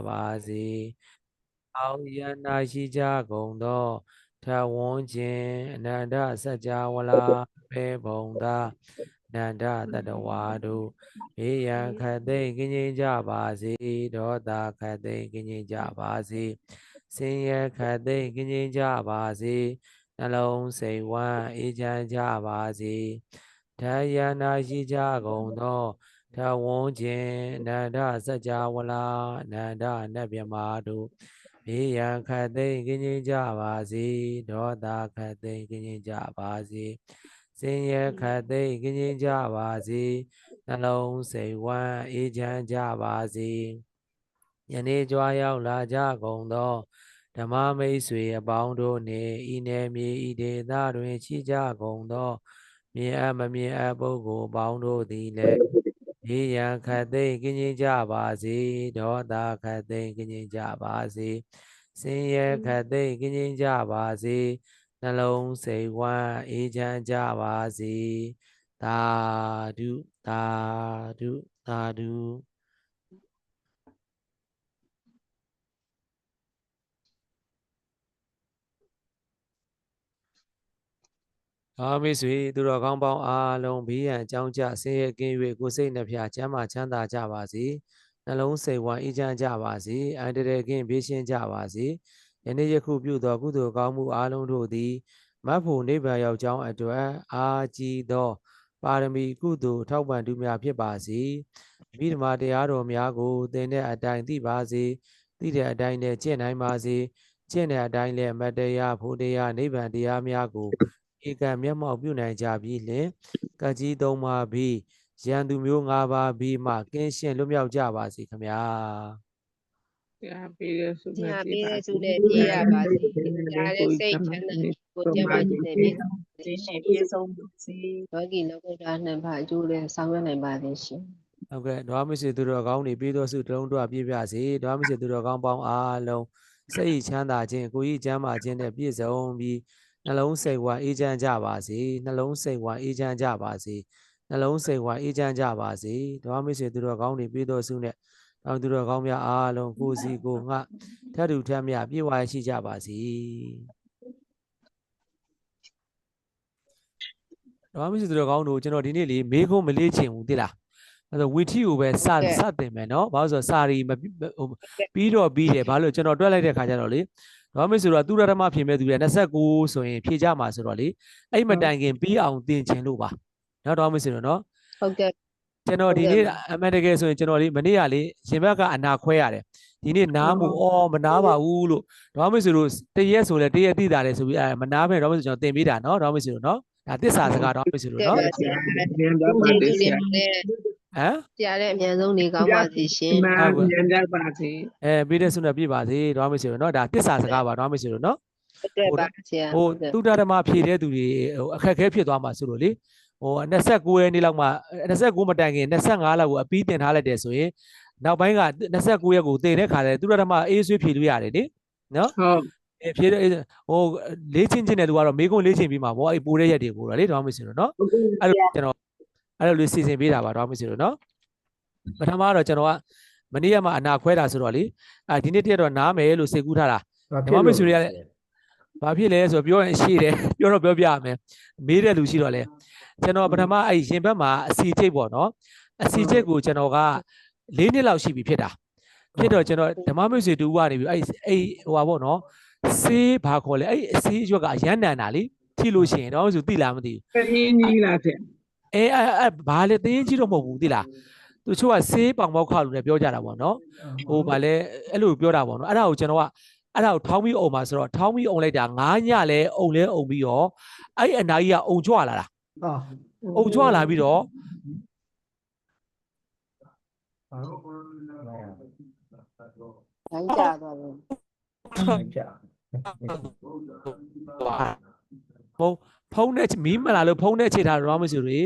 ပါစေအောင်ယနာရှိကြကုန်သောထဝန်းခြင်းအနန္တစัจ java လာပေဘုံသာနန္ဒတတဝါတို့ဘေးရန်ခတ်သိမ်းကင်းကြပါစေဒေါသခတ်သိမ်းကင်းကြပါစေဆင်းရဲခတ်သိမ်းကင်းကြပါစေနှလုံးစိတ်ဝမ်းအေးချမ်းကြပါစေထယနာရှိကြကုန်သောထဝန်းခြင်းအနန္တစัจ java လာအနန္တနတ်မြမာတို့ဘေးရန်ခတ်သိမ်းကင်းကြပါစေဒေါသခတ်သိမ်းကင်းကြပါစေဆင်းရဲခတ်သိမ်းကင်းကြပါစေနှလုံးစိတ်ဝမ်းအေးချမ်းကြပါစေယနေ့ကြွားရောက်လာကြကုန်သောဓမ္မမိတ်ဆွေအပေါင်းတို့နှင့်ဤနယ်မြေဤဒေသတွင်ရှိကြကုန်သောမြင်အပ်မမြင်အပ်ပုဂ္ဂိုလ်အပေါင်းတို့သည်လည်းဘေးရန်ခတ်သိမ်းကင်းကြပါစေဒေါသခတ်သိမ်းကင်းကြပါစေဆင်းရဲခတ်သိမ်းကင်းကြပါစေနှလုံးစိတ်ဝမ်းအေးချမ်းကြပါစေသာဓုသာဓုသာဓုမိတ်ဆွေသူတော်ကောင်းပေါင်းအားလုံးဘေးရန်အကြောင်းကြဆင်းရဲကင်း၍ကိုယ်စိတ်နှဖျားချမ်းသာချမ်းသာကြပါစေနှလုံးစိတ်ဝမ်းအေးချမ်းကြပါစေအန္တရာယ်ကင်းဘေးရှင်းကြပါစေယနေ့ယခုပြုသောကုသိုလ်ကောင်းမှုအားလုံးတို့သည်မတ်ဖို့နိဗ္ဗာန်ရောက်ကြောင်းအတွက်အားကြီးသောပါရမီကုသိုလ်ထောက်ပံ့သူများဖြစ်ပါစေမိဓမ္မတရားတော်များကိုသင်တဲ့အတိုင်းသိပါစေသိတဲ့အတိုင်းနဲ့ကျင့်နိုင်ပါစေကျင့်တဲ့အတိုင်းလည်းမတရားဖို့တရားနိဗ္ဗာန်တရားများကိုဧကံမျက်မှောက်ပြုနိုင်ကြပြီလင်ကကြီးသုံးပါးပြီးရန်သူမျိုး၅ပါးပြီးမှကင်းရှင်းလွတ်မြောက်ကြပါစေခမညာတရားပေးတဲ့ဆုနဲ့ပြည့်ရပါစေတရားတဲ့စိတ်ချမ်းသာကိုကြပါစေနဲ့ပြည့်စုံပါစေယောဂီလောကုတ္တရာနှစ်ပါးအကျိုးလည်းဆောင်ရွက်နိုင်ပါစေရှင်ဟုတ်ကဲ့ဓဝမစေသူတော်ကောင်းတွေပြီးသောဆုတုံးတို့ပြည့်ပြစေဓဝမစေသူတော်ကောင်းပေါင်းအားလုံးစိတ်ချမ်းသာခြင်းကိုယ်ကြီးချမ်းသာခြင်းနဲ့ပြည့်စုံပြီးနှလုံးစိတ်ဝမ်းအေးချမ်းကြပါစေနှလုံးစိတ်ဝမ်းအေးချမ်းကြပါစေနှလုံးစိတ်ဝမ်းအေးချမ်းကြပါစေဓဝမစေသူတော်ကောင်းတွေပြီးသောဆုနဲ့တောင်သူတော်ကောင်းများအားလုံးကိုစီကိုငှထထူထမြပြည့်ဝရှိကြပါစေဓဝမစေသူတော်ကောင်းတို့ကျွန်တော်ဒီနေ့လေးမေးခွန်းမလေးချင်ဘူးသိလားအဲ့တော့ဝီထီကိုပဲစတင်မယ်နော်ဘာလို့ဆိုစာရီပြီးတော့ပြီးတယ်ဘာလို့ကျွန်တော်တွက်လိုက်တဲ့ခါကျတော့လေဘာမဆိုတော့သူရဓမ္မဖြေမဲ့သူတွေ29ဆိုရင်ဖြေကြမှာဆိုတော့လေအဲ့မတိုင်ခင်ပြီးအောင်သင်ချင်လို့ပါနော်တော့မဆိုတော့နော်ဟုတ်ကဲ့ကျွန်တော်ဒီနေ့အမှန်တကယ်ဆိုရင်ကျွန်တော်လေမနေ့ကလေရှင်ဘက်ကအနာခွဲရတယ်ဒီနေ့နားမှုမနားပါဘူးလို့တော့မဆိုလို့တရက်ဆိုလဲတရက်သိတာလေဆိုပြီးမနားပဲတော့မဆိုကျွန်တော်သင်ပေးတာနော်တော့မဆိုတော့နော်ဒါသစ္စာစကားတော့မဆိုလို့နော်ဟမ်ကြားတဲ့အမြန်ဆုံးနေကောင်းပါစေရှင်။မြန်တတ်ပါစေ။ပြီးတဲ့ဆုနဲ့ပြပါစေ။တော့မရှိဘူးနော်။ဒါတစ္ဆာစကားပါတော့မရှိဘူးနော်။ဟုတ်ကဲ့ပါဆရာ။သုဒ္ဓဓမ္မဖြည့်တဲ့သူတွေအခက်အခဲဖြစ်သွားမှာဆိုလို့လေ29ရက်နေ့လောက်မှ29မတိုင်ခင်25လောက်ကိုအပြီးတင်ထားလိုက်တယ်ဆိုရင်နောက်ပိုင်းက29ရက်ကိုတင်တဲ့ခါလဲသုဒ္ဓဓမ္မအေးဆွေးဖြည့်လို့ရတယ်လေ။နော်။ဟုတ်။ဖြည့်တဲ့လေးချင်းတဲ့လူကတော့မေကုန်းလေးချင်းပြီးမှာဗောအဲ့ပိုးတဲ့ရက်တွေကိုတော့လေတော့မရှိဘူးနော်။အဲ့လိုကျွန်တော်အဲ့လိုလေးစီစဉ်ပေးတာပါတော့မရှိဘူးနော်။ပထမတော့ကျွန်တော်ကမနေ့ကမှအနာခွဲတာဆိုတော့လေဒီနေ့တရက်တော့နားမယ်လို့စိတ်ကူးထားတာဓမ္မမိတ်ဆွေတွေကဘာဖြစ်လဲဆိုပြောရင်ရှိတယ်ပြောတော့ပြောပြရမယ်မေးတဲ့လူရှိတော့လေကျွန်တော်ပထမအဲ့ရင်ဘက်မှာအစီချိတ်ပေါ့နော်အစီချိတ်ကိုကျွန်တော်က4နှစ်လောက်ရှိပြီဖြစ်တာဖြစ်တော့ကျွန်တော်ဓမ္မမိတ်ဆွေတူကနေပြီးအဲ့ဟိုပါပေါ့နော်ဆေးဘာခေါ်လဲအဲ့အစီရွက်ကအရန်နန်တာလေထိလို့ရှိရင်တော့ဆိုသိလားမသိဘူးတင်းကြီးလားဖြစ်ဘာလဲတင်းကြီးတော့မဟုတ်ဘူးသိလားသူချို့ကဆေးပေါင်ပေါက်ခလို့လည်းပြောကြတာပေါ့နော်ဟိုဗာလဲအဲ့လိုပြောတာပေါ့နော်အဲ့ဒါကိုကျွန်တော်ကအဲ့ဒါကိုထောင်းပြီးအုံမှာဆိုတော့ထောင်းပြီးအုံလိုက်တာ9ညလဲအုံလဲအုံပြီးတော့အဲ့အနာကြီးကအုံကြွလာတာအုံကြွလာပြီးတော့နိုင်ကြတော့နိုင်ကြဖုံးနဲ့မီးမလာလို့ဖုံးနဲ့ချိန်ထားတော့မရှိဘူးလေ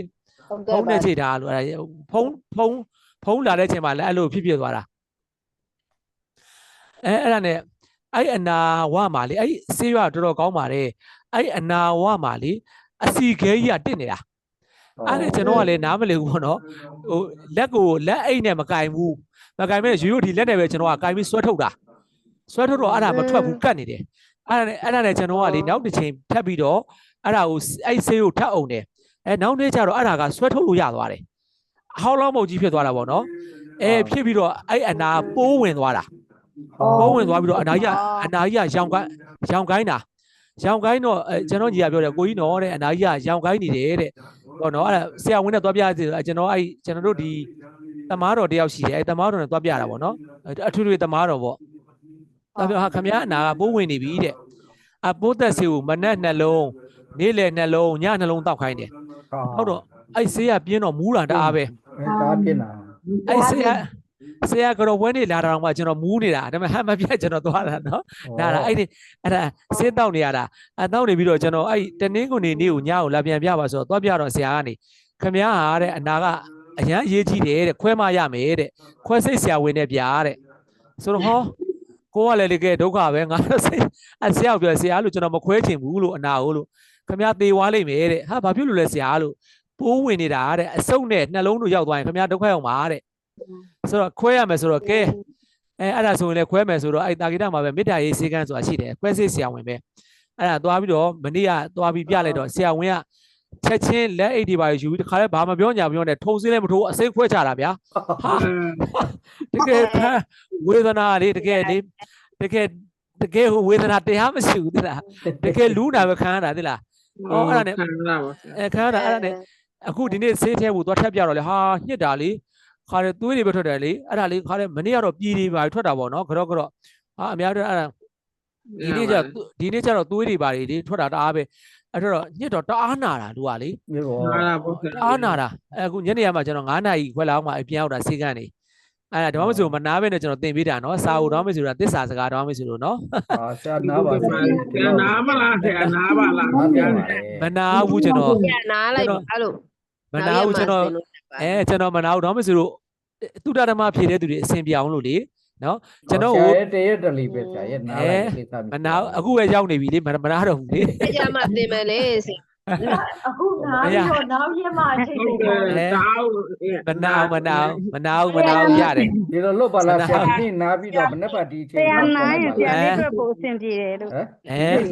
ဖုံးနဲ့ချိန်ထားလို့အဲ့ဒါဖုံးလာတဲ့အချိန်မှာလည်းအဲ့လိုဖြစ်သွားတာအဲ့ဒါနဲ့အဲ့အနာဝမှာလေအဲ့ဆေးရွာတော်တော်ကောင်းပါတယ်အဲ့အနာဝမှာလေအစီခဲကြီးကတစ်နေတာအဲ့ဒါကျွန်တော်ကလည်းနားမလည်ဘူးပေါ့နော်ဟိုလက်အိတ်နဲ့မကင်ဘူး မကင်မဲ့ရိုးရိုးဒီလက်နဲ့ပဲကျွန်တော်ကကင်ပြီးဆွဲထုတ်တာဆွဲထုတ်တော့အဲ့ဒါမထွက်ဘူးကတ်နေတယ်အဲ့ဒါနဲ့ကျွန်တော်ကလေနောက်တစ်ချိန်ထပ်ပြီးတော့အဲ့ဒါကိုအဲ့ဆေးကိုထပ်အောင်တယ်နောက်နေ့ကျတော့အဲ့ဒါကဆွဲထုတ်လို့ရသွားတယ်အဟောင်းလောင်းမုတ်ကြီးဖြစ်သွားတာပေါ့နော်ဖြစ်ပြီးတော့အဲ့အနာပိုးဝင်သွားတာပိုးဝင်သွားပြီးတော့အနာကြီးကရောင်ကိုင်းတာရောင်ကိုင်းတော့ကျွန်တော်ကြီးကပြောတယ်ကိုကြီးနော်တဲ့အနာကြီးကရောင်ကိုင်းနေတယ်တဲ့ဟောနော်အဲ့ဒါဆရာဝန်နဲ့သွားပြစီကျွန်တော်တို့ဒီသမားတော်တယောက်ရှိတယ်အဲ့သမားတော်နဲ့သွားပြတာပေါ့နော်အထွေထွေသမားတော်ပေါ့သွားပြောဟာခမရအနာကပိုးဝင်နေပြီတဲ့အပိုးသက်ဆေးကိုမနက်နှလုံးနေ့လယ်နှလုံးညနှလုံးတောက်ခိုင်းတယ်ဟုတ်တော့အဲ့ဆေးကပြင်းတော့မူးတာတအားပဲဒါပြင်းတာအဲ့ဆရာကတော့ဝဲနေလာတာတော့မှကျွန်တော်မူးနေတာဒါပေမဲ့ဟမ်မပြတ်ကျွန်တော်သွားတာနော်ဒါအဲ့ဒါဆေးတောက်နေရတာတောက်နေပြီးတော့ကျွန်တော်အဲ့တနင်္ဂနွေနေ့ကိုညကိုလာပြန်ပြပါဆိုတော့သွားပြတော့ဆရာကနေခမရဟာတဲ့အနာကအရန်အရေးကြီးတယ်တဲ့ခွဲမရမယ်တဲ့ခွဲစိတ်ဆရာဝန်နဲ့ပြားတဲ့ဆိုတော့ဟောကိုကလည်းလေကဲဒုက္ခပဲငါတော့ဆရာပြောဆရာလို့ကျွန်တော်မခွဲချင်ဘူးလို့အနာကိုလို့ခမရသေသွားလိမ့်မယ်တဲ့ဟာဘာဖြစ်လို့လဲဆရာလို့ပိုးဝင်နေတာတဲ့အဆုတ်နဲ့နှလုံးတို့ရောက်သွားရင်ခမရဒုက္ခရောက်မှာတဲ့ဆိုတော့ခွဲရမယ်ဆိုတော့ကဲအဲ့ဒါဆိုရင်လည်းခွဲမယ်ဆိုတော့အဲ့တာဂိတမှာပဲမေတ္တာရေးစေကန်းဆိုတာရှိတယ်ခွဲစိတ်ဆရာဝန်ပဲအဲ့ဒါသွားပြီးတော့မနေ့ကသွားပြီးပြလိုက်တော့ဆရာဝန်ကချက်ချင်းလက်အိတ်တွေပါယူပြီးတခါလဲဘာမပြောညာပြောနဲ့ထုံစင်းလည်းမထိုးအစိမ့်ခွဲချတာဗျာဟာတကယ်ဝေဒနာလေးတကယ်ဟိုဝေဒနာတရားမရှိဘူးတိလားတကယ်လူနာပဲခံရတာတိလားအဲ့ဒါနဲ့ခံရတာအဲ့ဒါနဲ့အခုဒီနေ့ဆေးထဲကိုသွားထပ်ပြတော့လေဟာညစ်တာလေခါရဲသွေးတွေပဲထွက်တယ်လေအဲ့ဒါလေးခါရဲမနေ့ကတော့ပြည်တွေပါထွက်တာပေါ့နော်ကြော့ဟာအများတို့အဲ့ဒါဒီနေ့ကျတော့သွေးတွေပါတွေထွက်တာတအားပဲအဲ့တော့ညစ်တော့တအားနာတာလူကလေတအားနာတာအခုညနေရမှာကျွန်တော်9 နာရီခွဲလောက်မှပြန်ရောက်တာဆေးကန်းနေအဲ့ဒါတော့မဆိုမနာပဲနဲ့ကျွန်တော်သင်ပေးတာနော်စာအုပ်တော့မဆိုတော့သစ္စာစကားတော့မဆိုလို့နော်ဆရာနားပါဆရာနားမလားဆရာနားပါလားမနာဘူးကျွန်တော်နားလိုက်ပါလို့မနာဘူးကျွန်တော်မနာဘူးတော့မဆိုလို့သူတဓမ္မဖြည့်တဲ့သူတွေအဆင်ပြေအောင်လို့လေနော်ကျွန်တော်ကိုတရက်တလီပဲဆရာရဲ့နားလိုက်ကိစ္စမနာအခုပဲရောက်နေပြီလေမနာတော့ဘူးလေအဲ့ကြမှာသင်မယ်လေအခုနားပြီးတော့နောက်ရက်မှအချိန်မနာရတယ်ဒီလိုလွတ်ပါလားဆရာနေ့နားပြီးတော့မနေ့ကဒီအချိန်ဆရာနားရင်ဆရာလေးအတွက်ပိုအဆင်ပြေတယ်လို့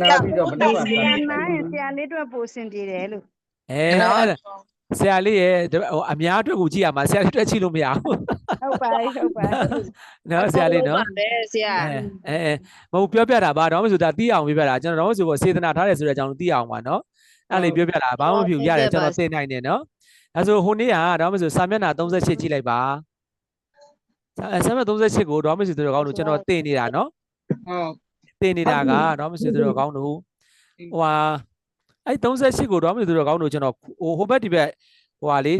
နားပြီးတော့မနေ့ကဆရာနားရင်ဆရာလေးအတွက်ပိုအဆင်ပြေတယ်လို့ဆရာလေးရဲ့အများအတွက်ကိုကြည့်ရမှာဆရာလေးအတွက်ကြည့်လို့မရဘူးဟုတ်ပါနော်ဆရာလေးနော်ဆရာမဟုတ်ပြောပြတာပါတော့မဆိုတာတီးအောင်ပြောပြတာကျွန်တော်တော့ဆိုစေတနာထားတယ်ဆိုတဲ့အကြောင်းတီးအောင်ပါနော်အဲ့လေးပြောပြတာဘာမှမဖြစ်ဘူးရတယ်ကျွန်တော်သိနိုင်တယ်နော်ဒါဆိုဟိုနေ့ကတော့မဆိုစာမျက်နှာ38ကြည့်လိုက်ပါစာမျက်နှာ38ကိုတော့မဆိုတော်ကောင်းလို့ကျွန်တော်သိနေတာနော်ဟုတ်သိနေတာကတော့မဆိုတော်ကောင်းလို့ဟိုဟာအဲ့38ကိုတော့မဆိုတော်ကောင်းလို့ကျွန်တော်ဟိုဘက်ဒီဘက်ဟိုဟာလေ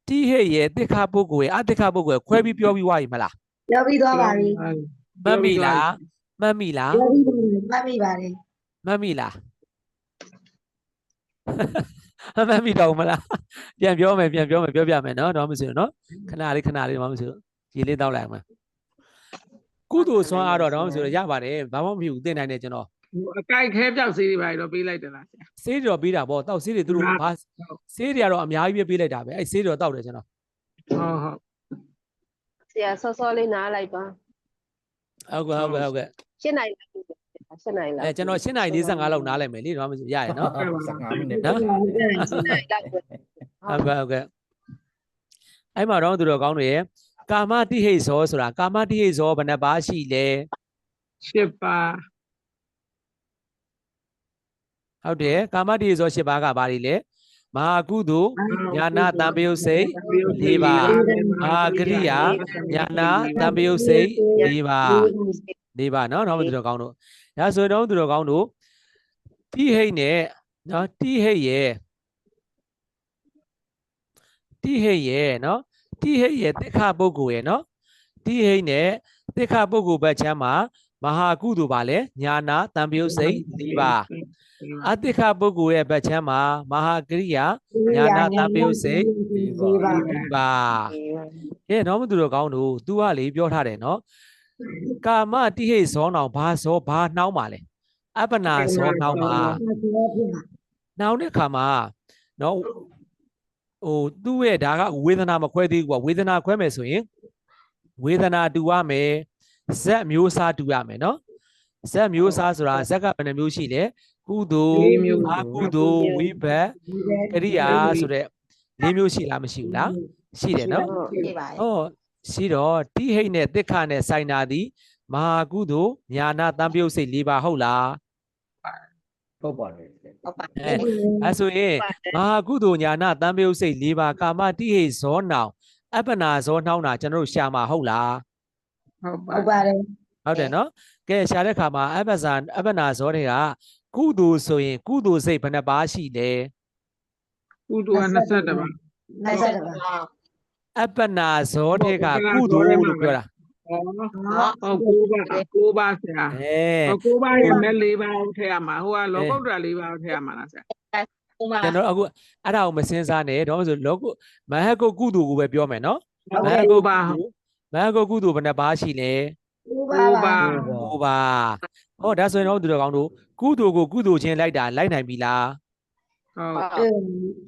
တိဟိရဲ့တိခါပုဂ္ဂိုလ်ရဲ့အတိခါပုဂ္ဂိုလ်ခွဲပြီးပြောပြီးွားပြီမလားပြောပြီးသွားပါပြီမှတ်မိလားမှတ်မိပါတယ်မှတ်မိလားမှတ်မိတော့မလားပြန်ပြောမယ်ပြောပြမယ်နော်တော့မဆိုနော်ခဏလေးတော့မဆိုရေလေးတောက်လိုက်အောင်ကုသိုလ်ဆွမ်းအားတော့မဆိုရပါတယ်ဘာမှမဖြစ်ဘူးသိနိုင်တယ်ကျွန်တော်အကြိုက်ခဲပြောက်ဆေးတွေပါတော့ပေးလိုက်တယ်လားဆရာဆေးတွေတော့ပေးတာပေါ့တောက်ဆေးတွေသူတို့ဘာဆေးတွေကတော့အများကြီးပဲပေးလိုက်တာပဲအဲ့ဆေးတွေတော့တောက်တယ်ကျွန်တော်ဟုတ်ဆရာစောလေးနားလိုက်ပါဟုတ်ကဲ့7 နာရီ7 နာရီလောက်ကျွန်တော်7 နာရီ45လောက်နားလိုက်မယ်လေတော့မဆိုရရနော်15မိနစ်နော်ဟုတ်ကဲ့အဲ့မှာတော့သူတို့ကောင်းတွေကာမတိဟိဇောဆိုတာကာမတိဟိဇောဘယ်နှပါးရှိလဲ7 ပါးဟုတ်တယ်ကာမတိဟိဇော7 ပါးကဘာတွေလဲမဟာကုသိုလ်ညာနာတံပယုတ်စိတ်၄ ပါးမဟာကရိယာညာနာတံပယုတ်စိတ်၄ ပါးနော်တော့သူတို့ကောင်းတို့ဒါဆိုတော့သူတို့ကောင်းတို့တိဟိနဲ့နော်တိဟိရဲ့နော်တိဟိရဲ့တိခပုဂ္ဂိုလ်ရဲ့နော်တိဟိနဲ့တိခပုဂ္ဂိုလ်ဘက်ချမ်းမှာမဟာကုသိုလ်ပါလေညာနာတံပယုတ်စိတ်၄ ပါးအတိခပုဂ္ဂိုလ်ရဲ့ဘက်ချမ်းမှာမဟာကရိယာညာနာတံပယုတ်စိတ်၄ ပါးတော့သူတို့ကောင်းတို့သူကလေပြောထားတယ်နော်ကာမတိဟိဇောနောင်ဘာနှောင်းပါလဲအပ္ပနာဇောနှောင်းပါနှောင်းတဲ့ခါမှာနော်ဟိုသူ့ရဲ့ဒါကဝေဒနာမခွဲသေးဘူးကွာဝေဒနာခွဲမယ်ဆိုရင် ဝေဒနာတူရမယ်ဇက်မျိုးစားတူရမယ်နော်ဇက်မျိုးစားဆိုတာဇက်ကဘယ်နှမျိုးရှိလဲကုသိုလ်အကုသိုလ်ဝိဘတ်ကရိယာဆိုတဲ့၄မျိုးရှိလားမရှိဘူးလားရှိတယ်နော် ပြပါ ဟောရှိတော့တိဟိတ်နဲ့တိခနဲ့ဆိုင်တာဒီမဟာကုသိုလ်ညာနာတံပြုတ်စိတ်၄ပါးဟုတ်လား ဟုတ်ပါတယ် ဟုတ်ပါ အဲဆိုရင်မဟာကုသိုလ်ညာနာတံပြုတ်စိတ်၄ပါးကာမတိဟိတ်ဇောနောင်အပ္ပနာဇောနှောင်းတာကျွန်တော်တို့ရှာမှာဟုတ်လား ဟုတ်ပါ ဟုတ်ပါတယ် ဟုတ်တယ်နော်ကဲရှာတဲ့ခါမှာအပ္ပနာဇောတွေကကုသိုလ်ဆိုရင်ကုသိုလ်စိတ်ဘယ်နှပါးရှိလဲ ကုတူက20ပါ 90ပါ အပ္ပနာဇောတွေကကုသိုလ်လို့ပြောတာ ဟုတ်9ပါဆရာ အဲ 9ပါရဲ့မဲ့4ပါထည့်ရမှာဟိုကလောကုတ္တရာ4ပါထည့်ရမှာလားဆရာ ဥမာ ကျွန်တော်အခုအဲ့ဒါကိုမစင်စားနဲ့တော့ဆိုလောကုမဟကုကုသိုလ်ကိုပဲပြောမယ်နော် ဟုတ်ကဲ့9ပါ မဟကုကုသိုလ်ဘယ်နှပါးရှိလဲ 9ပါ 9ပါးဟောဒါဆိုရင်တော့သူတော်ကောင်းတို့ကုသိုလ်ကိုကုသိုလ်ချင်းလိုက်တာလိုက်နိုင်ပြီလား ဟုတ်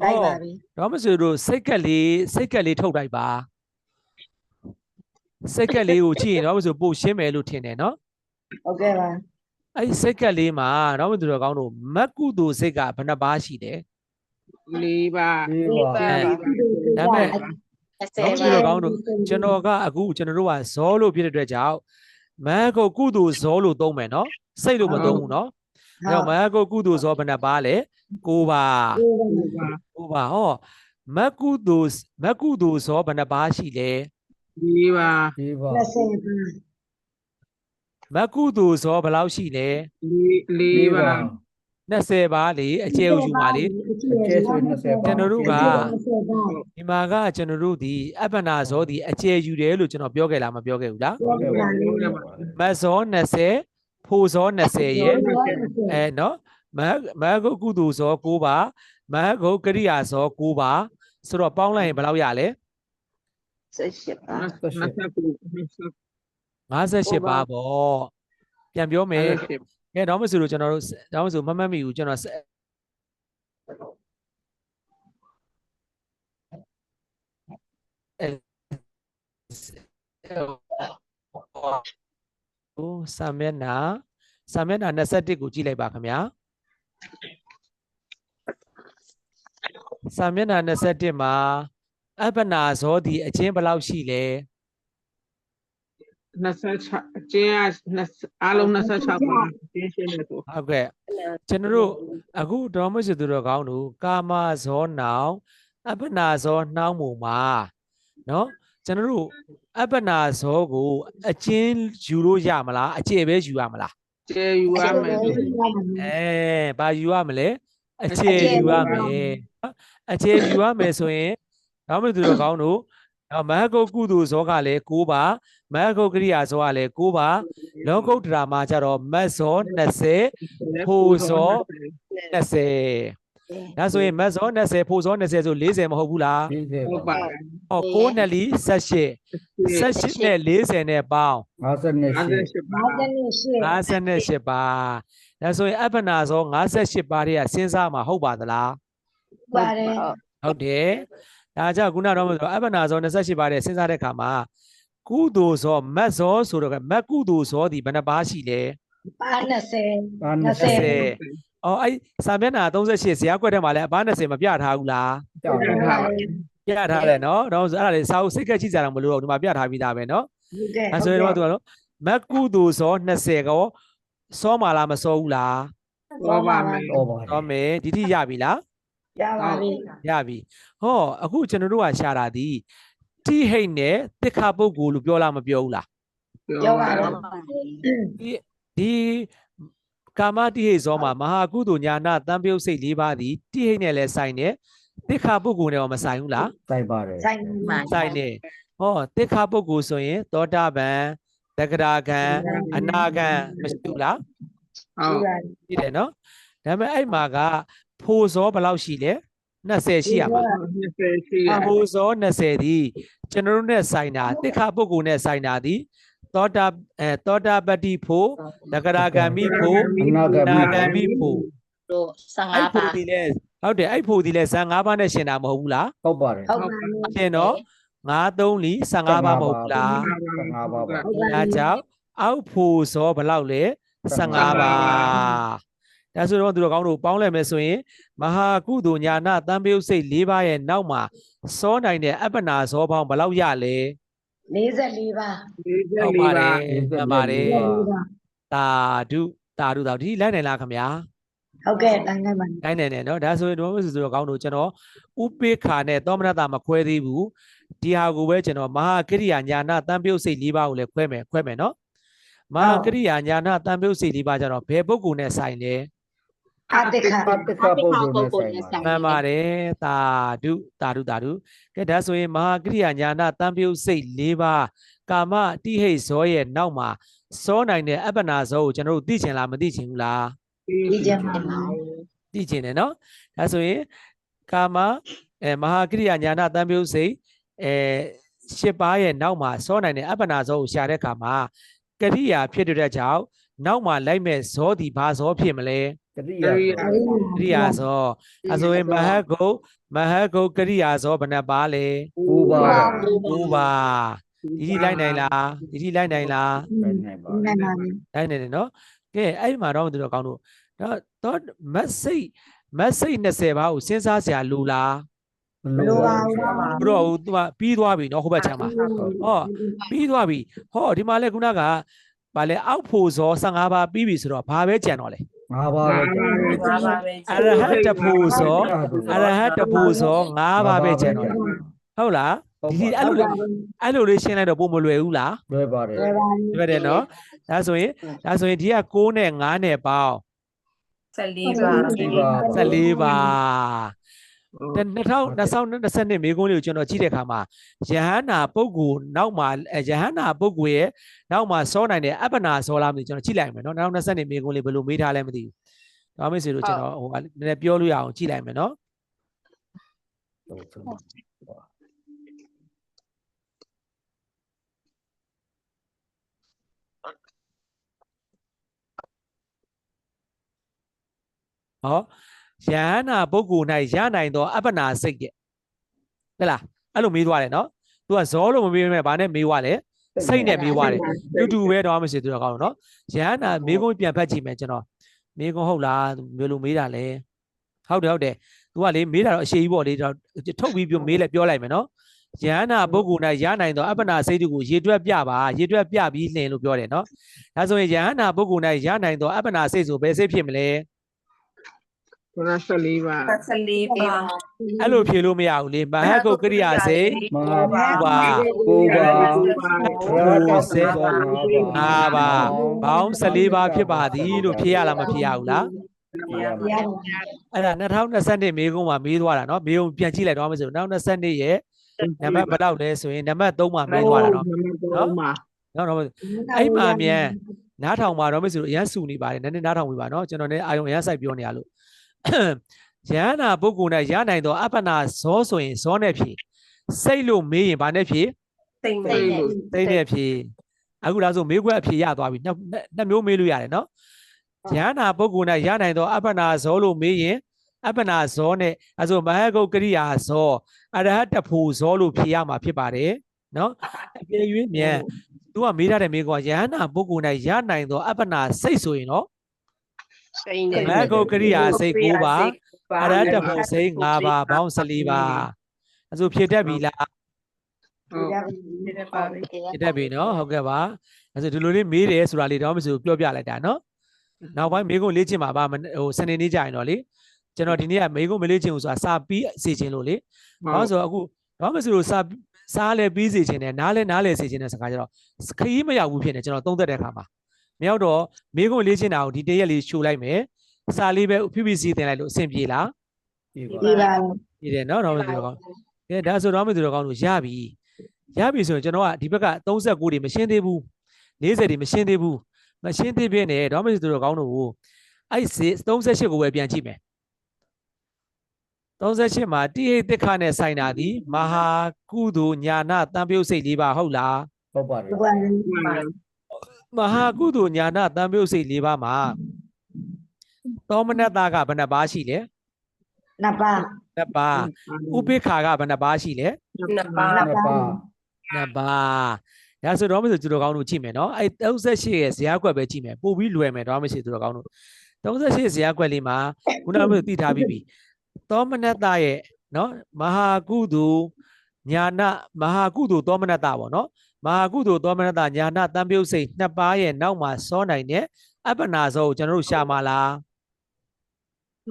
လိုက်ပါပြီ တော့မဆိုတို့စိတ်ကက်လေးထုတ်လိုက်ပါစိတ်ကက်လေးကိုကြည့်ရင်တော့မဆိုပို့ရှင်းမယ်လို့ထင်တယ်နော် ဟုတ်ကဲ့ပါ အဲ့ဒီစိတ်ကက်လေးမှာတော့မသူတော်ကောင်းတို့မကုသိုလ်စိတ်ကဘယ်နှပါးရှိတယ် 4ပါ ဒီပါ ဒါပေမဲ့ 10 တော့သူ ပါ တော်ကောင်းတို့ကျွန်တော်ကအခုကျွန်တော်တို့ကဇောလို့ဖြစ်တဲ့အတွက်ကြောင့်မဟကုသိုလ်ဇောလို့သုံးမယ်နော်စိတ်လို့မသုံးဘူးနော်အဲ့တော့မဟကုသိုလ်ဇောဘယ်နှပါးလဲ9ပါး 9ပါးဟောမကုသိုလ်ဇောဘယ်နှပါးရှိလဲ 4ပါ ဒီပါ 20ပါ မကုသိုလ်ဇောဘယ်လောက်ရှိလဲ 4ပါ 20ပါးလေအကျဲကိုယူပါလေ ကျဲဆို20ပါ ကျွန်တော်တို့က 20ပါ ဒီမှာကကျွန်တော်တို့ဒီအပ္ပနာဇောဒီအကျဲယူတယ်လို့ကျွန်တော်ပြောခဲ့လားမပြောခဲ့ဘူးလား ဟုတ်ကဲ့ပါ မဇော20ဖိုဇော20ရဲ့အဲနော်မကုကုသိုလ်ဇော9ပါးမကုကရိယာဇော9ပါးဆိုတော့ပေါင်းလိုက်ရင်ဘယ်လောက်ရလဲ 18ပါ 58ပါးပေါ့ပြန်ပြောမယ်ကဲတော့မဆိုလို့ကျွန်တော်တို့တော့မဆိုမမှတ်မိဘူးကျွန်တော်စာမျက်နှာ21ကိုကြည့်လိုက်ပါခင်ဗျာစာမျက်နှာ21မှာအပ္ပနာဇောဒီအချင်းဘယ်လောက်ရှိလဲ 26အကျင်းအားလုံး26ပါကျင်းရှင်းနေဆို ဟုတ်ကဲ့ကျွန်တော်တို့အခုတော်မဆွေသူတော်ကောင်းတို့ကာမဇောနောင်အပ္ပနာဇောနှောင်းမှုမှာနော်ကျွန်တော်တို့အပ္ပနာဇောကိုအချင်းယူလို့ရမလားအကျယ်ပဲယူရမလား ကျေယူရမယ် ဘာယူရမလဲအကျယ်ယူရမယ်အကျယ်ယူရမယ်ဆိုရင်တော်မဆွေသူတော်ကောင်းတို့မဟကုတ်ကုသိုလ်ဇောကလည်း9ပါးမဟကုတ်ကရိယာဇောကလည်း9ပါးလောကုတ္တရာမှာကျတော့မတ်ဇော20ဖိုဇော20ဒါဆိုရင်မတ်ဇော20ဖိုဇော20ဆို40မဟုတ်ဘူးလား ဒီစေ ဟုတ် ပါ ပါ ဟော9နဲ့လီ18နဲ့40နဲ့ပေါင်း 58 58ပါ 58ပါဒါဆိုရင်အပ္ပနာဇော58ပါးတွေကစဉ်းစားမှာဟုတ်ပါသလား ပါတယ် ဟုတ်တယ်ဒါကြောင့်ခုနတော့မဆိုအပ္ပနာဇော28ပါးတဲ့စဉ်းစားတဲ့အခါမှာကုသိုလ်ဇောမတ်ဇောဆိုတော့မတ်ကုသိုလ်ဇောဒီဘယ်နှပါးရှိလဲ ပါ20 ပါ 20အော်အဲ့စာမျက်နှာ38ဇာတ်ကွက်ထဲမှာလည်းအပါး20မပြထားဘူးလား ကြောက်တော့ ပြထားတယ်နော်တော့အဲ့ဒါလေစာအုပ်စိတ်ကကြည့်ကြတာမလို့တော့ဒီမှာပြထားပြီးသားပဲနော် ဟုတ်ကဲ့ အဲ့ဆိုရင်တော့သူကနော်မတ်ကုသိုလ်ဇော20ကောစောမာလားမစောဘူးလား တော့ပါမယ် တော့ပါ စောမယ်ဒီတိရပြီလား ရပါပြီ ရပြီဟောအခုကျွန်တော်တို့ကရှာတာဒီတိဟိတ်နဲ့တိခပုဂ္ဂိုလ်လို့ပြောလားမပြောဘူးလား ပြောပါတော့ ဒီကာမတိဟိတ်ဇောမှာမဟာကုသိုလ်ညာနာတံပြုတ်စိတ်၄ပါးသည်တိဟိတ်နဲ့လည်းဆိုင်တယ်တိခပုဂ္ဂိုလ်နဲ့တော့မဆိုင်ဘူးလား စိုက်ပါတယ် ဆိုင်မှာ ဆိုင်တယ်ဟောတိခပုဂ္ဂိုလ်ဆိုရင်သောတာပန်တဂရဂံအနာဂံမရှိဘူးလား ဟုတ် ရှိတယ်နော်ဒါပေမဲ့အဲ့မှာကဖိုဇောဘယ်လောက်ရှိလဲ20ရှိရမှာ 20ရှိရ ဖိုဇော20ဒီကျွန်တော်တို့နဲ့ဆိုင်တာတိခပုဂ္ဂိုလ်နဲ့ဆိုင်တာဒီသောတာပတ္တိဖို့တဂရဂံမိဖို့ အနာဂ နာဂံ မိ မိဖို့ တို့ အဲ့ 15 ဖို့ ပါ ဒီလဲဟုတ်တယ်အဲ့ဖို့ဒီလဲဇန်5ပါးနဲ့ရှင်တာမဟုတ်ဘူးလား ဟုတ်ပါတယ် ဟုတ်ပါပြီ ရှင်တော့ 5 3လီ15ပါမဟုတ်လား 15ပါပါ ဒါကြောင့်အောက်ဖို့စောဘယ်လောက်လဲ15ပါဒါဆိုတော့သူတို့ကောင်းတို့ပေါင်းလိုက်မယ်ဆိုရင်မဟာကုသိုလ်ညာနာတန်ပြုတ်စိတ်၄ပါးရဲ့နောက်မှာစောနိုင်တဲ့အပ္ပနာစောပေါင်းဘယ်လောက်ရလဲ 44ပါ ဟုတ်ပါတယ်မှန်ပါတယ်တာဓုဒီလိုက်နိုင်လားခင်ဗျာ ဟုတ်ကဲ့တိုင်းတိုင်းပါ တိုင်းနိုင်တယ်နော်ဒါဆိုရင်တို့ဆိုတော့ကောင်းတို့ကျွန်တော်ဥပိ္ပခာနဲ့သောမနတာမခွဲသေးဘူးဒီဟာကိုပဲကျွန်တော်မဟာကရိယာညာနာတန်ပြုတ်စိတ်၄ပါးကိုလည်းခွဲမယ်နော်မဟာကရိယာညာနာတန်ပြုတ်စိတ်၄ပါးကျတော့ဘယ်ပုဂ္ဂိုလ်နဲ့ဆိုင်လဲ အတ္တခ ပုဂ္ဂိုလ်နဲ့ဆိုင်ပါ မှန်ပါတယ်တာဓုကဲဒါဆိုရင်မဟာကရိယာညာနာတန်ပြုတ်စိတ်၄ပါးကာမတိဟိတ်ဇောရဲ့နောက်မှာစောနိုင်တဲ့အပ္ပနာဇောကိုကျွန်တော်တို့သိချင်လားမသိချင်ဘူးလား ဒီကျမ်းပါ သိချင်တယ်နော်ဒါဆိုရင်ကာမမဟာကရိယာညာနာတန်ပြုတ်စိတ်၈ပါးရဲ့နောက်မှာစောနိုင်တဲ့အပ္ပနာဇောကိုရှာတဲ့အခါမှာကရိယာဖြစ်တဲ့ကြောင့်နောက်မှာလိုက်မဲ့ဇောဒီဘာဇောဖြစ်မလဲ ကတိယ ကရိယာဇောအဲဆိုရင်မဟဂုတ်ကရိယာဇောဘယ်နှပါလဲ 9ပါ 9ပါဒီလိုက်နိုင်လားဒီလိုက်နိုင်လား နိုင်ပါ နိုင်ပါပြီ နိုင်နေတယ်နော်ကဲအဲ့ဒီမှာတော့သူတို့ကောင်းတို့တော့မက်စိတ်20ပါးကိုစဉ်းစားစရာလိုလား လိုပါဘူး ဘရောသူကပြီးသွားပြီနော်ဟိုဘက်ချမ်းမှာဟောပြီးသွားပြီဟောဒီမှာလဲခုနကဗာလဲအောက်ဖို့ဇော15ပါးပြီးပြီဆိုတော့ဘာပဲကြံတော့လဲ 5ပါပဲ အရဟတဖို့ဇော5ပါးပဲကြံတော့တယ်ဟုတ်လားဒီအဲ့လိုလေးရှင်းလိုက်တော့ပုံမလွယ်ဘူးလား လွယ်ပါတယ် လွယ်တယ်နော်ဒါဆိုရင်ဒီက6နဲ့5နဲ့ပေါင်း 14ပါ2022မေကုန်းလေးကိုကျွန်တော်ကြည့်တဲ့အခါမှာယဟန္တာပုဂ္ဂိုလ်နောက်မှာယဟန္တာပုဂ္ဂိုလ်ရဲ့နောက်မှာစောနိုင်တဲ့အပ္ပနာစောလားမသိကျွန်တော်ကြည့်လိုက်မယ်နော်2022မေကုန်းလေးဘယ်လိုမေးထားလဲမသိဘူးဒါမှမဟုတ်ကျွန်တော်ဟိုနည်းနည်းပြောလို့ရအောင်ကြည့်လိုက်မယ်နော်ဟောယဟန္တာပုဂ္ဂိုလ်၌ရနိုင်သောအပ္ပနာစိတ်တဲ့ဟုတ်လားအဲ့လိုမေးသွားတယ်နော်သူကဇောလို့မမေးမဲ့ဗာနဲ့မေးသွားတယ်စိတ်နဲ့မေးသွားတယ်တူပဲတော့မရှိသူတော့ကောင်းတော့နော်ယဟန္တာမေးခွန်းပြန်ဖတ်ကြည့်မယ်ကျွန်တော်မေးခွန်းဟုတ်လားမျိုးလိုမေးတာလဲဟုတ်တယ်သူကလေမေးတာတော့အရှိကြီးပေါ့လေထုတ်ပြီးပြောမေးလိုက်ပြောလိုက်မယ်နော်ယဟန္တာပုဂ္ဂိုလ်၌ရနိုင်သောအပ္ပနာစိတ်ကိုရေတွက်ပြပါရေတွက်ပြပြီးလင်လို့ပြောတယ်နော်ဒါဆိုရင်ယဟန္တာပုဂ္ဂိုလ်၌ရနိုင်သောအပ္ပနာစိတ်ဆိုဘယ်စိတ်ဖြစ်မလဲ 14ပါ အဲ့လိုဖြေလို့မရဘူးလေမဟကုတ်ကရိယာစိတ် 5ပါ 9ပါ 9ပါ5ပါဘောင်း14ပါဖြစ်ပါသည်လို့ဖြေရလားမဖြေရဘူးလား အဲ့ဒါ2022မေကုန်းမှာမေးသွားတာနော်မေကုန်းပြန်ကြည့်လိုက်တော့မဆို2022ရဲ့နံပါတ်ဘယ်လောက်လဲဆိုရင်နံပါတ်3မှာမေးသွားတာနော်နော်အဲ့မှာမြန်နားထောင်ပါတော့မဆိုအရန်ဆူနေပါတယ်နည်းနည်းနားထောင်ပြပါနော်ကျွန်တော်လည်းအာယုံအရန်စိုက်ပြောနေရလို့ယန္နာပုဂ္ဂိုလ်နဲ့ရနိုင်တော့အပ္ပနာဇောဆိုရင်ဇောနဲ့ဖြေစိတ်လို့မေးရင်ဗာနဲ့ဖြေစိတ်နဲ့ဖြေအခုဒါဆိုမေးခွက်အဖြေရသွားပြီနှစ်မျိုးမေးလို့ရတယ်နော်ယန္နာပုဂ္ဂိုလ်နဲ့ရနိုင်တော့အပ္ပနာဇောလို့မေးရင်အပ္ပနာဇောနဲ့အဲဆိုမဟကုတ်ကရိယာဇောအရဟတဖို့ဇောလို့ဖြေရမှာဖြစ်ပါတယ်နော်အပြေ၍မြန်သူကမေးထားတဲ့မေးခွန်းယန္နာပုဂ္ဂိုလ်နဲ့ရနိုင်တော့အပ္ပနာစိတ်ဆိုရင်နော်မဟကုတ်ကရိယာစိတ်9ပါအရဟတဖို့စိတ်5ပါဘောင်း14ပါအဲဆိုဖြည့်တတ်ပြီလားဖြည့်တတ်ပြီနော်ဟုတ်ကဲ့ပါအဲဆိုဒီလိုလေးမေးတယ်ဆိုတာလေးတော့မဆိုပြောပြလိုက်တာနော်နောက်ပိုင်းမေးခွန်းလေ့ကျင့်ပါပါဟိုစနေနေ့ကြရင်တော့လေကျွန်တော်ဒီနေ့ကမေးခွန်းမလေ့ကျင့်ဘူးဆိုတာစာပြီးစေခြင်းလို့လေဘာလို့ဆိုတော့အခုတော့မဆိုလို့စားလဲပြီးစေခြင်းနဲ့နားလဲစေခြင်းနဲ့စကားကြတော့ခရီးမရောက်ဘူးဖြစ်နေကျွန်တော်သုံးသက်တဲ့အခါမှာမရောက်တော့မေးခွန်းလေ့ကျင့်တာကိုဒီတရက်လေးရှို့လိုက်မယ်စာလေးပဲ PPC တင်လိုက်လို့အဆင်ပြေလားပြေတယ်နော်တော့မသိတော့ကောင်းကဲဒါဆိုတော့မသိတော့ကောင်းလို့ရပြီဆိုရင်ကျွန်တော်ကဒီဘက်က39တွေမရှင်းသေးဘူး40တွေမရှင်းသေးဘူးမရှင်းသေးပြင်းနဲ့တော့မသိတော့ကောင်းလို့အဲ့38ကိုပဲပြန်ကြည့်မယ်38မှာတိဟိတ်တိခနဲ့ဆိုင်တာဒီမဟာကုသိုလ်ညာနာတန်ပြုတ်စိတ်၄ပါးဟုတ်လား ဟုတ်ပါတယ် မဟာကုသိုလ်ညာနာတန်ပြုတ်စိတ်၄ပါးမှာသောမနတကဘယ်နှပါးရှိလဲ 2 ပါး 2 ပါးဥပိ္ပခာကဘယ်နှပါးရှိလဲ နှစ်ပါး နှစ်ပါး နှစ်ပါးဒါဆိုတော့မဆိုသူတော်ကောင်းတို့ကြည့်မယ်နော်အဲ့38ရဲ့ဇာတ်ကွက်ပဲကြည့်မယ်ပို့ပြီးလွယ်မယ်တော့မရှိသူတော်ကောင်းတို့38ဇာတ်ကွက်လေးမှာခုနကမသိထားပြီးပြီသောမနတရဲ့နော်မဟာကုသိုလ်ညာနာမဟာကုသိုလ်သောမနတပေါ့နော်မဟာကုသိုလ်သောမနတညာနာတံပြုတ်စိတ်နှစ်ပါးရဲ့နောက်မှာစောနိုင်တဲ့အပ္ပနာစောကိုကျွန်တော်တို့ရှာမှာလား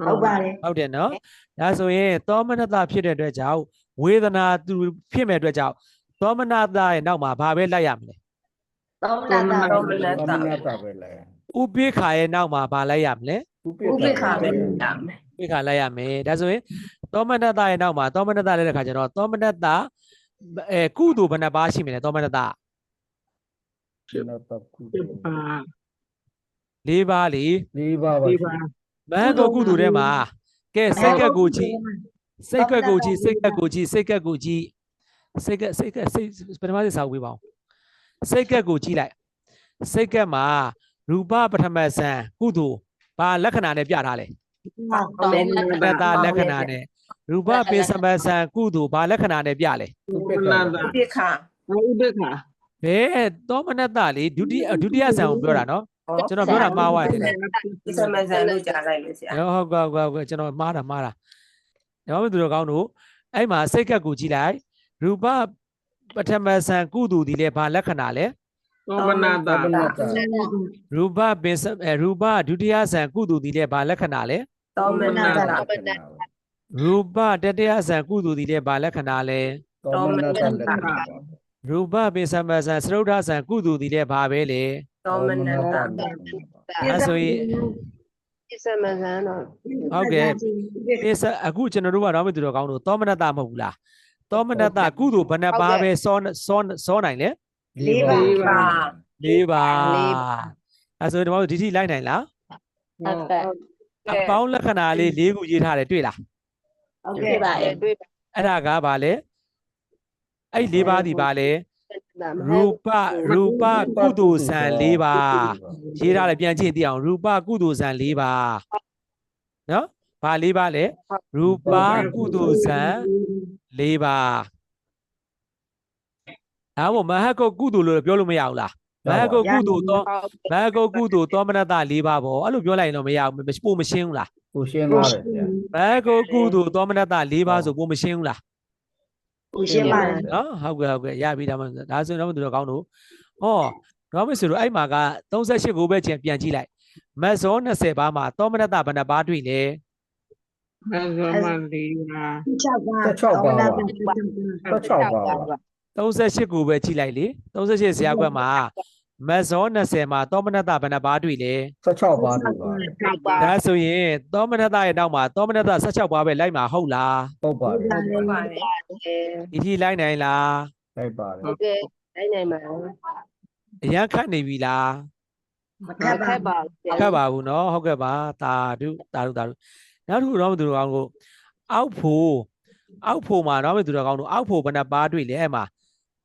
ဟုတ်ပါတယ် ဟုတ်တယ်နော်ဒါဆိုရင်သောမနတဖြစ်တဲ့အတွက်ကြောင့်ဝေဒနာသူဖြစ်မဲ့အတွက်ကြောင့်သောမနတရဲ့နောက်မှာဘာပဲလိုက်ရမလဲ သောမနတာ သောမန သမ တ ဏတာပဲလေ ဥပိ္ပခာရဲ့နောက်မှာဘာလိုက်ရမလဲ ဥပိ္ပခာပဲ ရမယ် ဥပိ္ပခာလိုက်ရမယ်ဒါဆိုရင်သောမနတရဲ့နောက်မှာသောမနတလိုက်တဲ့ခါကျတော့သောမနတကုသိုလ်ဘယ်နှပါးရှိမလဲသောမနတ နတကု ၄ပါးလေ လေးပါးပါ မဟကုကုသိုလ်ထဲမှာကဲစိတ်ကက်ကိုကြည့်စိတ်ကက်ကိုကြည့်စိတ်ကက်ကိုကြည့်စိတ်ကက်ကိုကြည့်စိတ်ကက်ပထမစေစာဝေးပါအောင်စိတ်ကက်ကိုကြည့်လိုက်စိတ်ကက်မှာရူပပထမဇန်ကုသိုလ်ဘာလက္ခဏာနဲ့ပြထားလဲ ပတ္တလက္ခဏာနဲ့ရူပပိစမဇန်ကုသိုလ်ဘာလက္ခဏာနဲ့ပြလဲ ဥပိ္ပခာ ပိခာ ဥပ္ပခာ ဘယ်သောမနတလေဒုတိယဇန်ကိုပြောတာနော်ကျွန်တော်ပြောတာမှားသွားတယ် ပိစမဇန်လို့ကြားလိုက်လို့ဆရာ ဟုတ်ကဲ့ကျွန်တော်မှားတာဒါမှမဟုတ်သူတို့ကောင်းတို့အဲ့မှာစိတ်ကက်ကိုကြည့်လိုက်ရူပပထမဇန်ကုသိုလ်ဒီလေဘာလက္ခဏာလဲ သောမနာတာ သမဏတာ ရူပရူပဒုတိယဇန်ကုသိုလ်ဒီလေဘာလက္ခဏာလဲ သောမနတ ရူပတတိယဇန်ကုသိုလ်ဒီလေဘာလက္ခဏာလဲ သမဏတာလက္ခဏာ ရူပပိစမဇန်စရုဒ္ဓဇန်ကုသိုလ်ဒီလေဘာပဲလေ သောမနတ အဲဆိုရင် ပိစမဇန်တော့ ဟုတ်ကဲ့အခုကျွန်တော်တို့ကတော့မသိတော့ကောင်းလို့သောမနတမဟုတ်ဘူးလားသောမနတကုသိုလ်ဘယ်နှပါးပဲစောနိုင်လဲ လေးပါး ၄ပါးအဲဆိုဒီမှာဒီထိလိုက်နိုင်လား ဟုတ်ကဲ့ အပေါင်းလက္ခဏာလေး၄ခုရေးထားတယ်တွေ့လား ဟုတ်ကဲ့ပါ တွေ့ပါ အဲ့ဒါကဘာလဲအဲ့၄ပါးဒီဘာလဲရူပကုသိုလ်ဇံ၄ပါးရေးထားတယ်ပြန်ကြည့်သိအောင်ရူပကုသိုလ်ဇံ၄ပါးနော်ဘာ၄ပါးလဲရူပကုသိုလ်ဇံ၄ပါးအဲ့ဘောမဟကုတ်ကုသိုလ်လို့ပြောလို့မရဘူးလားမဟကုတ်ကုသိုလ်တော့မဟကုတ်ကုသိုလ်သောမနတ၄ပါးပေါ့အဲ့လိုပြောလိုက်ရင်တော့မရဘူးပို့မရှင်းဘူးလား ကိုရှင်းသွားတယ်ဗျာ မဟကုတ်ကုသိုလ်သောမနတ၄ပါးဆိုပို့မရှင်းဘူးလား ကိုရှင်းပါတယ် နော်ဟုတ်ကဲ့ရပြီဒါမှဒါဆိုတော့သူတို့ကောင်းတို့ဟောတော့မဆိုတော့အဲ့မှာက38ကိုပဲပြန်ကြည့်လိုက်မတ်ဇော20ပါးမှာသောမနတဘယ်နှပါးတွေ့လဲ မဇောမလီနာ 6ပါး 16ပါးပါ16ပါးပါ 38ကိုပဲကြည့်လိုက်လေ38ဇာတ်ကွက်မှာမတ်ဇော20မှာသောမနတဘယ်နှပါးတွေ့လဲ 16ပါးလို့ပါ 6ပါ ဒါဆိုရင်သောမနတရဲ့နောက်မှာသောမနတ16ပါးပဲလိုက်မှာဟုတ်လား ဟုတ်ပါတယ် ဟုတ်ပါတယ် ဒီထိလိုက်နိုင်လား လိုက်ပါတယ် ဟုတ်ကဲ့နိုင်နိုင်ပါ အရန်ခတ်နေပြီလား မ ခ ခက် က် ပါ ပါ ခတ်ပါဘူးเนาะဟုတ်ကဲ့ပါတာဓုနောက်တစ်ခုတော့မသူတော်ကောင်းကိုအောက်ဖို့မှာတော့မသူတော်ကောင်းတို့အောက်ဖို့ဘယ်နှပါးတွေ့လဲအဲ့မှာ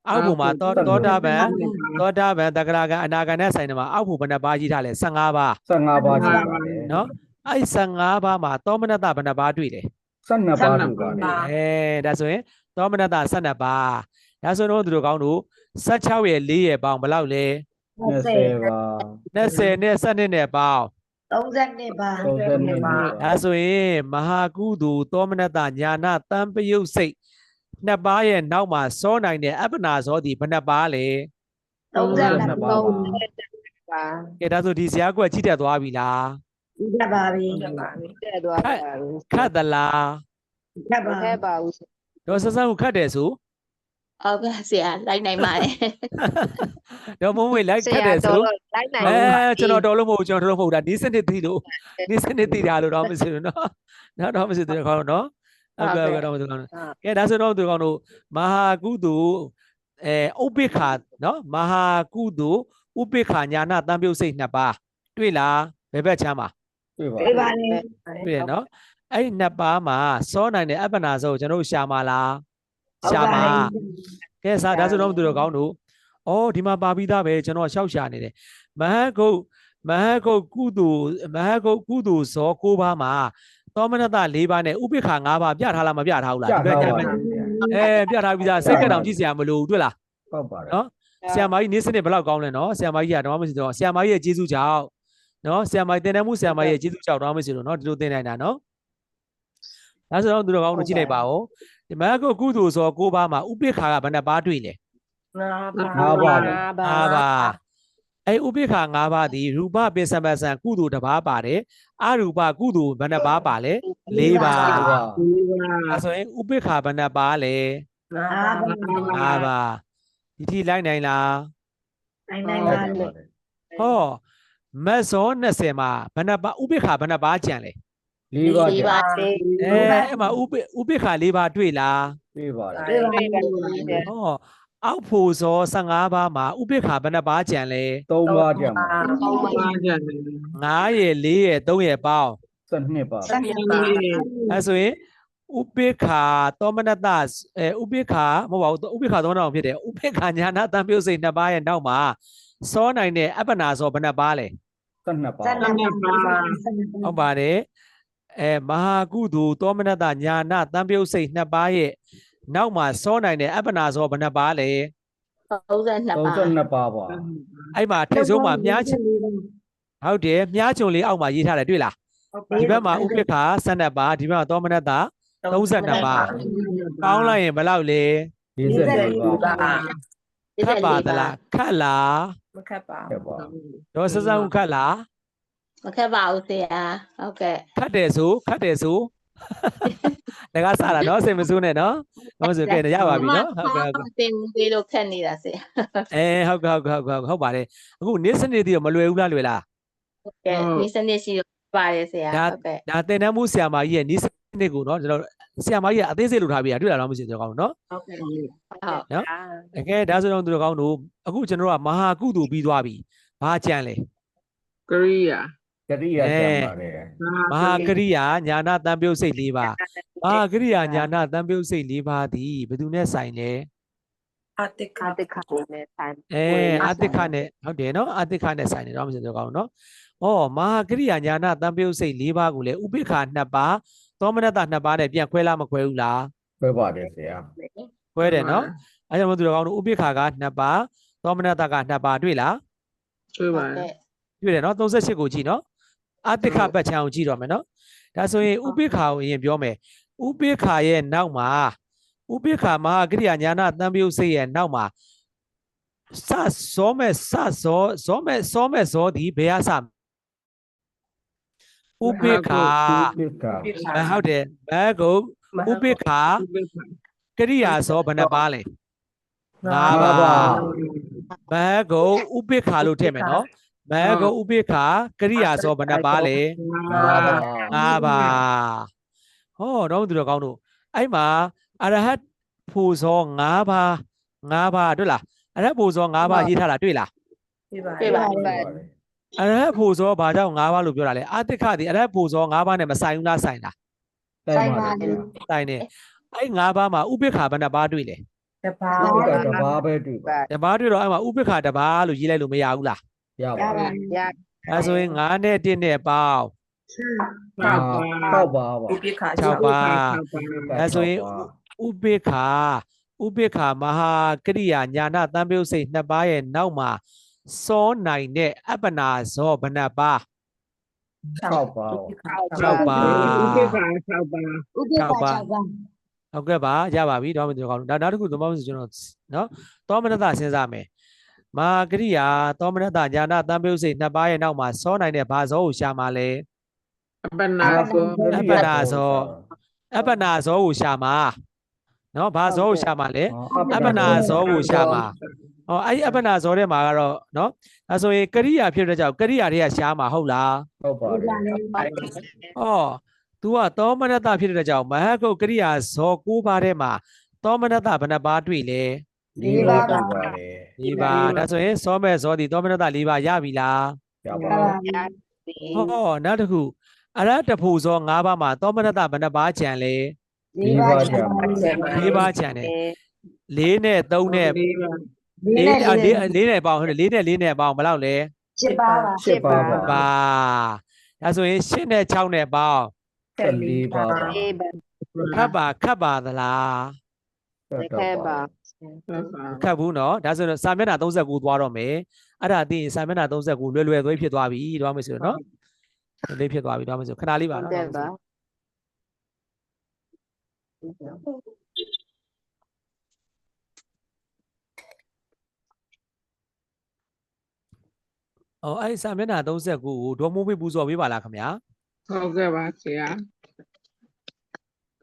အောက်ဖို့မှာသောတာပန်တဂရကအနာဂတ်နဲ့ဆိုင်တယ်မှာအောက်ဖို့ဘယ်နှပါးကြီးထားလဲ15ပါး 15ပါးရှိပါတယ် เนาะအဲ့15ပါးမှာသောမနတဘယ်နှပါးတွေ့လဲ 12ပါးလို့ပါတယ် ဒါဆိုရင်သောမနတ12ပါးဒါဆိုတော့သူတို့ကောင်းတို့16ရဲ့4ရဲ့ပေါင်းဘယ်လောက်လဲ 20ပါး 20နဲ့12နဲ့ပေါင်း 32ပါး 32ပါး ဒါဆိုရင်မဟာကုသိုလ်သောမနတညာနာတံပယုတ်စိတ်နှစ်ပါးရဲ့နောက်မှာစောနိုင်တဲ့အပ္ပနာစောသည်ဘယ်နှပါးလဲ 32ပါး ပါ ကဲဒါဆိုဒီဇာတ်ကွက်ကြည့်တတ်သွားပြီလား ခက်ပါပြီ တဲ့တော့ပါ ခတ်သလား ခက်ပါ ခက်ပါဦး တော့စစကိုခတ်တယ်ဆို ဟုတ်ကဲ့ဆရာလိုက်နိုင်ပါတယ် တော့မုံဝေလိုက်ခတ်တယ်ဆို လိုက်နိုင် ကျွန်တော်တော်လို့မဟုတ်ကျွန်တော်တော်လို့မဟုတ်ဒါနီးစနစ်သိလို့နီးစနစ်သိတာလို့တော့မသိဘူးเนาะတော့မသိသေးခေါင်းတော့ဟုတ်ကဲ့တော့မသိကောင်းကဲဒါဆိုတော့သူကောင်းတို့မဟာကုသိုလ်ဥပိ္ပခာเนาะမဟာကုသိုလ်ဥပိ္ပခာညာနာတံပြုတ်စိတ်နှစ်ပါးတွေ့လားဘယ်ဘက်ချမ်းမှာ တွေ့ပါ ပြပါလေ တွေ့ရနော်အဲ့ဒီနှစ်ပါးမှာစောနိုင်တဲ့အပ္ပနာစောကိုကျွန်တော်တို့ရှာမှာလားရှာမှာကဲစားဒါဆိုတော့သူတို့ကောင်းတို့ဩဒီမှာပါပြီးသားပဲကျွန်တော်ရှောက်ရှာနေတယ်မဟကုတ်ကုသိုလ်ဇော9ပါးမှာသောမနတ4ပါးနဲ့ဥပိ္ပခာ5ပါးပြထားလားမပြထားဘူးလား ကြား ဒီဘက် ထား ညာ ပါ ဘက် တ ပြထားပြီးသားစိတ်ကတောင်ကြည့်စရာမလိုဘူးတွေ့လား ဟုတ်ပါတယ် နော်ဆရာမကြီးနေ့စနစ်ဘယ်လောက်ကောင်းလဲနော်ဆရာမကြီးကတော့မရှိတော့ဆရာမကြီးရဲ့ကျေးဇူးကြောင့်နော်ဆရာမကြီးတင်တန်းမှုဆရာမကြီးရဲ့ကျေးဇူးကြောင့်တော့မရှိတော့နော်ဒီလိုသင်နိုင်တာနော်ဒါဆိုတော့သူတို့ကောင်းလို့ကြည့်လိုက်ပါဦးဒီမှာကုသိုလ်ဆို9ပါးမှာဥပိ္ပခာကဘယ်နှပါးတွေ့လဲ 5 ပါး 5ပါးအဲ့ဥပိ္ပခာ5ပါးဒီရူပပိစမဆံကုသိုလ်တစ်ပါးပါတယ်အရူပကုသိုလ်ဘယ်နှပါးပါလဲ4ပါးဒါဆိုရင်ဥပိ္ပခာဘယ်နှပါးလဲ5ပါးဒီထိလိုက်နိုင်လား နိုင်ပါလေ ဟောမတ်စော20မှာဘယ်နှပါးဥပိ္ပခာဘယ်နှပါးကြံလဲ 4 ပါး ပါ အဲ့မှာဥပိ္ပခာ4ပါးတွေ့လား တွေ့ပါတယ် ဟောအောက်ဖို့စော15ပါးမှာဥပိ္ပခာဘယ်နှပါးကြံလဲ 3 ပါးကြံပါ 9ရယ်4ရယ်3ရယ်ပေါင်း 12 ပါး အဲဆိုရင်ဥပိ္ပခာသောမနတဥပိ္ပခာမဟုတ်ပါဘူးဥပိ္ပခာသောမနတဖြစ်တယ်ဥပိ္ပခာညာနာတံပြုတ်စိတ်2ပါးရဲ့နောက်မှာစောနိုင်တဲ့အပ္ပနာစောဘယ်နှပါးလဲ 12 ပါး ဟုတ်ပါတယ်မဟာကုသိုလ်သောမနတညာနာတံပြုတ်စိတ်2ပါးရဲ့နောက်မှာစောနိုင်တဲ့အပ္ပနာစောဘယ်နှပါးလဲ 32 ပါ 32 ပါးပါ အဲ့မှာထိတ်ဆုံးမှာမြားချင်ဟုတ်တယ်မြားချုံလေးအောက်မှာရေးထားတယ်တွေ့လားဒီဘက်မှာဥပိ္ပခာ12ပါးဒီဘက်မှာသောမနတ32ပါးပေါင်းလိုက်ရင်ဘယ်လောက်လဲ 44 ပါး ခတ်ပါသလားခတ်လား ခက်ပါ တော့စစဦးခတ်လား မခက်ပါဘူးဆရာဟုတ်ကဲ့ ခတ်တယ်ဆိုတကားစားတာနော်စိတ်မဆိုးနဲ့နော်ဘာလို့ဆိုကဲရပါပြီနော်ဟုတ်ကဲ့ တင်သေးလို့ခက်နေတာဆရာ ဟုတ်ပါတယ်အခုနေ့စနေတည်းမလွယ်ဘူးလားလွယ်လား ဟုတ်ကဲ့ဒီစနစ်ရှိတော့ပါတယ်ဆရာဟုတ်ကဲ့ ဒါသင်တန်းမှုဆရာမကြီးရဲ့နေ့စနေကိုနော်ကျွန်တော်ဆရာမကြီးကအသေးစိတ်လုပ်ထားပြီးတာတွေ့လားတော့မရှိသေးကောင်းနော် ဟုတ်ကဲ့ နော်တကယ်ဒါဆိုတော့သူတို့ကောင်းတို့အခုကျွန်တော်ကမဟာကုသိုလ်ပြီးသွားပြီဘာကြံလဲ ကရိယာ ကရိယာကြံပါတယ် မဟာကရိယာညာနာတံပြုတ်စိတ်4ပါးမဟာကရိယာညာနာတံပြုတ်စိတ်4ပါးသည်ဘယ်သူနဲ့ဆိုင်လဲ အတိခနဲ့ဆိုင် အတိခနဲ့ဟုတ်တယ်နော်အတိခနဲ့ဆိုင်နေတော့မရှိသေးကောင်းနော်မဟာကရိယာညာနာတံပြုတ်စိတ်4ပါးကိုလည်းဥပိ္ပခာ2ပါးသောမနတ2ပါးနဲ့ပြန်ခွဲလားမခွဲဘူးလား ပဲပါတယ်ဆရာ ခွဲတယ်နော်အဲကြောင့်မို့သူတို့ကောင်းတို့ဥပိ္ပခာက2ပါးသောမနတက2ပါးတွေ့လား တွေ့ပါ တွေ့တယ်နော်38ကိုကြည့်နော်အတိခပတ်ချံကိုကြည့်တော့မယ်နော်ဒါဆိုရင်ဥပိ္ပခာကိုရင်ပြောမယ်ဥပိ္ပခာရဲ့နောက်မှာဥပိ္ပခာမဟာကရိယာညာနာတံပြုတ်စိတ်ရဲ့နောက်မှာစစောမဲ့စောဒီဘယ်ဟာစဥပိ္ပခာ ပိက ဟုတ်တယ်ဘယ်ကိုဥပိ္ပခာကရိယာစောဘယ်နှပါလဲ5ပါးဘယ်ကိုဥပိ္ပခာလို့ထည့်မယ်နော်ဘယ်ကိုဥပိ္ပခာကရိယာစောဘယ်နှပါလဲ 5ပါးတော့သူတို့ကောင်းတို့အဲ့မှာအရဟတ်ဖို့စော5ပါးတွေ့လားအရဟတ်ဖို့စော5ပါးရေးထားတာတွေ့လား တွေ့ပါ အရဟတ်ဖို့စောဘာကြောင့်5ပါးလို့ပြောတာလဲအတိခသည်အရဟတ်ဖို့စော5ပါးနဲ့မဆိုင်ဘူးလားဆိုင်လား ဆိုင်ပါတယ် ဆိုင်နေအဲ့5ပါးမှာဥပိ္ပခာဘယ်နှပါးတွေ့လဲ တပါ ပိကတပါးပဲတွေ့ပါ တပါးတွေ့တော့အဲ့မှာဥပိ္ပခာတပါးလို့ရေးလိုက်လို့မရဘူးလား ရပါတယ် ရ အဲဆိုရင်9နဲ့1နဲ့ပေါင်း 6 ပါးပါ ဒီပြခါ 6ပါးအဲဆိုရင်ဥပိ္ပခာမဟာကရိယာညာနာတံပြုတ်စိတ်2ပါးရဲ့နောက်မှာစောနိုင်တဲ့အပ္ပနာဇောဘဏ္ဍပါး 6 ပါး 6ပါး ဥပိ္ပခာ6ပါး 6ပါးဟုတ်ကဲ့ပါရပါပြီတော့မပြောကောင်းဘူးဒါနောက်တစ်ခုသမမဆိုကျွန်တော်နော်သောမနတစဉ်းစားမယ်မဟာကရိယာသောမနတညာနာတံပြုတ်စိတ်2ပါးရဲ့နောက်မှာစောနိုင်တဲ့ဘာဇောကိုရှာမှာလဲ အပ္ပနာသော အပ္ပနာဇောကိုရှာမှာနော်ဘာဇောကိုရှာမှာလဲအပ္ပနာဇောကိုရှာမှာအဲ့ဒီအပ္ပနာဇောထဲမှာကတော့နော်အဲဆိုရင်ကရိယာဖြစ်တဲ့ကြောင့်ကရိယာတွေကရှာမှာဟုတ်လား ဟုတ်ပါတယ် तू ကသောမနတဖြစ်တဲ့ကြောင့်မဟာကုတ်ကရိယာဇော9ပါးထဲမှာသောမနတဘယ်နှပါးတွေ့လဲ 4 ပါးတွေ့ပါတယ် 4ပါးဒါဆိုရင်စောမဲ့ဇောဒီသောမနတ4ပါးရပြီလား ရပါပါ နောက်တစ်ခုအရဟတဖို့ဇော5ပါးမှာသောမနတဘယ်နှပါးကြံလဲ 4 ပါးကြံပါ 4ပါးကြံတယ်4နဲ့3နဲ့4နဲ့ပေါင်းဟုတ်တယ်4နဲ့4နဲ့ပေါင်းဘယ်လောက်လဲ 7ပါးပါ 7 ပါးပါ ပါဒါဆိုရင်8နဲ့6နဲ့ပေါင်း 14 ပါးပါ ခတ်ပါသလား ခဲပါ ခတ်ဘူးနော်ဒါဆိုတော့စာမျက်နှာ39သွားတော့မယ်အဲ့ဒါသိရင်စာမျက်နှာ39လွယ်လွယ်သွေးဖြစ်သွားပြီတော့မယ်ဆိုတော့နော်လေးဖြစ်သွားပြီတော့မယ်ဆိုခဏလေးပါ ဟုတ် နော် တယ်ပါ အဲ့စာမျက်နှာ39ကိုဒေါ်မိုးမေးပူဇော်ပေးပါလားခင်ဗျာ ဟုတ်ကဲ့ပါဆရာ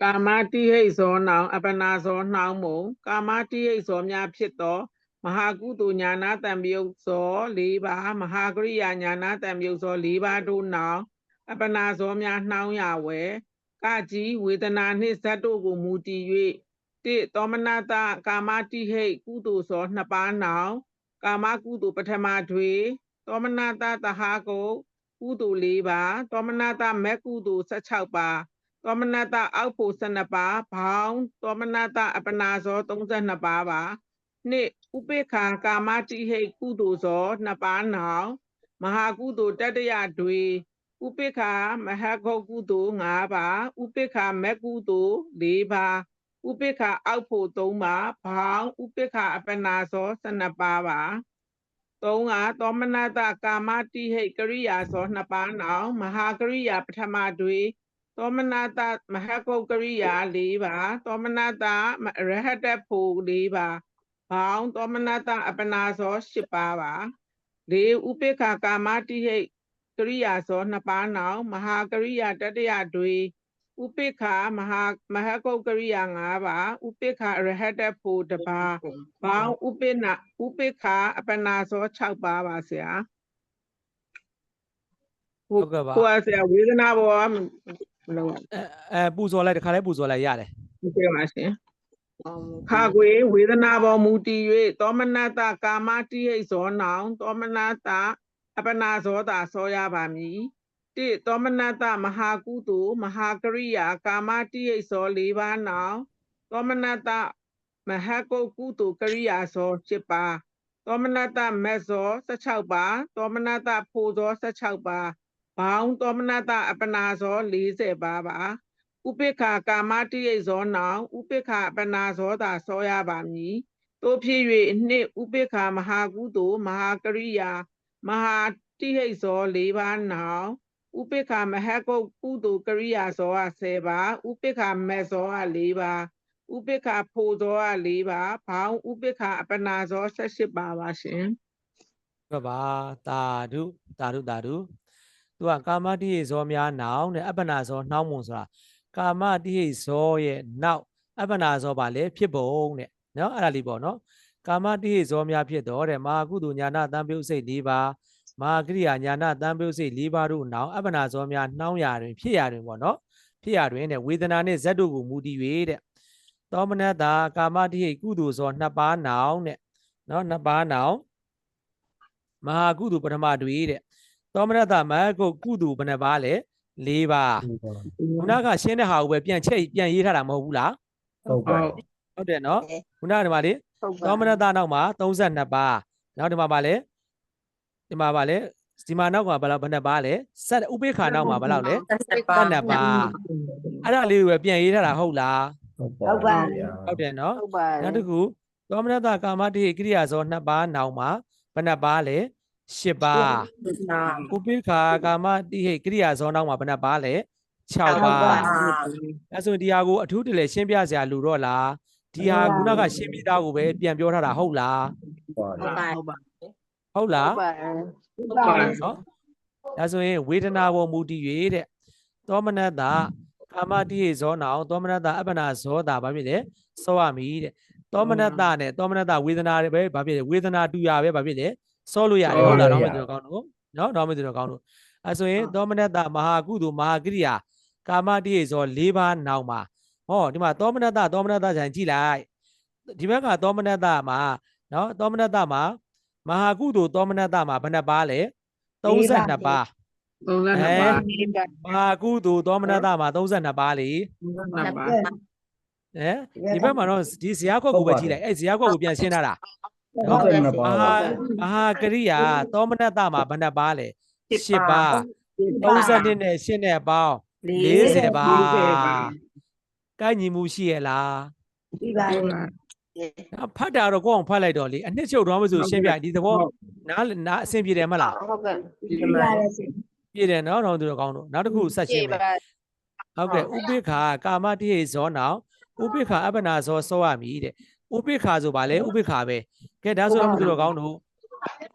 ကာမတိဟိတ်ဇောနောင်အပနာဇောနှောင်းမုံကာမတိဟိတ်ဇောများဖြစ်သောမဟာကုသိုလ်ညာနာတံပြုတ်ဇော၄ပါးမဟာကရိယာညာနာတံပြုတ်ဇော၄ပါးတို့နောင်အပနာဇောများနှောင်းရဝဲကကြီးဝေဒနာနှင့်ဇတ်တို့ကိုမူတည်၍တိသောမနတကာမတိဟိတ်ကုသိုလ်ဇော2ပါးနောင်ကာမကုသိုလ်ပထမတွေသောမနတသဟာကိုကုသိုလ်၄ပါးသောမနတမက်ကုသိုလ်16ပါးသောမနတအောက်ဖို့12ပါးဘောင်းသောမနတအပနာဇော32ပါးပါနှစ်ဥပိ္ပခာကာမတိဟိတ်ကုသိုလ်ဇော2ပါးနောင်မဟာကုသိုလ်တတရတွေဥပိ္ပခာမဟာကုကုသိုလ်5ပါးဥပိ္ပခာမက်ကုသိုလ်4ပါးဥပိ္ပခာအောက်ဖို့3ပါးဘောင်းဥပိ္ပခာအပနာဇော12ပါးပါ3သောမနတကာမတိဟိတ်ကရိယာဇော2ပါးနောင်မဟာကရိယာပထမတွေသောမနတမဟာကုတ်ကရိယာ4ပါးသောမနတရဟတဖို့4ပါးဘောင်းသောမနတအပနာဇော10ပါးပါ4ဥပိ္ပခာကာမတိဟိတ်ကရိယာဇော2ပါးနောင်မဟာကရိယာတတရတွေဥပိ္ပခာမဟာကုတ်ကရိယာ5ပါးဥပိ္ပခာရဟတဖို့1ပါးဘောင်းဥပိ္ပခာအပနာဇော6ပါးပါဆရာဟုတ်ကဲ့ပါ ကိုယ်ဆရာဝေဒနာဘောမလို့ ပူဇော်လိုက်တခါလဲပူဇော်လိုက်ရတယ် ဟုတ်ကဲ့ပါရှင်ခါကွေဝေဒနာဘောမူတည်၍သောမနတကာမတိဟိတ်ဇောနောင်သောမနတအပနာဇောတာဆောရပါမည်တိသောမနတမဟာကုသိုလ်မဟာကရိယာကာမတိဟိတ်ဇော4ပါးနောင်သောမနတမဟာကုတ်ကုသိုလ်ကရိယာဇော7ပါးသောမနတမက်ဇော16ပါးသောမနတဖို့ဇော16ပါးဘောင်းသောမနတအပနာဇော40ပါးပါဥပိ္ပခာကာမတိဟိတ်ဇောနောင်ဥပိ္ပခာအပနာဇောတာဆောရပါမည်တို့ဖြစ်၍နှစ်ဥပိ္ပခာမဟာကုသိုလ်မဟာကရိယာမဟာတိဟိတ်ဇော4ပါးနောင်ဥပိ္ပခာမဟာကုတ်ကုသိုလ်ကရိယာဇော10ပါးဥပိ္ပခာမက်ဇော4ပါးဥပိ္ပခာဖို့ဇော4ပါးဘောင်းဥပိ္ပခာအပနာဇော18ပါးပါရှင် ဟုတ်ပါတာဓုသူကကာမတိဟိတ်ဇောများနောင်တဲ့အပနာဇောနှောင်းမုံဆိုတာကာမတိဟိတ်ဇောရဲ့နောက်အပနာဇောပါလေဖြစ်ပုံတဲ့နော်အဲ့ဒါလေးပေါ့နော်ကာမတိဟိတ်ဇောများဖြစ်တော့တဲ့မဟာကုသိုလ်ညာနာတံပြုတ်စိတ်၄ပါးမဟာကရိယာညာနာတံပြုတ်စိတ်၄ပါးတို့နောင်အပနာဇောများနှောင်းရာတွင်ဖြစ်ရာတွင်ပေါ့နော်ဖြစ်ရာတွင်တဲ့ဝေဒနာနဲ့ဇတ်တို့ကိုမူတည်၍တဲ့သောမနတကာမတိဟိတ်ကုသိုလ်ဇော2ပါးနောင်တဲ့နော်2ပါးနောင်မဟာကုသိုလ်ပထမတွေတဲ့သောမနတမဟာကုသိုလ်ဘယ်နှပါလဲ၄ပါးခုနကရှင်းတဲ့ဟာကိုပဲပြန်ရေးထားတာမဟုတ်ဘူးလား ဟုတ်ပါ ဟုတ်တယ်နော်ခုနကဒီမှာလေ ဟုတ်ပါ သောမနတနောက်မှာ32ပါးနောက်ဒီမှာပါလေဒီမှာပါလေဒီမှာနောက်ကဘယ်နှပါလဲဆက်ဥပိ္ပခာနောက်မှာဘယ်လောက်လဲ12ပါးအဲ့ဒါလေးကိုပဲပြန်ရေးထားတာဟုတ်လား ဟုတ်ပါ ဟုတ်တယ်နော် ဟုတ်ပါ နောက်တစ်ခုသောမနတကာမတိကိရိယာဇော2ပါးနောက်မှာဘယ်နှပါလဲ10ပါးဥပိ္ပခာကာမတိဟိကိရိယာဇောနောက်မှာဘယ်နှပါလဲ6ပါးအဲဆိုဒီဟာကိုအထူးတလဲရှင်းပြစရာလိုတော့လားဒီဟာခုနကရှင်းပြသားကိုပဲပြန်ပြောထားတာဟုတ်လား ဟုတ်ပါ ဟုတ်လား ဟုတ်ပါ နော်ဒါဆိုရင်ဝေဒနာပေါ်မူတည်၍တဲ့သောမနတကာမတိဟိဇောနောင်သောမနတအပနာဇောတာဘာဖြစ်လဲစောရမည်တဲ့သောမနတနဲ့သောမနတဝေဒနာတွေပဲဘာဖြစ်လဲဝေဒနာတူရပဲဘာဖြစ်လဲစောလို့ရတယ်ဟုတ်လားတော့မသိတော့ကောင်းတော့နော်တော့မသိတော့ကောင်းတော့အဲဆိုရင်သောမနတမဟာကုသိုလ်မဟာကရိယာကာမတိဟိဇော၄ပါးနောက်မှာဟောဒီမှာသောမနတခြံကြည့်လိုက်ဒီဘက်ကသောမနတမှာနော်သောမနတမှာမဟာကုသိုလ်သောမနတမှာဘယ်နှပါလဲ32ပါး32ပါး မဟာကုသိုလ်သောမနတမှာ32ပါးလေဒီဘက်မှာတော့ဒီဇာခွက်ကိုပဲကြည့်လိုက်အဲ့ဇာခွက်ကိုပြန်ရှင်းထားတာနော်မဟာကရိယာသောမနတမှာဘယ်နှပါးလဲ10ပါး32နဲ့8နဲ့ပေါင်း40ပါးကိုက်ညီမှုရှိရဲ့လား ပြီးပါလေ ဖတ်တာတော့ကိုအောင်ဖတ်လိုက်တော့လေအနှစ်ချုပ်တော့မဆိုရှင်းပြဒီသဘောနားအဆင်ပြေတယ်မလား ဟုတ်ကဲ့ ပြီးပါလေရှင် ပြေတယ်နော်တော့သူတို့ကောင်းတော့နောက်တစ်ခုဆက်ရှင်းမယ်ဟုတ်ကဲ့ဥပိ္ပခာကာမတိဟိဇောနောင်ဥပိ္ပခာအပ္ပနာဇောစောရမည်တဲ့ဥပိ္ပခာဆိုပါလေဥပိ္ပခာပဲကဲဒါဆိုတော့သူတို့ကောင်းတော့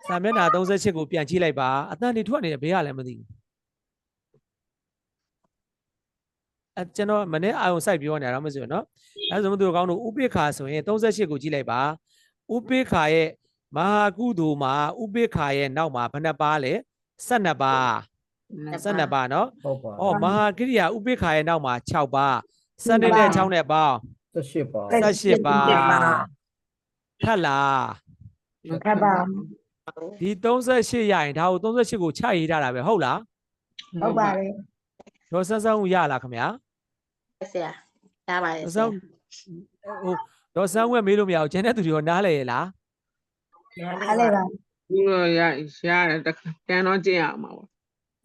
စာမျက်နှာ38ကိုပြန်ကြည့်လိုက်ပါအတန်တွေထွက်နေတယ်ဘေးကလည်းမသိဘူးကျွန်တော်မနေ့အာရုံစိုက်ပြောနေတာတော့မဆိုနော်အဲဆိုမှသူတို့ကောင်းတော့ဥပိ္ပခာဆိုရင်38ကိုကြည့်လိုက်ပါဥပိ္ပခာရဲ့မဟာကုသိုလ်မှာဥပိ္ပခာရဲ့နောက်မှာဘယ်နှပါလဲ12ပါ12ပါနော် ဟုတ်ပါ ဩမဟာကိရိယာဥပိ္ပခာရဲ့နောက်မှာ6ပါ7နဲ့6နဲ့ပေါင်း 18ပါ 18ပါထပ်လား ခပ်ပါ ဒီ38ရရင်ဒါကို38ကိုချရေးထားတာပဲဟုတ်လား ဟုတ်ပါလေ ဒေါ်ဆန်းဆန်းဦးရလားခင်ဗျာ ဆရာရပါတယ် ဒေါ် ဆ ဆ ရာ န်းဟိုဒေါ်ဆန်းဦးကမေးလို့မရဘူးကျန်တဲ့သူတွေရောနားလဲရလား အားလေပါ ဘူးတော့ရတယ်တခါပြန်တော့ကျင့်ရမှာပေါ့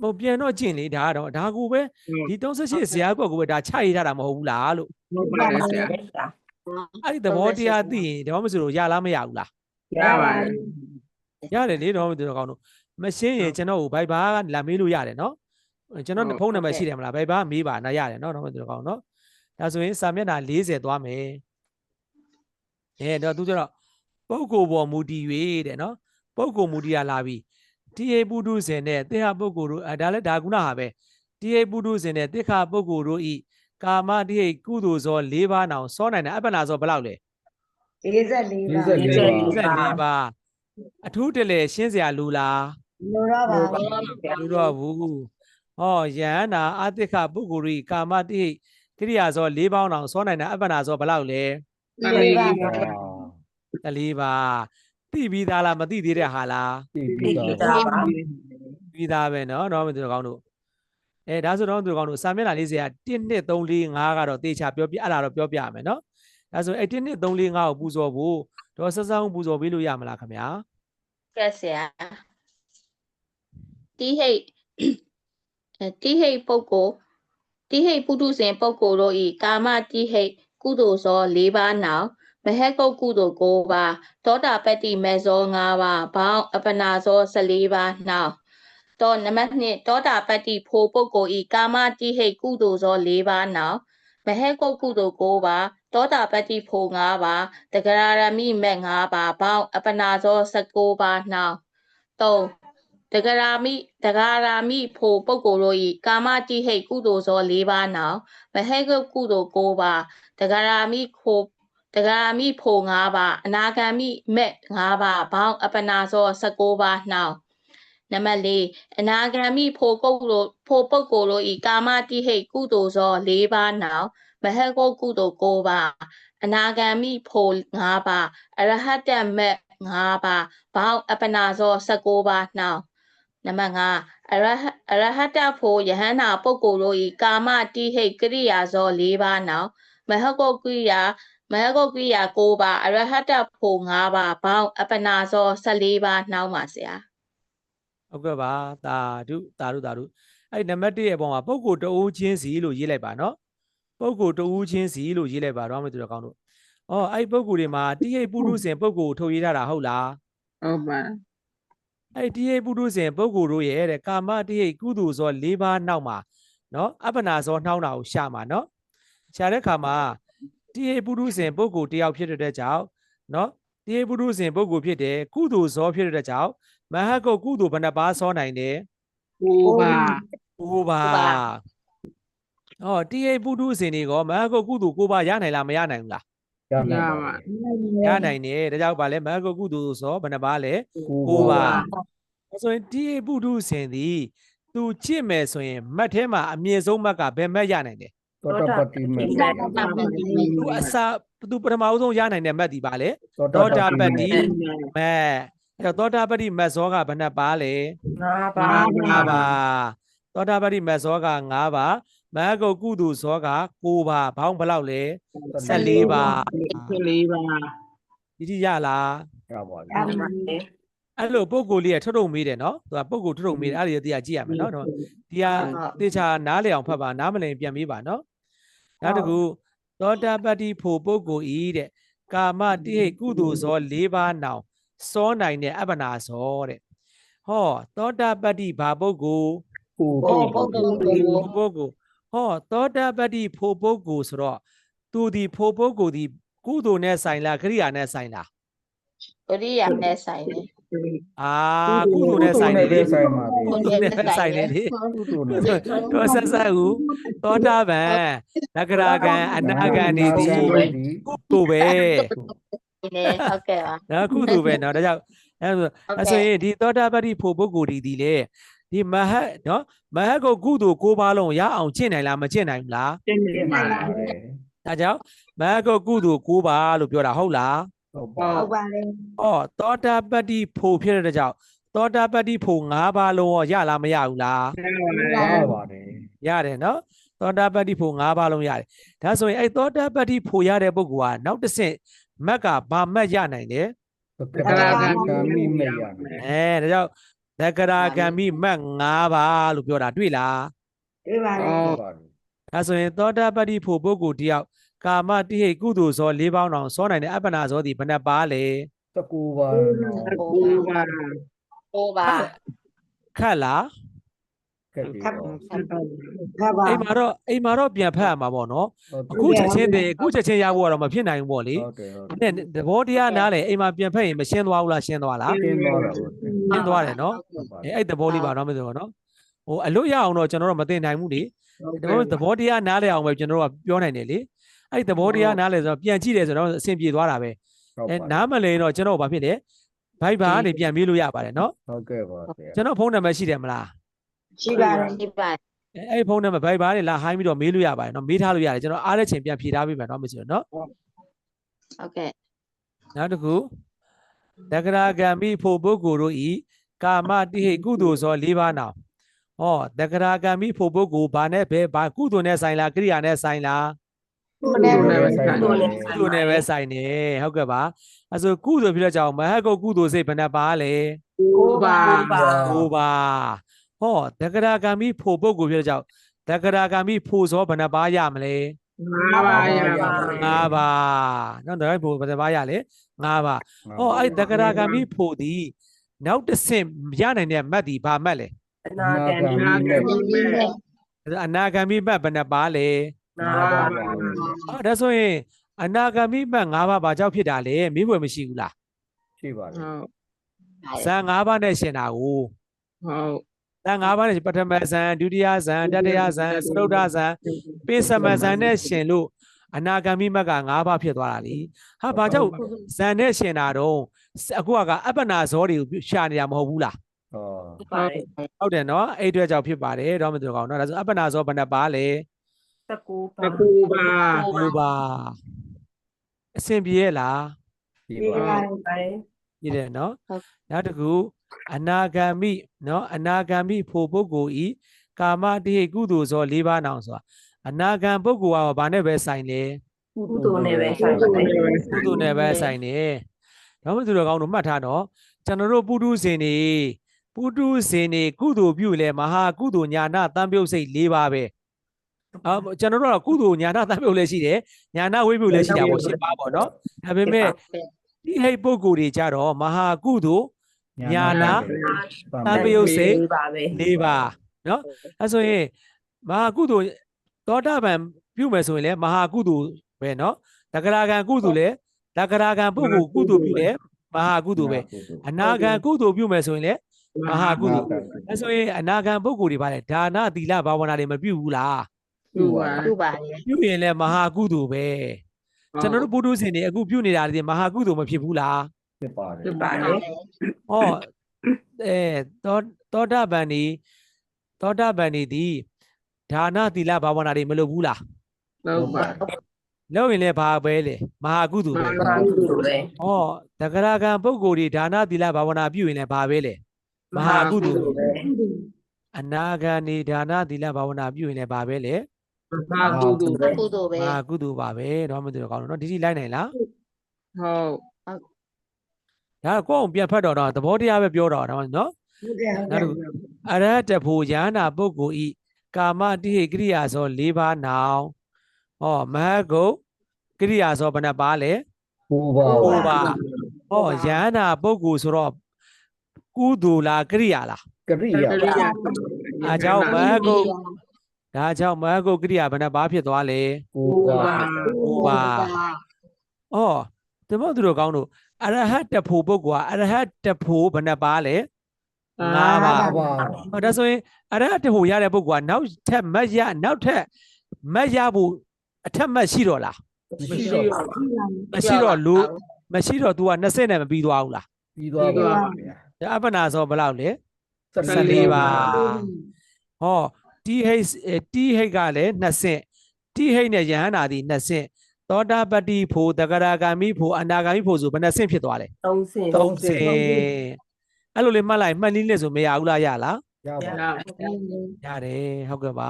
ဟိုပြန်တော့ကျင့်လေဒါကတော့ဒါကိုပဲဒီ38ဇာတ်ကွက်ကိုပဲဒါချရေးထားတာမဟုတ်ဘူးလားလို့ ဟုတ်ပါတယ်ဆရာ အဲ့ဒီသဘောတရားသိရင်ဒါမှမဆိုလို့ရလားမရဘူးလား ရပါတယ် ရတယ်လေတော့သူတို့ကောင်းတော့မရှင်းရင်ကျွန်တော်ကိုဘိုက်ဘာကလာမေးလို့ရတယ်နော်ကျွန်တော်ဖုန်းနံပါတ်ရှိတယ်မလားဘိုက်ဘာမေးပါနားရတယ်နော်တော့သူတို့ကောင်းနော်ဒါဆိုရင်စာမျက်နှာ40သွားမယ်တော့သူကျတော့ပုဂ္ဂိုလ်ပေါ်မူတည်၍တဲ့နော်ပုဂ္ဂိုလ်မူတည်ရလာပြီတိဟိပုထုဇဉ်နဲ့တေဟပုဂ္ဂိုလ်တို့ဒါလည်းဒါကုဏဟာပဲတိဟိပုထုဇဉ်နဲ့တေခပုဂ္ဂိုလ်တို့ဤကာမတိဟိကုသိုလ်ဇော၄ပါးနောင်စောနိုင်တဲ့အပ္ပနာဇောဘယ်လောက်လဲ 44ပါ 44ပါအထူးတလေရှင်းစရာလူလား လိုတော့ပါ လူတော့ဘူးဟောယဟန္တာအာတိခပုဂ္ဂိုလ်ဤကာမတိဟိကိရိယာဇော၄ပါးနောင်စောနိုင်တဲ့အပ္ပနာဇောဘယ်လောက်လဲ 44ပါ 14ပါသိပြီးသားလားမသိသေးတဲ့ဟာလား ပြီးပြီးသားပဲเนาะတော့မသူကောင်းတို့ဒါဆိုတော့သူကောင်းတို့စာမျက်နှာ40က1 2 3 4 5ကတော့တေချာပြောပြအဲ့ဒါတော့ပြောပြရမယ်เนาะဒါဆိုအဲ့1 2 3 4 5ကိုပူဇော်ဖို့တော့ဆက်စောင်းပူဇော်ပေးလို့ရမလားခင်ဗျာ ကဲဆရာတိဟိပုဂ္ဂိုလ်တိဟိပုထုဇဉ်ပုဂ္ဂိုလ်တို့ဤကာမတိဟိကုသိုလ်ဇော၄ပါးနောင်မဟကုတ်ကုသိုလ်9ပါးသောတာပတ္တိမေဇော5ပါးဘောင်းအပ္ပနာဇော14ပါးနောင်တော့နံပါတ်2သောတာပတ္တိဖို့ပုဂ္ဂိုလ်ဤကာမတိဟိကုသိုလ်ဇော4ပါးနောင်မဟကုတ်ကုသိုလ်9ပါးသောတာပတ္တိဖို့5ပါးတဂရရမိမဲ့5ပါးဘောင်းအပ္ပနာဇော19ပါးနောင်3တဂရာမိဖို့ပုဂ္ဂိုလ်တို့ဤကာမတိဟိကုသိုလ်ဇော4ပါးနောင်မဟကုတ်ကုသိုလ်9ပါးတဂရာမိဖို့5ပါးအနာဂံမိမဲ့5ပါးဘောင်းအပ္ပနာဇော19ပါးနောင်နံပါတ်4အနာဂံမိဖို့ပုဂ္ဂိုလ်တို့ဤကာမတိဟိကုသိုလ်ဇော4ပါးနောင်မဟကုတ်ကုသိုလ်9ပါးအနာဂံမိဖို့5ပါးအရဟတမဲ့5ပါးဘောင်းအပ္ပနာဇော19ပါးနောင်နံပါတ်5အရဟတဖို့ယဟန္တာပုဂ္ဂိုလ်တို့ဤကာမတိဟိကရိယာဇော4ပါးနောင်မဟကုတ်ကိယာ9ပါးအရဟတဖို့5ပါးဘောင်းအပ္ပနာဇော14ပါးနှောင်းပါဆရာ ဟုတ်ကဲ့ပါတာဓုအဲ့နံပါတ်1ရဲ့ပုံမှာပုဂ္ဂိုလ်တဦးချင်းစီလို့ရေးလိုက်ပါเนาะပုဂ္ဂိုလ်တဦးချင်းစီလို့ရေးလိုက်ပါတော့မသူတော်ကောင်းတို့အဲ့ပုဂ္ဂိုလ်တွေမှာတိဟိပုရုဇဉ်ပုဂ္ဂိုလ်ထုတ်ရေးထားတာဟုတ်လား ဟုတ်ပါ အဲ့တိဟိပုရုဇဉ်ပုဂ္ဂိုလ်တို့ရဲ့တဲ့ကာမတိဟိကုသိုလ်ဇော၄ပါးနောက်မှာเนาะအပ္ပနာဇောနှောင်းတာကိုရှာမှာเนาะရှာတဲ့ခါမှာတိဟိပုရုဇဉ်ပုဂ္ဂိုလ်တယောက်ဖြစ်တဲ့ကြောင့်เนาะတိဟိပုရုဇဉ်ပုဂ္ဂိုလ်ဖြစ်တယ်ကုသိုလ်ဇောဖြစ်တဲ့ကြောင့်မဟကုတ်ကုသိုလ်ဘယ်နှပါးစောနိုင်တယ် 9ပါ 9ပါတိဟိပုထုဇဉ်တွေကမဟကုတ်ကုသိုလ်9ပါးရနိုင်လားမရနိုင်ဘူးလား ရပါ ရနိုင်တယ်ဒါကြောင့်ဗာလဲမဟကုတ်ကုသိုလ်ဇောဘယ်နှပါးလဲ9ပါဆိုရင်တိဟိပုထုဇဉ်သည်သူကြည့်မယ်ဆိုရင်မတ်ထဲမှာအမြင့်ဆုံးမတ်ကဘယ်မတ်ရနိုင်တယ် သောတာပတ္တိမေ သူအစာသူပထမဆုံးရနိုင်တဲ့မတ်ဒီပါလေသောတာပတ္တိမတ်အဲ့တော့သောတာပတ္တိမတ်ဇောကဘယ်နှပါလဲ5ပါသောတာပတ္တိမတ်ဇောက5ပါမဟကုတ်ကုသိုလ်ဇောက9ပါဘောင်းဘယ်လောက်လဲ14ပါ 14ပါ ဒီတိရလား ရပါပြီ အဲ့လိုပုံကိုလေးကထုတ်မေးတယ်နော်သူကပုံကိုထုတ်မေးတယ်အဲ့ဒီတရားကြည့်ရမယ်နော်ဒီကတေချာနားလေအောင်ဖတ်ပါနားမလည်ပြန်မေးပါနော်နောက်တစ်ခု သောတာပတ္တိဖို့ပုဂ္ဂိုလ်ဤတဲ့ကာမတိဟိကုသိုလ်ဇော၄ပါးနောင်စောနိုင်တဲ့အပ္ပနာဇောတဲ့ဟောသောတာပတ္တိဘာပုဂ္ဂိုလ် ဖို့ပုဂ္ဂိုလ် ပုဂ္ဂိုလ်ဟောသောတာပတ္တိဖို့ပုဂ္ဂိုလ်ဆိုတော့သူဒီဖို့ပုဂ္ဂိုလ်ဒီကုသိုလ်နဲ့ဆိုင်လားကရိယာနဲ့ဆိုင်လား ကရိယာနဲ့ဆိုင်တယ် အာကုသိုလ်နဲ့ဆိုင်တယ်လေ ဆိုင်ပါလေ ကုသိုလ်နဲ့ဆိုင်တယ်လေ ကုသိုလ်နဲ့ တော့ဆက်ဆက်ဦးသောတာပန်လက္ခရာကံအနာကံနေသည်ကုသိုလ်ပဲ ဒီလေဟုတ်ကဲ့ပါ နော်ကုသိုလ်ပဲနော်ဒါကြောင့်အဲဆိုရင်ဒီသောတာပတ္တိဖို့ပုဂ္ဂိုလ်ဒီလေဒီမဟတ်နော်မဟတ်ကိုကုသိုလ်၉ပါးလုံးရအောင်ကျင့်နိုင်လားမကျင့်နိုင်ဘူးလား ကျင့်နေပါ ပါ လား လေ ဒါကြောင့်မဟတ်ကိုကုသိုလ်၉ပါးလို့ပြောတာဟုတ်လား ဟုတ်ပါ ဟုတ်ပါတယ် ဩသောတာပတ္တိဖို့ဖြစ်တဲ့ကြောင့်သောတာပတ္တိဖို့၅ပါးလုံးရောရလားမရဘူးလား ပါပါတယ် ရတယ်နော်သောတာပတ္တိဖို့၅ပါးလုံးရတယ်ဒါဆိုရင်အဲ့သောတာပတ္တိဖို့ရတဲ့ပုဂ္ဂိုလ်ကနောက်တစ်ဆင့်မက်ကဘာမက်ရနိုင်တယ် သက္ကရာကံမိမရမယ် ဒါကြောင့်သက္ကရာကံမိမက်၅ပါးလို့ပြောတာတွေ့လား တွေ့ပါတယ် ဟုတ်ပါလေ ဒါဆိုရင်သောတာပတ္တိဖို့ပုဂ္ဂိုလ်တယောက်ကာမတိဟိကုသိုလ်ဇော၄ပေါင်းအောင်စောနိုင်တဲ့အပ္ပနာဇောဒီဘယ်နှပါလဲ တကူပါနော် ဘူးပါ ဟိုပါ ခတ်လား ကဲ့ပြီတော့ ခါပါ အိမ်မှာတော့ပြန်ဖတ်ရမှာပေါ့နော်အခုချက်ချင်းတည်းအခုချက်ချင်းရဖို့ကတော့မဖြစ်နိုင်ဘူးပေါ့လေ ဟုတ်တယ်ဟုတ် နဲ့သဘောတရားနားလေအိမ်မှာပြန်ဖတ်ရင်မရှင်းသွားဘူးလားရှင်းသွားလား တယ်သွားတာဟုတ် ရှင်းသွားတယ်နော်အဲ့သဘောလေးပါတော့မသိဘူးနော်ဟိုအလွတ်ရအောင်တော့ကျွန်တော်တို့မသိနိုင်ဘူးလေသဘောတရားနားလေအောင်ပဲကျွန်တော်တို့ကပြောနိုင်တယ်လေအဲ့သဘောတရားနားလေဆိုတော့ပြန်ကြည့်တယ်ဆိုတော့အဆင်ပြေသွားတာပဲ ဟုတ် အဲ ပါ နားမလဲတော့ကျွန်တော်ဘာဖြစ်လဲဘိုက်ဘာကနေပြန်ပြေးလို့ရပါတယ်နော် ဟုတ်ကဲ့ပါဗျာ ကျွန်တော်ဖုန်းနံပါတ်ရှိတယ်မလား ရှိပါတယ် ဒီပါ အဲ့ဖုန်းနံပါတ်ဘိုက်ဘာတွေလာဟိုင်းပြီးတော့မေးလို့ရပါတယ်နော်မေးထားလို့ရတယ်ကျွန်တော်အားတဲ့ချိန်ပြန်ဖြေထားပေးမယ်နော်မရှိဘူးနော် ဟုတ်ကဲ့ နောက်တစ်ခုတက္ကရာဂံမိဖို့ပုဂ္ဂိုလ်တို့ဤကာမတိဟိကုသိုလ်ဇော၄ပါးနောင်ဟောတက္ကရာဂံမိဖို့ပုဂ္ဂိုလ်ဘာနဲ့ဘယ်ဘာကုသိုလ်နဲ့ဆိုင်လားကရိယာနဲ့ဆိုင်လား ကိုယ်နဲ့ ကုသိုလ်နဲ့ပဲဆိုင်တယ်ဟုတ်ကဲ့ပါအဲဆိုကုသိုလ်ဖြစ်တဲ့ကြောင့်မဟတ်ကုတ်ကုသိုလ်စိတ်ဘယ်နှပါလဲ ဘူးပါ 9ပါဟောတက္ကရာဂံမိဖို့ပုဂ္ဂိုလ်ဖြစ်တဲ့ကြောင့်တက္ကရာဂံမိဖို့ဇောဘယ်နှပါရမလဲ ငါးပါးရပါ 5ပါနော်ဒါဖို့ဘယ်နှပါရလဲ5ပါဟောအဲ့တက္ကရာဂံမိဖို့ဒီနောက်တစ်ဆင့်ရနိုင်တဲ့မတ်ဒီဘာမတ်လဲ နာကံမိ ငါး နဲ့ ကံမိမဲ့ အနာဂံမိမတ်ဘယ်နှပါလဲ ငါးပါး ဟောဒါဆိုရင်အနာဂံမိမတ်5ပါးဘာကြောင့်ဖြစ်တာလဲမေးဖွယ်မရှိဘူးလား ရှိပါလေ ဟုတ် ဇန်5ပါးနဲ့ရှင်တာကို ဟုတ် ဇန်5ပါးနဲ့ပထမဇန်ဒုတိယဇန်တတိယဇန်သရုတ်ထဇန်ပိစမဇန်နဲ့ရှင်လို့အနာဂံမိမတ်က5ပါးဖြစ်သွားတာလीဟာဘာကြောင့်ဇန်နဲ့ရှင်တာတော့အခုကအပ္ပနာဇောတွေကိုရှာနေတာမဟုတ်ဘူးလား ဟော ဟုတ်တယ်နော်အဲ့အတွက်ကြောင့်ဖြစ်ပါတယ်တော့မတူကောင်နော်ဒါဆိုအပ္ပနာဇောဘယ်နှပါလဲ တကူပါ 9ပါအဆင်ပြေရဲ့လား ဒီ ဒီ ပါ ပါတယ် ပြည့်တယ်နော်နောက်တစ်ခုအနာဂံမိနော်အနာဂံမိဖို့ပုဂ္ဂိုလ်ဤကာမတိဟိကုသိုလ်ဇော၄ပါးနောင်ဆိုတာအနာဂံပုဂ္ဂိုလ်ကဘာနဲ့ပဲဆိုင်လဲ ကုသိုလ်နဲ့ပဲဆိုင်ပါတ ကုသိုလ်နဲ့ပဲဆိုင်တယ်တော့မသူတော်ကောင်းတို့မှတ်ထားတော့ကျွန်တော်တို့ပုထုဇဉ်တွေကုသိုလ်ပြုလဲမဟာကုသိုလ်ညာနာတံပြုတ်စိတ်၄ပါးပဲကျွန်တော်တို့ကကုသိုလ်ညာနာတံပြုတ်လည်းရှိတယ်ညာနာဝိပုလည်းရှိတာပေါ့၈ပါးပေါ့နော်ဒါပေမဲ့ဒီဟိတ်ပုဂ္ဂိုလ်တွေကြတော့မဟာကုသိုလ်ညာနာတံပြုတ်စိတ်၄ပါးနော်အဲဆိုရင်မဟာကုသိုလ်သောတာပန်ပြုမယ်ဆိုရင်လည်းမဟာကုသိုလ်ပဲနော်တက္ကရာဂံကုသိုလ်လည်းတက္ကရာဂံပုဂ္ဂိုလ်ကုသိုလ်ပြုတယ်မဟာကုသိုလ်ပဲအနာဂံကုသိုလ်ပြုမယ်ဆိုရင်လည်းမဟာကုသိုလ်အဲဆိုရင်အနာဂံပုဂ္ဂိုလ်တွေဗါလဲဒါနသီလဘာဝနာတွေမပြုဘူးလား ကူပါ သူပါ ပြုရင်လည်းမဟာကုသိုလ်ပဲကျွန်တော်တို့ပုထုဇဉ်တွေအခုပြုနေတာတွေမဟာကုသိုလ်မဖြစ်ဘူးလား ဖြစ်ပါတယ် ဖြစ်ပါတယ် ဟောသောတာပန်ဒီဒီဒါနသီလဘာဝနာတွေမလုပ်ဘူးလား လောက်ပါ လုပ်ရင်လည်းဘာပဲလေမဟာကုသိုလ်ပဲ ကူပဲ ဟောတက္ကရာဂံပုဂ္ဂိုလ်တွေဒါနသီလဘာဝနာပြုရင်လည်းဘာပဲလေမဟာကုသိုလ်အနာဂံနေဒါနသီလဘာဝနာပြုရင်လည်းဘာပဲလေ မဟာကူတူပဲ ကုသိုလ်ပဲ မဟာကုသိုလ်ပါပဲတော့မသိတော့ကောင်းတော့ဒီလိုက်နိုင်လား ဟုတ် ဒါကိုအောင်ပြန်ဖတ်တော့သဘောတရားပဲပြောတော့နော် ဟုတ်တယ်ဟုတ် နောက်တစ်ခုအရဟတဖို့ယန္နာပုဂ္ဂိုလ်ဤကာမတိဟိကရိယာဇော၄ပါးနောင်ဟောမဟကုတ် ရိယာဆိုဘယ်နှပါလဲ ကိုပါ ကိုပါဟောယန္နာပုဂ္ဂိုလ်ဆိုတော့ကုသိုလ်လားကရိယာလား ကရိယာ ကရိယာ အားကြောင့်မဟကုတ်ဒါကြောင့်မဟကုတ်ကရိယာဘယ်နှပါဖြစ်သွားလဲ ကိုပါ ကိုပါဩဒီမို့သူတို့ကောင်းတို့အရဟတ်တဖို့ပုဂ္ဂိုလ်ကအရဟတ်တဖို့ဘယ်နှပါလဲ5ပါ ပါ ဟောဒါဆိုရင်အရဟတ်တဖို့ရတဲ့ပုဂ္ဂိုလ်ကနောက်ထပ်မတ်ရနောက်ထပ်မတ်ရဖို့အထက်မတ်ရှိတော့လား မရှိတော့ မရှိတော့လူမရှိတော့ तू က20နဲ့မပြီးသွားဘူးလား ပြီးသွားပါဗျာ ဒါအပ္ပနာဆိုဘယ်လောက်လဲ 14 14ပါဟောတိဟိတ်ကလည်း2ဆင့်တိဟိတ်နဲ့ယဟန္တာဒီ2ဆင့်သောတာပတ္တိဖို့တဂရဂ ामि ဖို့အနာဂ ामि ဖို့ဆိုဘယ်နှဆင့်ဖြစ်သွားလဲ 3 ဆင့် 3ဆင့်အဲ့လိုလေးမှတ်လိုက်မှတ်နည်းနဲ့ဆိုမရဘူးလားရလား ရပါ ရတယ်ဟုတ်ကဲ့ပါ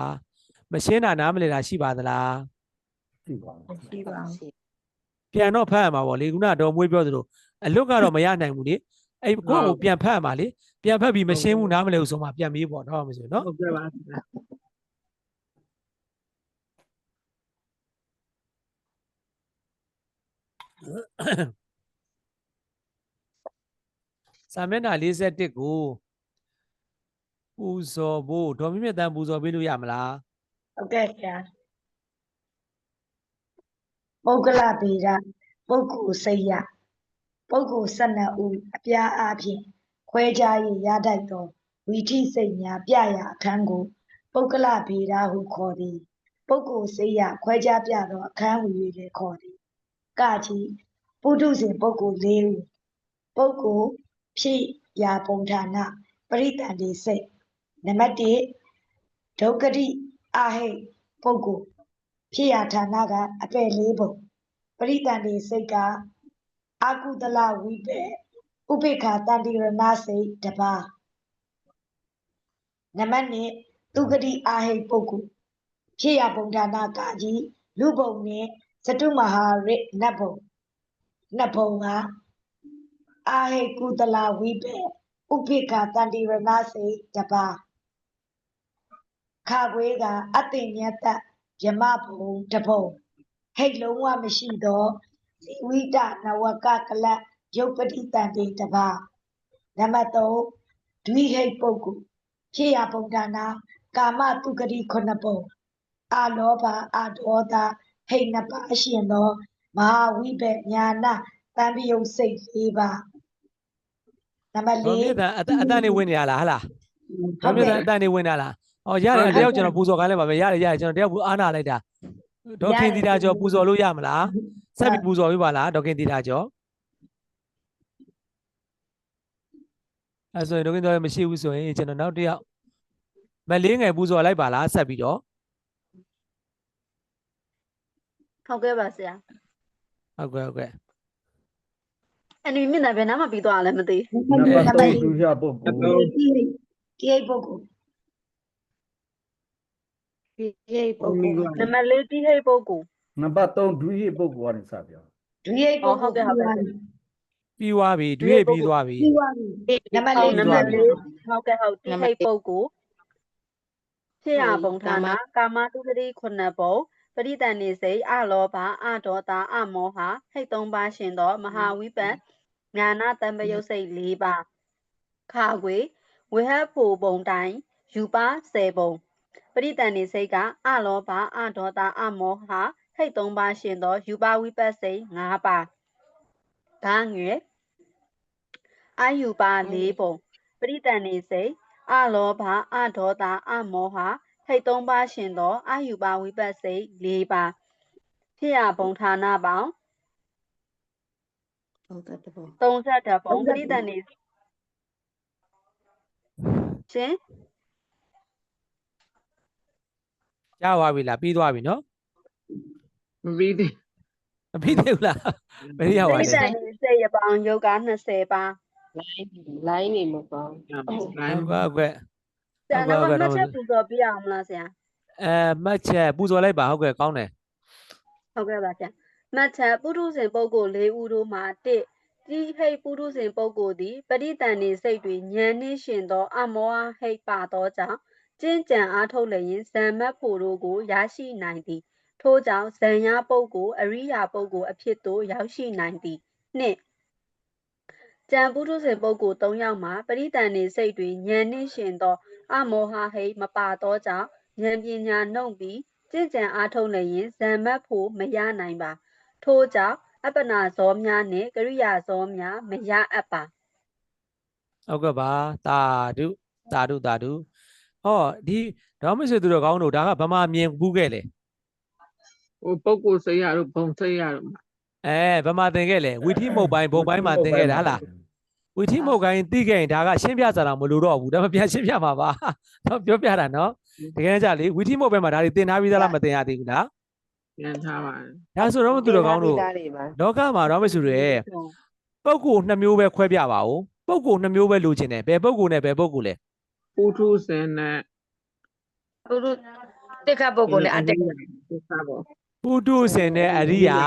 မရှင်းတာနားမလည်တာရှိပါသလား ရှိပါ ရှိပါ ပြန်တော့ဖတ်ရမှာပေါ့လေခုနတော့မွေးပြောသလိုအလွတ်ကတော့မရနိုင်ဘူးလေအဲ့ကိုယ့်ကိုပြန်ဖတ်ရမှာလေပြန်ဖတ်ပြီးမရှင်းဘူးနားမလည်ဘူးဆိုမှပြန်ပြီးပေါ့တော့မဆိုနော် ဟုတ်ကဲ့ပါ စာမျက်နှာ41ကိုပူဇော်ဖို့ဒေါ်မြင့်မြတ်တန်းပူဇော်ပေးလို့ရမလား ဟုတ်ကဲ့ဗျာပုဂ္ဂလဗေဒပုဂ္ဂိုလ်စိတ်ရပုဂ္ဂိုလ်12ဦးအပြားအားဖြင့်ခွဲခြား၍ရတတ်သောဝီထိစိတ်များပြရာအခန်းကိုပုဂ္ဂလဗေဒဟုခေါ်သည်ပုဂ္ဂိုလ်စိတ်ရခွဲခြားပြသောအခန်းဟူ၍လည်းခေါ်သည်ကကြီးပုထုဇဉ်ပုဂ္ဂိုလ်4ဦးပုဂ္ဂိုလ်ဖြစ်ရာပုံဌာနပရိတန်တိစိတ်နံပါတ်1ဒုက္ခတိအာဟိတ်ပုဂ္ဂိုလ်ဖြစ်ရာဌာနကအပယ်၄ပုံပရိတန်တိစိတ်ကအကုသလဝိပေဥပိ္ပခာတန္တိရဏစိတ်တစ်ပါးနံပါတ်2ဒုက္ခတိအာဟိတ်ပုဂ္ဂိုလ်ဖြစ်ရာပုံဌာနကကြီးလူပုံနှင့်စတုမဟာရိနတ်ပုံနှစ်ပုံကအာဟိတ်ကုသလဝိပေဥပိ္ပခာတန္တိရဏစိတ်တစ်ပါးခါခွေးကအတ္တညတ္တယမဘုံတစ်ပုံဟိတ်လုံးဝမရှိသောဇီဝိတနဝကကလတ်ရုပ်ပတိတန်တေတစ်ပါးနံပါတ်3ဒွိဟိတ်ပုဂ္ဂိုလ်ဖြစ်ရာပုံဌာနကာမတုဂတိ9ပုံအာလောဘအာဒေါသဟိတ်2ပါးရှင်သောမဟာဝိပေညာနာတံပိယုတ်စိတ်4ပါးနံပါတ် ဒေါ်မြင့်တန်းအတန်နေဝင်နေရလားဟလား 4 ဒေါ်မြင့်တန်းအတန်နေဝင်တာလားဟောရတယ်တယောက်ကျွန်တော်ပူဇော်ခိုင်းလိုက်ပါပဲရတယ်ကျွန်တော်တယောက်အားနာလိုက်တာဒေါ်ခင်တီတာကျော်ပူဇော်လို့ရမလားဆက်ပြီးပူဇော်ပြပါလားဒေါ်ခင်တီတာကျော်အဲ့ဆိုရင်ဒေါ်ခင်တော်မရှိဘူးဆိုရင်ကျွန်တော်နောက်တစ်ယောက်မလေးငယ်ပူဇော်လိုက်ပါလားဆက်ပြီးတော့ ဟုတ်ကဲ့ပါဆရာ ဟုတ်ကဲ့ဟုတ်ကဲ့ အန်ဒီမျက်နှာဘယ်နားမှာပြီးသွားလဲမသိ နံပါတ်3ဒုရပုဂ္ဂိုလ် တိဟိတ်ပုဂ္ဂိုလ် ဒီဟိတ်ပုဂ္ဂိုလ်နံပါတ်4တိဟိတ်ပုဂ္ဂိုလ် နံပါတ်3ဒုရပုဂ္ဂိုလ်ကနေစပြော ဒွိဟိတ်ပုဂ္ဂိုလ် ပြီးသွားပြီဒွေပြီးသွားပြီ ပြီးသွားပြီနံပါတ် နံပါတ်4ဟုတ်ကဲ့ဟုတ်တိဟိတ်ပုဂ္ဂိုလ်ဖြစ်ရာပုံဌာနကာမတုဂတိ9ပုံပရိတန်နေစိတ်အလောဘအဒေါသအမောဟဟိတ်3ပါးရှင်သောမဟာဝိပတ်ညာနာတံပယုတ်စိတ်4ပါးခါခွေဝေဟဖို့ပုံတိုင်းယူပါ10ပုံပရိတန်နေစိတ်ကအလောဘအဒေါသအမောဟဟိတ်3ပါးရှင်သောယူပါဝိပတ်စိတ်5ပါးဒါငွေအာယူပါ4ပုံပရိတန်နေစိတ်အလောဘအဒေါသအမောဟဟိတ်3ပါးရှင်သောအာယူပါဝိပတ်စိတ်4ပါးဖြစ်ရာပုံဌာနပေါင်း30ပုံပရိတန်နေရှင် ကြားသွားပြီလားပြီးသွားပြီနော် မပြီးသေး မပြီးသေးဘူးလားဘယ်ရောက် ပ သွား ရိ လဲ တန်နေစိတ်ရပေါင်းယုတ်က20ပါး လိုင်းနေမပေါင်း ဟုတ်ကဲ့ဟုတ်ကဲ့ ဆရာတော့မှတ်ချက်ပူဇော်ပြအောင်မလားဆရာ မှတ်ချက်ပူဇော်လိုက်ပါဟုတ်ကဲ့ကောင်းတယ် ဟုတ်ကဲ့ပါဆရာမှတ်ချက်ပုထုဇဉ်ပုဂ္ဂိုလ်4ဦးတို့မှာ1တိဟိတ်ပုထုဇဉ်ပုဂ္ဂိုလ်သည်ပရိတန်နေစိတ်တွင်ဉာဏ်နှင့်ရှင်သောအမောဟဟိတ်ပါသောကြောင့်ကျင့်ကြံအားထုတ်လျင်ဇံမတ်ဖို့တို့ကိုရရှိနိုင်သည် ထို့ကြောင့်ဇံရပုဂ္ဂိုလ်အရိယာပုဂ္ဂိုလ်အဖြစ်သို့ရောက်ရှိနိုင်သည်နှစ်ကြံပုထုဇဉ်ပုဂ္ဂိုလ်၃ယောက်မှာပရိသန္တိစိတ်တွင်ဉာဏ်နှင့်ရှင်သောအမောဟဟိတ်မပါသောကြောင့်ဉာဏ်ပညာနှုတ်ပြီးကျင့်ကြံအားထုတ်လျင်ဇံမတ်ဖို့မရနိုင်ပါထို့ကြောင့်အပ္ပနာဇောများနှင့်ကရိယာဇောများမရအပ်ပါ ဟုတ်ကဲ့ပါတာဓုဟောဒီဒေါမဆွေသူတော်ကောင်းတို့ဒါကဗမာမြင်ဘူးခဲ့လေ ဟိုပုဂ္ဂိုလ်စိတ်ရတို့ဘုံစိတ်ရတို့မှာ ဗမာသင်ခဲ့လေဝီထိမုတ်ပိုင်းဘုံပိုင်းမှာသင်ခဲ့တာဟလားဝီထိမုတ်ပိုင်းသိခဲ့ရင်ဒါကရှင်းပြစားတာမလို့တော့ဘူးဒါမှပြန်ရှင်းပြမှာပါတော့ပြောပြတာနော်တကယ်ကြလေဝီထိမုတ်ပိုင်းမှာဒါတွေသင်ထားပြီးသားလားမသင်ရသေးဘူးလား ပြန်ထားပါတယ် ဒါဆိုတော့သူတော်ကောင်းတို့လောကမှာဒေါမဆွေတွေပုဂ္ဂိုလ်2မျိုးပဲခွဲပြပါဦးပုဂ္ဂိုလ်2မျိုးပဲလိုချင်တယ်ဘယ်ပုဂ္ဂိုလ်နဲ့ဘယ်ပုဂ္ဂိုလ်လဲ ပုထုဇဉ်နဲ့ ပုရုတိခပုဂ္ဂိုလ်နဲ့အတ္တ သိက္ခာပေါ့ ပုထုဇဉ်နဲ့အရိယာ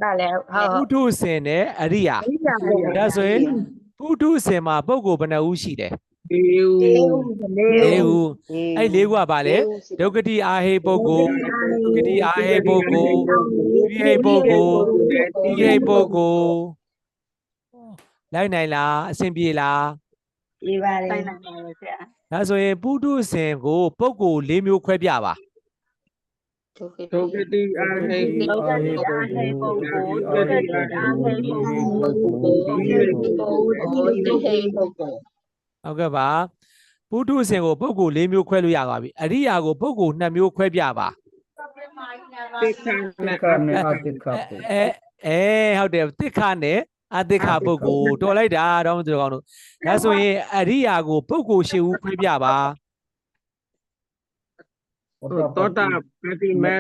ဒါလည်းဟုတ် ပုထုဇဉ်နဲ့အရိယာဒါဆိုရင်ပုထုဇဉ်မှာပုဂ္ဂိုလ်ဘယ်နှဦးရှိတယ် ဒီဦး ၄ဦးအဲ့၄ဦးကဘာလဲဒုက္ခတိအာဟိပုဂ္ဂိုလ်ဒုက္ခတိအာဟိပုဂ္ဂိုလ်ဝိဟိပုဂ္ဂိုလ်ဝိဟိပုဂ္ဂိုလ်လိုက်နိုင်လားအဆင်ပြေလား ပြေးပါတယ် တိုင်းနိုင်ပါလေဆရာ ဒါဆိုရင်ပုထုဇဉ်ကိုပုဂ္ဂိုလ်၄မျိုးခွဲပြပါ ဒုက္ခတိအာဟိ ဒုက္ခတိအာဟိပုဂ္ဂိုလ်ဒုက္ခတိအာဟိပုဂ္ဂိုလ်တိဟိပုဂ္ဂိုလ် ဟုတ်ကဲ့ပါပုထုဇဉ်ကိုပုဂ္ဂိုလ်၄မျိုးခွဲလို့ရပါပြီအရိယာကိုပုဂ္ဂိုလ်2မျိုးခွဲပြပါ သိက္ခာ တိ နဲ့ ခနဲ့အတိခပု ဟုတ်တယ်တိခနဲ့အတိခပုဂ္ဂိုလ်တော်လိုက်တာတော့မသူတော်ကောင်းတို့ဒါဆိုရင်အရိယာကိုပုဂ္ဂိုလ်၈ဦးခွဲပြပါ သောတာပတိမေ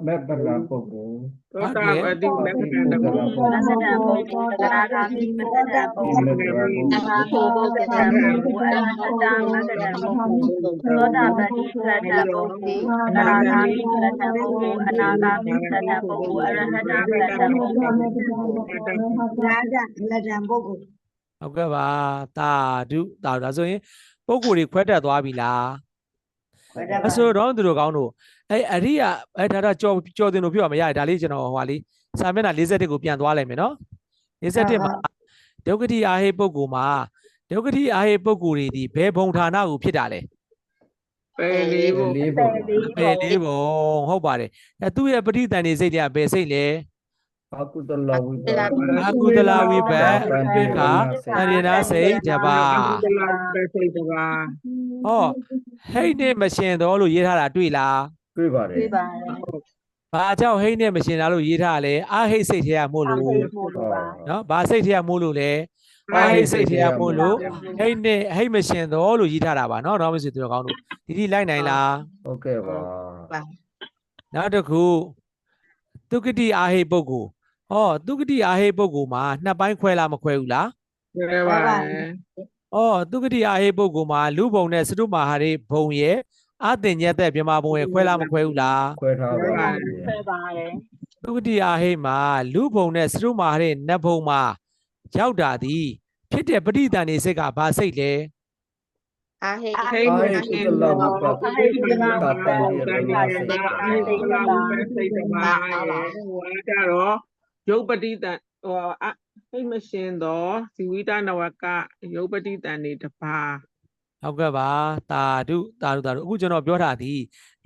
မေဗလာပုဂ္ဂိုလ် သောတာပတိမေခန္ဓာပုဂ္ဂိုလ် သတ္တံပုဂ္ဂိုလ်သရဂါမိမတ္တံပုဂ္ဂိုလ် မေဗလာပုဂ္ဂိုလ် အဟာပုဂ္ဂိုလ်ကတံပုဂ္ဂိုလ်အရဟတမဂ္ဂတံပုဂ္ဂိုလ်သောတာပတိသတ္တံပုဂ္ဂိုလ်အနာဂါမိသတ္တံပုဂ္ဂိုလ်အနာဂါမိသတ္တံပုဂ္ဂိုလ်အရဟတသတ္တံပုဂ္ဂိုလ် ရာဇလတံပုဂ္ဂိုလ် ဟုတ်ကဲ့ပါတာဓုဒါဆိုရင်ပုဂ္ဂိုလ်တွေခွဲတတ်သွားပြီလား ခွဲတတ်ပါ အဆိုတော့သူတို့ကောင်းတို့အရိယာဒါတော့ကြော်တင်လို့ပြောရမရဒါလေးကျွန်တော်ဟိုလေးစာမျက်နှာ41ကိုပြန်သွားလိုက်မယ်နော်41မှာဒုက္ခတိအာဟိပုဂ္ဂိုလ်မှာဒုက္ခတိအာဟိပုဂ္ဂိုလ်တွေဒီဘယ်ဘုံဌာနကိုဖြစ်တာလဲ ပဲလေးဘုံ လေးပုဂ္ဂိုလ် ဘယ်လေးဘုံဟုတ်ပါတယ်သူ့ရဲ့ပဋိသန္ဓေစိတ်တွေကဘယ်စိတ်လဲ အကုသလဝိပ အကုသလဝိဘတ်ပိခာတရိနာစိတ်တပါ ဒီလာပဲစိတ်တပါ ဟောဟိတ်နဲ့မရှင်တော်လို့ရေးထားတာတွေ့လား တွေ့ပါတယ် ပြပါတယ် ဘာကြောင့်ဟိတ်နဲ့မရှင်တာလို့ရေးထားလဲအာဟိတ်စိတ်ထဲကမို့လို့ ပို့လို့ပါ နော်ဘာစိတ်ထဲကမို့လို့လဲအာဟိတ်စိတ်ထဲကမို့လို့ဟိတ်နဲ့ဟိတ်မရှင်တော်လို့ရေးထားတာပါနော်တော့မရှိသူတော်ကောင်းတို့ဒီလိုက်နိုင်လား ဟုတ်ကဲ့ပါ နောက်တစ်ခုသုကတိအာဟိပုဂ္ဂိုလ်ဟောသုကတိအာဟိပုဂ္ဂိုလ်မှာနှစ်ပိုင်းခွဲလားမခွဲဘူးလား ပဲပါတယ် သုကတိအာဟိပုဂ္ဂိုလ်မှာလူဘုံနဲ့စတုမာဟာရိဘုံရဲ့အသင်ညက်တဲ့မြမဘုံရဲ့ခွဲလားမခွဲဘူးလား ခွဲထားပါ ဆွဲပါတယ် သုကတိအာဟိမှာလူဘုံနဲ့စတုမာဟာရိနတ်ဘုံမှာရောက်တာဒီဖြစ်တဲ့ပဋိသန္ဓေစိတ်ကဘာစိတ်လဲ အာဟိ ဟိမရှင်တော်ဟိမနာပါတန်ရပါစိတ်အာဟိလာပဲစိတ်တပါဟိုကြတော့ရုပ်ပတိတန်ဟိုဟိမရှင်တော်ဇီဝိတနဝကရုပ်ပတိတန်နေတပါ ဟုတ်ကဲ့ပါတာဓုအခုကျွန်တော်ပြောတာဒီ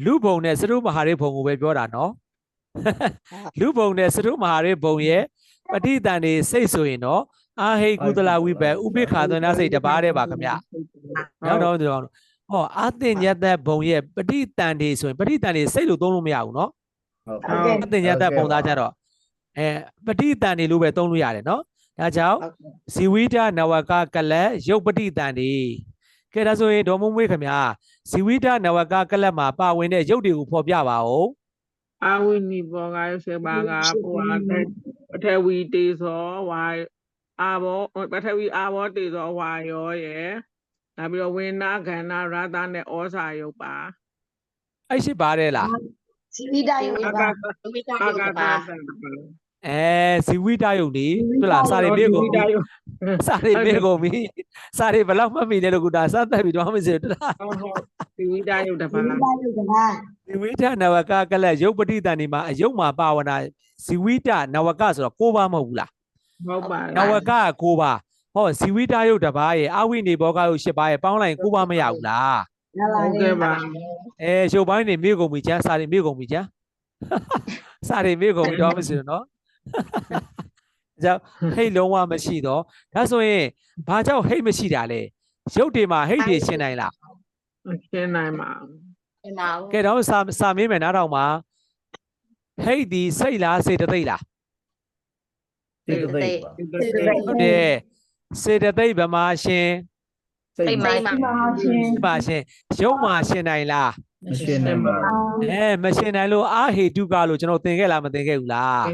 လူဘုံနဲ့စတုမာဟာရိဘုံကိုပဲပြောတာနော်လူဘုံနဲ့စတုမာဟာရိဘုံရဲ့ပဋိသန္ဓေစိတ်ဆိုရင်တော့အာဟိကုသလဝိဘတ်ဥပိ္ပခာသနာစိတ်တပါးတည်းပါခင်ဗျနောက်တော့သူတော်ဟောအသင်ညတ်တဲ့ဘုံရဲ့ပဋိသန္ဓေဆိုရင်ပဋိသန္ဓေစိတ်လို့သုံးလို့မရဘူးနော် ဟုတ်ကဲ့ အသင်ညတ်တဲ့ဘုံသားကြတော့ပဋိသန္ဓေလို့ပဲသုံးလို့ရတယ်နော်ဒါကြောင့်ဇီဝိတနဝကကလတ်ရုပ်ပဋိသန္ဓေကဲဒါဆိုရင်ဒေါ်မွေးမွေးခင်ဗျာဇီဝိတနဝကကလတ်မှာပါဝင်တဲ့ရုပ်တွေကိုဖော်ပြပါဦး အာဝိနိဘောကရုပ်စေပါကဘုရားပထဝီတေဇောဝါအာဘောပထဝီအာဘောတေဇောဝါယောရဲ့နောက်ပြီးတော့ဝိနာခန္ဓာရသနဲ့ဩဇာယုတ်ပါ အဲ့ရှိပါတယ်လား စီဝိတယုတ်ပါ ဝိတာ အာ ယု ဂ တ် တ ပါ သံ ဇီဝိတယုတ်နေဟုတ်လားစာရီပြေကုန်ပြီစာရီပြေကုန်ပြီစာရီဘယ်လောက်မှတ်မိလဲလို့ကဒါစသတ်ပြီးတော့မစေတလား ဟုတ်ဟုတ်ဒီဝိဒယုတ်တပါ စီဝိတယုတ်ပါ ဇ ဇီဝိတနဝကကလရုပ်ပဋိသန္ဓေမှာအယုတ်မှာပါဝနာဇီဝိတနဝကဆိုတော့9ပါးမဟုတ်ဘူးလား ဟုတ်ပါ နဝက9ပါးဟောဇီဝိတယုတ်တစ်ပါးရဲ့အဝိနေဘောကယုတ်10ပါးရဲ့ပေါင်းလိုက်9ပါးမရဘူးလား ဟုတ်ကဲ့ပါ ရုပ်ပိုင်းနေမြေကုန်ပြီချမ်းစာတွေမြေကုန်ပြီချမ်းစာတွေမြေကုန်တော့မရှိဘူးနော်ကြောင့်ဟိတ်လုံးဝမရှိတော့ဒါဆိုရင်ဘာကြောင့်ဟိတ်မရှိတာလဲရုပ်တွေမှာဟိတ်တွေရှင်းနိုင်လား ရှင်းနိုင်ပါ ဒီမှာ ကဲတော့စာမေးမယ်နားထောင်ပါဟိတ်ဒီစိတ်လားစေတသိက်လား စေတသိက်ပါ ဟုတ်တယ်စေတသိက်ဗမာရှင် စိတ်မိုင်းမှာ ပါရှင်ရုပ်မှာရှင်းနိုင်လား မရှင်းနိုင်ပါဘူး မရှင်းနိုင်လို့အာဟေတုကလို့ကျွန်တော်သင်ခဲ့လားမသင်ခဲ့ဘူးလား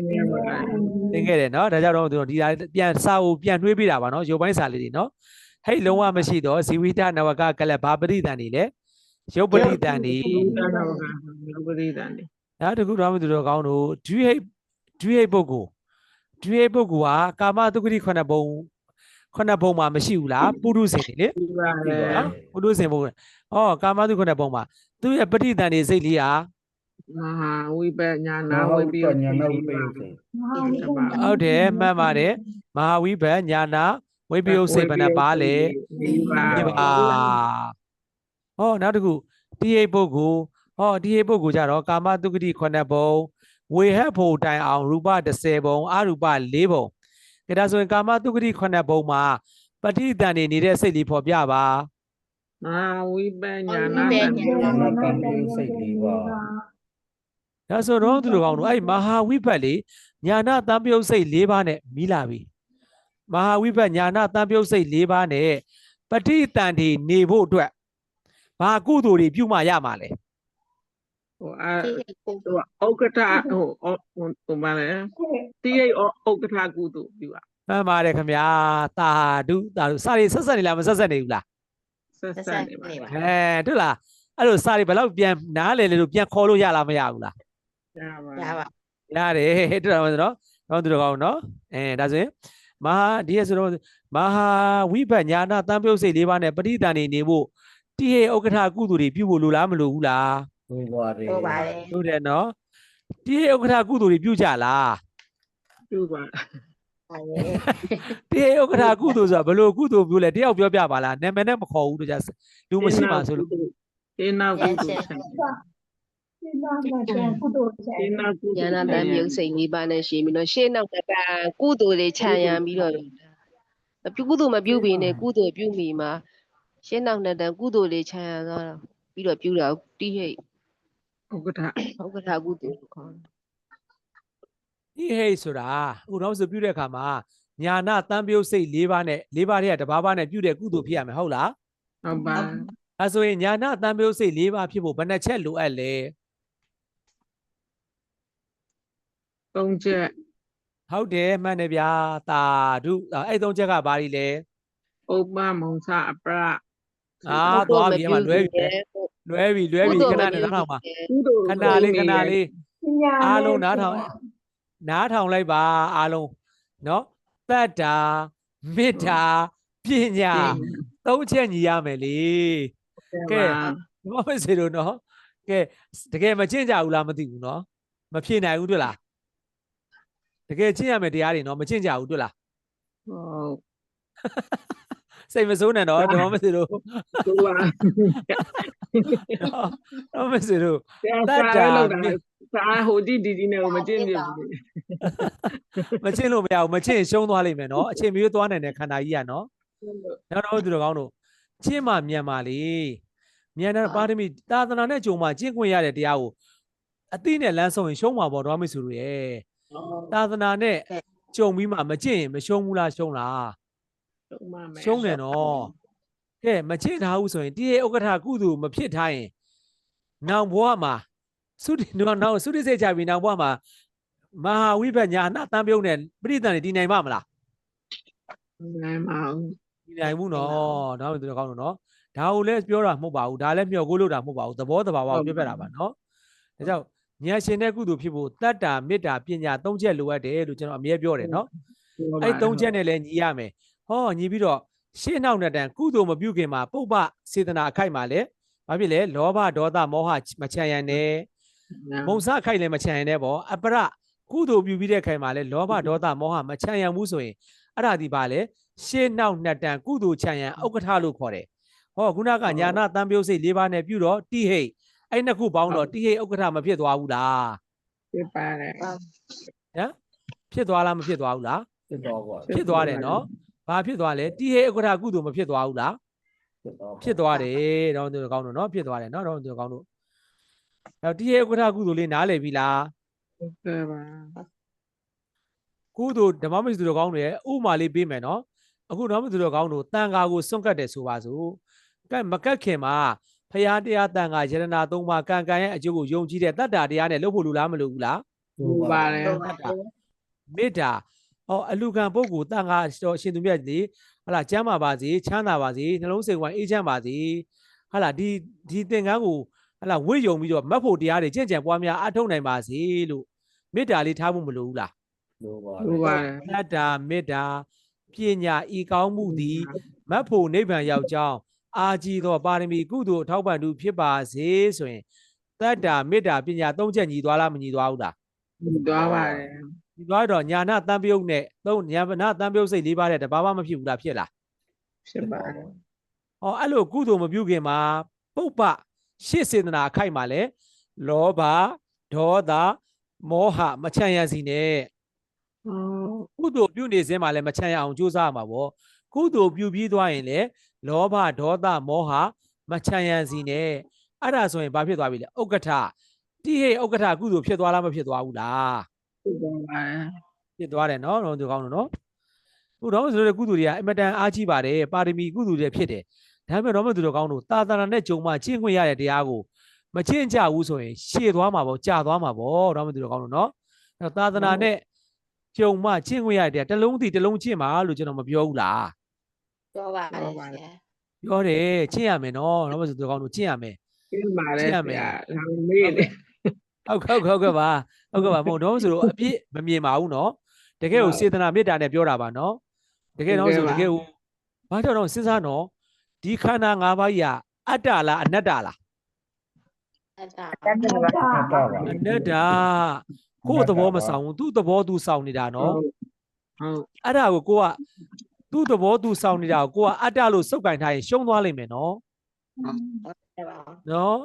သင်ခဲ့တယ်နော်ဒါကြောင့်တော့ဒီပြန်စာကိုပြန်တွေးပြတာပါနော်ရုပ်ပိုင်းစာလေးတွေနော်ဟိတ်လုံးဝမရှိတော့ဇီဝိတနဝကကလဘာပရိသန်နေလေရုပ်ပရိသန်နေ ရုပ်ပရိသန်နေ ဒါတခုတော့မသူတော်ကောင်းတို့ဒွိဟိတ်ပုဂ္ဂိုလ်ဟာကာမတုဂတိ9ဘုံမှာမရှိဘူးလားပုရုဇဉ်လေ ဒီပါလေ နော်ပုရုဇဉ်ဘုံကာမတု9ဘုံမှာသူရဲ့ပရိသန်နေစိတ်လေးဟာ မဟာဝိပညာနာဝိပယ ညာနာဝိပယုတ်စိတ် ဟုတ်တယ်မှန်ပါတယ်မဟာဝိဘညာနာဝိပယုတ်စိတ်ဘယ်နှပါလဲ ဒီပါ ဒီပါနောက်တစ်ခုတိဟိတ်ပုဂ္ဂိုလ်တိဟိတ်ပုဂ္ဂိုလ်ကြတော့ကာမတုဂတိ9ဘုံဝေဟတ်ဖို့တိုင်အောင်ရူပ10ဘုံအရူပ4ဘုံဒါဆိုရင်ကာမတုဂတိ9ဘုံမှာပဋိသန္ဓေနေတဲ့စိတ်လေးဖော်ပြပါ မဟာဝိပညာနာ ညာနာကံယုတ်စိတ်၄ပါး ဒါဆိုတော့သူတို့ကောင်းတို့အဲ့မဟာဝိဘတ်လေညာနာတံပြုတ်စိတ်၄ပါးနဲ့မိလာပြီမဟာဝိဘတ်ညာနာတံပြုတ်စိတ်၄ပါးနဲ့ပဋိသန္ဓေနေဖို့အတွက်ဘာကုသိုလ်တွေပြုမှရမှာလဲ ဟိုဥက္ကဋ္ဌဟိုပါလေတိရိဥက္ကဋ္ဌကုသိုလ်ပြုပါ မှန်ပါတယ်ခင်ဗျာတာဓုစာတွေဆက်ဆက်နေလားမဆက်ဆက်နေဘူးလား ဆက်ဆက်နေပါ တွေ့လားအဲ့လိုစာတွေဘယ်လောက်ပြန်နားလေလေလို့ပြန်ခေါ်လို့ရလားမရဘူးလား ရပါ ရပါ ရတယ်တွေ့လားမဆိုတော့တော့သူတို့ကောင်းနော်ဒါဆိုရင်မဟာဒီရဆိုတော့မဟာဝိဘတ်ညာနာတံပြုတ်စိတ်၄ပါးနဲ့ပဋိသန္ဓေနေဖို့တိဟိဥက္ကဋ္ဌကုသိုလ်တွေပြုဖို့လိုလားမလိုဘူးလား ဝိပါတယ် ဟုတ်ပါတယ် ဟုတ်တယ်နော်တိဟိဥက္ကဋ္ဌကုသိုလ်တွေပြုကြလား ပြုပါ တိဟိဥက္ကဋ္ဌကုသိုလ်ဆိုတာဘယ်လိုကုသိုလ်ပြုလဲတယောက်ပြောပြပါလားနာမည်နဲ့မခေါ်ဘူးတို့ကြလူမရှိပါဆိုလို့ ဒီနောက်ကုသိုလ်ဆက်ဒီနောက်ကုသိုလ် ညာနာတန်မြုပ်စိတ်၄ပါးနဲ့ရှင်ပြီးတော့ရှေ့နောက်ကတာကုသိုလ်တွေခြံရံပြီးတော့ကုသိုလ်မပြုပြီးနဲ့ကုသိုလ်ပြုမိမှာရှေ့နောက်နဲ့တန်ကုသိုလ်တွေခြံရံတော့ပြီးတော့ပြုတာတိဟိတ် ဥက္ကဋ္ဌ ဥက္ကဋ္ဌကုသိုလ်ခေါ် တိဟိဆိုတာဥတော်ဆိုပြုတဲ့အခါမှာညာနာတံပြုတ်စိတ်၄ပါးနဲ့၄ပါးတည်းကတစ်ပါးနဲ့ပြုတဲ့ကုသိုလ်ဖြစ်ရမယ်ဟုတ်လား ဟုတ်ပါ အဲဆိုရင်ညာနာတံပြုတ်စိတ်၄ပါးဖြစ်ဖို့ဘယ်နှချက်လိုအပ်လဲ သုံးချက် ဟုတ်တယ်မှန်တယ်ဗျာတာဓုအဲ့၃ချက်ကဘာတွေလဲ ဥပ္ပမုံစအပရ သွားပြီအမှလွဲပြီခဏနဲ့နားထောင်ပါ ကုသိုလ် ခဏလေးအားလုံးနားထောင်လိုက်ပါအားလုံးနော်တတ္တာမေတ္တာပညာ၃ချက်ညီရမယ်လေကဲဘာမစေလို့နော်ကဲတကယ်မကျင့်ကြဘူးလားမသိဘူးနော်မဖြေနိုင်ဘူးတွေ့လားတကယ်ကျင့်ရမယ်တရားတွေနော်မကျင့်ကြဘူးတွေ့လား ဟုတ် စိတ်မစိုးနဲ့တော့တော့မစေလို့ သူပါ တော့မစေလို့ တတ်တာလောက်တာစာဟိုဒီနဲ့မကျင့်ပြဘူး မကျင့်လို့မရဘူးမကျင့်ရှုံးသွားလိမ့်မယ်နော်အချိန်မရွေးသွားနိုင်တဲ့ခန္ဓာကြီးကနော်နောက်တော့သူတို့ကောင်းတို့ကျင့်မှမြန်ပါလေမြန်တဲ့ပါရမီသာသနာနဲ့ကြုံမှကျင့်ခွင့်ရတဲ့တရားကိုအသိနဲ့လမ်းဆုံးရင်ရှုံးမှာပေါ့တော့မိတ်ဆွေတို့ရဲ့သာသနာနဲ့ကြုံပြီးမှမကျင့်ရင်မရှုံးဘူးလားရှုံးလား ရှုံးတယ်နော်ကဲမချစ်ထားဘူးဆိုရင်တိရဲ့ဥက္ကဋ္ဌကုသိုလ်မဖြစ်ထားရင်နောင်ဘဝမှာသုတိနောက်သုတိစိတ်ချပြီးနောင်ဘဝမှာမဟာဝိပညာနာတံပြုံးနဲ့ပရိသန်တွေတည်နိုင်ပါမလား နိုင်ပါဘူး တည်နိုင်ဘူးနော်ဒါမှမဟုတ်ကောင်းလို့နော်ဒါကိုလည်းပြောတာမဟုတ်ပါဘူးဒါလည်းမျှော်ကိုလို့တာမဟုတ်ပါဘူးသဘောတဘာဝကိုပြောပြတာပါနော်ဒါကြောင့်ဉာဏ်ရှင်တဲ့ကုသိုလ်ဖြစ်ဖို့တတ္တာမေတ္တာပညာ၃ချက်လိုအပ်တယ်လို့ကျွန်တော်အမြဲပြောတယ်နော်အဲ့၃ချက်နဲ့လည်းညီရမယ်ညီပြီးတော့ရှေ့နောက်နဲ့တန်ကုသိုလ်မပြုခင်မှာပုပ္ပစေတနာအခိုက်မှာလည်း ဘာဖြစ်လဲလောဘဒေါသမောဟမချမ်းရံနဲ့မုံစခိုက်လည်းမချမ်းရံနဲ့ပေါ့အပရကုသိုလ်ပြုပြီးတဲ့ခိုင်မှာလဲလောဘဒေါသမောဟမချမ်းရံဘူးဆိုရင်အဲ့ဒါဒီပါလေရှေ့နောက်နှစ်တန်ကုသိုလ်ချမ်းရံဥက္ကဋ္ဌလို့ခေါ်တယ်ဟောခုနကညာနာတန်ပြုတ်စိတ်၄ပါးနဲ့ပြုတော့တိဟိတ်အဲ့နှစ်ခုပေါင်းတော့တိဟိတ်ဥက္ကဋ္ဌမဖြစ်သွားဘူးလား ဖြစ်ပါတယ် ဟမ်ဖြစ်သွားလားမဖြစ်သွားဘူးလား ဖြစ်တော့ပါ ဖြစ်သွားတယ်နော်ဘာဖြစ်သွားလဲတိဟိတ်ဥက္ကဋ္ဌကုသိုလ်မဖြစ်သွားဘူးလားဖြစ်သွားတယ်တော့သူကောင်းတို့နော်ဖြစ်သွားတယ်နော်တော့သူကောင်းတို့အဲ့တိဟိတ်ဥက္ကဋ္ဌကုသိုလ်လေးနားလည်ပြီလား ဟုတ်ကဲ့ပါ ကုသိုလ်ဓမ္မမိတ်ဆွေတို့ကောင်းတွေဥမာလေးပေးမယ်နော်အခုဓမ္မမိတ်ဆွေတို့ကောင်းတို့တန်ဃာကိုစွန့်ကတ်တယ်ဆိုပါစို့ကဲမကတ်ခင်မှာဖရာတရားတန်ဃာယရဏ၃ပါးကံကံရဲ့အကျိုးကိုယုံကြည်တဲ့တတ္တာတရားနဲ့လုပ်ဖို့လူလားမလိုဘူးလား ဟုတ်ပါတယ် မေတ္တာအလူကံပုဂ္ဂိုလ်တန်ဃာတော်ရှင်သူမြတ်ကြီးဟလာကျမ်းပါပါစေချမ်းသာပါစေနှလုံးစိတ်ဝိုင်းအေးချမ်းပါစေဟလာဒီသင်္ကန်းကိုဟလာဝိယုံပြီးတော့မတ်ဖို့တရားတွေကျင့်ကြံပွားများအထောက်နိုင်ပါစေလို့မေတ္တာလေးထားဖို့မလိုဘူးလား လို့ပါ ဟုတ်ပါတယ် တတ္တာမေတ္တာပညာဤကောင်းမှုသည်မတ်ဖို့နိဗ္ဗာန်ရောက်ကြောင်းအာကြီးသောပါရမီကုသိုလ်အထောက်ပံ့သူဖြစ်ပါစေဆိုရင်တတ္တာမေတ္တာပညာသုံးချက်ညီသွားလားမညီသွားဘူးလား သွားပါတယ် ညီသွားတော့ညာနာတန်ပြုတ်နဲ့ညာနာတန်ပြုတ်စိတ်၄ပါးတဲ့တဘာမှမဖြစ်ဘူးလားဖြစ်လား ဖြစ်ပါတယ် အဲ့လိုကုသိုလ်မပြုခင်မှာပုပ္ပရှေ့စေတနာအခိုက်မှာလဲလောဘဒေါသမောဟမချမ်းရစီနဲ့ ကုသိုလ်ပြုနေစဉ်မှာလည်းမချမ်းရအောင်ကြိုးစားရမှာပေါ့ကုသိုလ်ပြုပြီးသွားရင်လည်းလောဘဒေါသမောဟမချမ်းရစီနဲ့အဲ့ဒါဆိုရင်ဘာဖြစ်သွားပြီလဲဥက္ကဋ္ဌတိဟိဥက္ကဋ္ဌကုသိုလ်ဖြစ်သွားလားမဖြစ်သွားဘူးလား ဖြစ်သွားပါတယ် ဖြစ်သွားတယ်နော်တော့သူကောင်းတယ်နော်ခုတော့ဆိုတဲ့ကုသိုလ်တွေကအင်မတန်အားကြီးပါတယ်ပါရမီကုသိုလ်တွေဖြစ်တယ်ဒါပေမဲ့တော့မသူတို့ကောင်းတို့သာသနာနဲ့ဂျုံမှကျင့်ခွင့်ရတဲ့တရားကိုမကျင့်ကြဘူးဆိုရင်ရှေ့သွားမှာပေါ့ကြာသွားမှာပေါ့တော့မသူတို့ကောင်းတို့နော်အဲ့သာသနာနဲ့ကျုံမှကျင့်ခွင့်ရတဲ့တလုံးစီတလုံးကျင့်ပါလို့ကျွန်တော်မပြောဘူးလား ပြောပါတယ်ဆရာ ပြောတယ်ကျင့်ရမယ်နော်တော့မဆိုသူကောင်းတို့ကျင့်ရမယ် ဖြစ်ပါတယ်ဆရာလောင်မေးလေ ဟုတ်ကဲ့ပါမဟုတ်တော့ဆိုတော့အပြစ်မမြင်ပါဘူးနော်တကယ်ကိုစေတနာမေတ္တာနဲ့ပြောတာပါနော်တကယ်တော့ဆိုတကယ်ကိုဘာကြောင့်တော့စဉ်းစားနော်ဒီခန္ဓာ၅ပါးကြီးကအတ္တလားအနတ္တလား အဲ့ဒါ တော့ပါ အနတ္တကိုယ်သဘောမဆောင်ဘူးသူ့သဘောသူဆောင်နေတာနော် ဟုတ် အဲ့ဒါကိုကိုကသူ့သဘောသူဆောင်နေတာကိုကအတ္တလို့စုပ်ကင်ထားရင်ရှုံးသွားလိမ့်မယ်နော် အဲ့ပါ နော်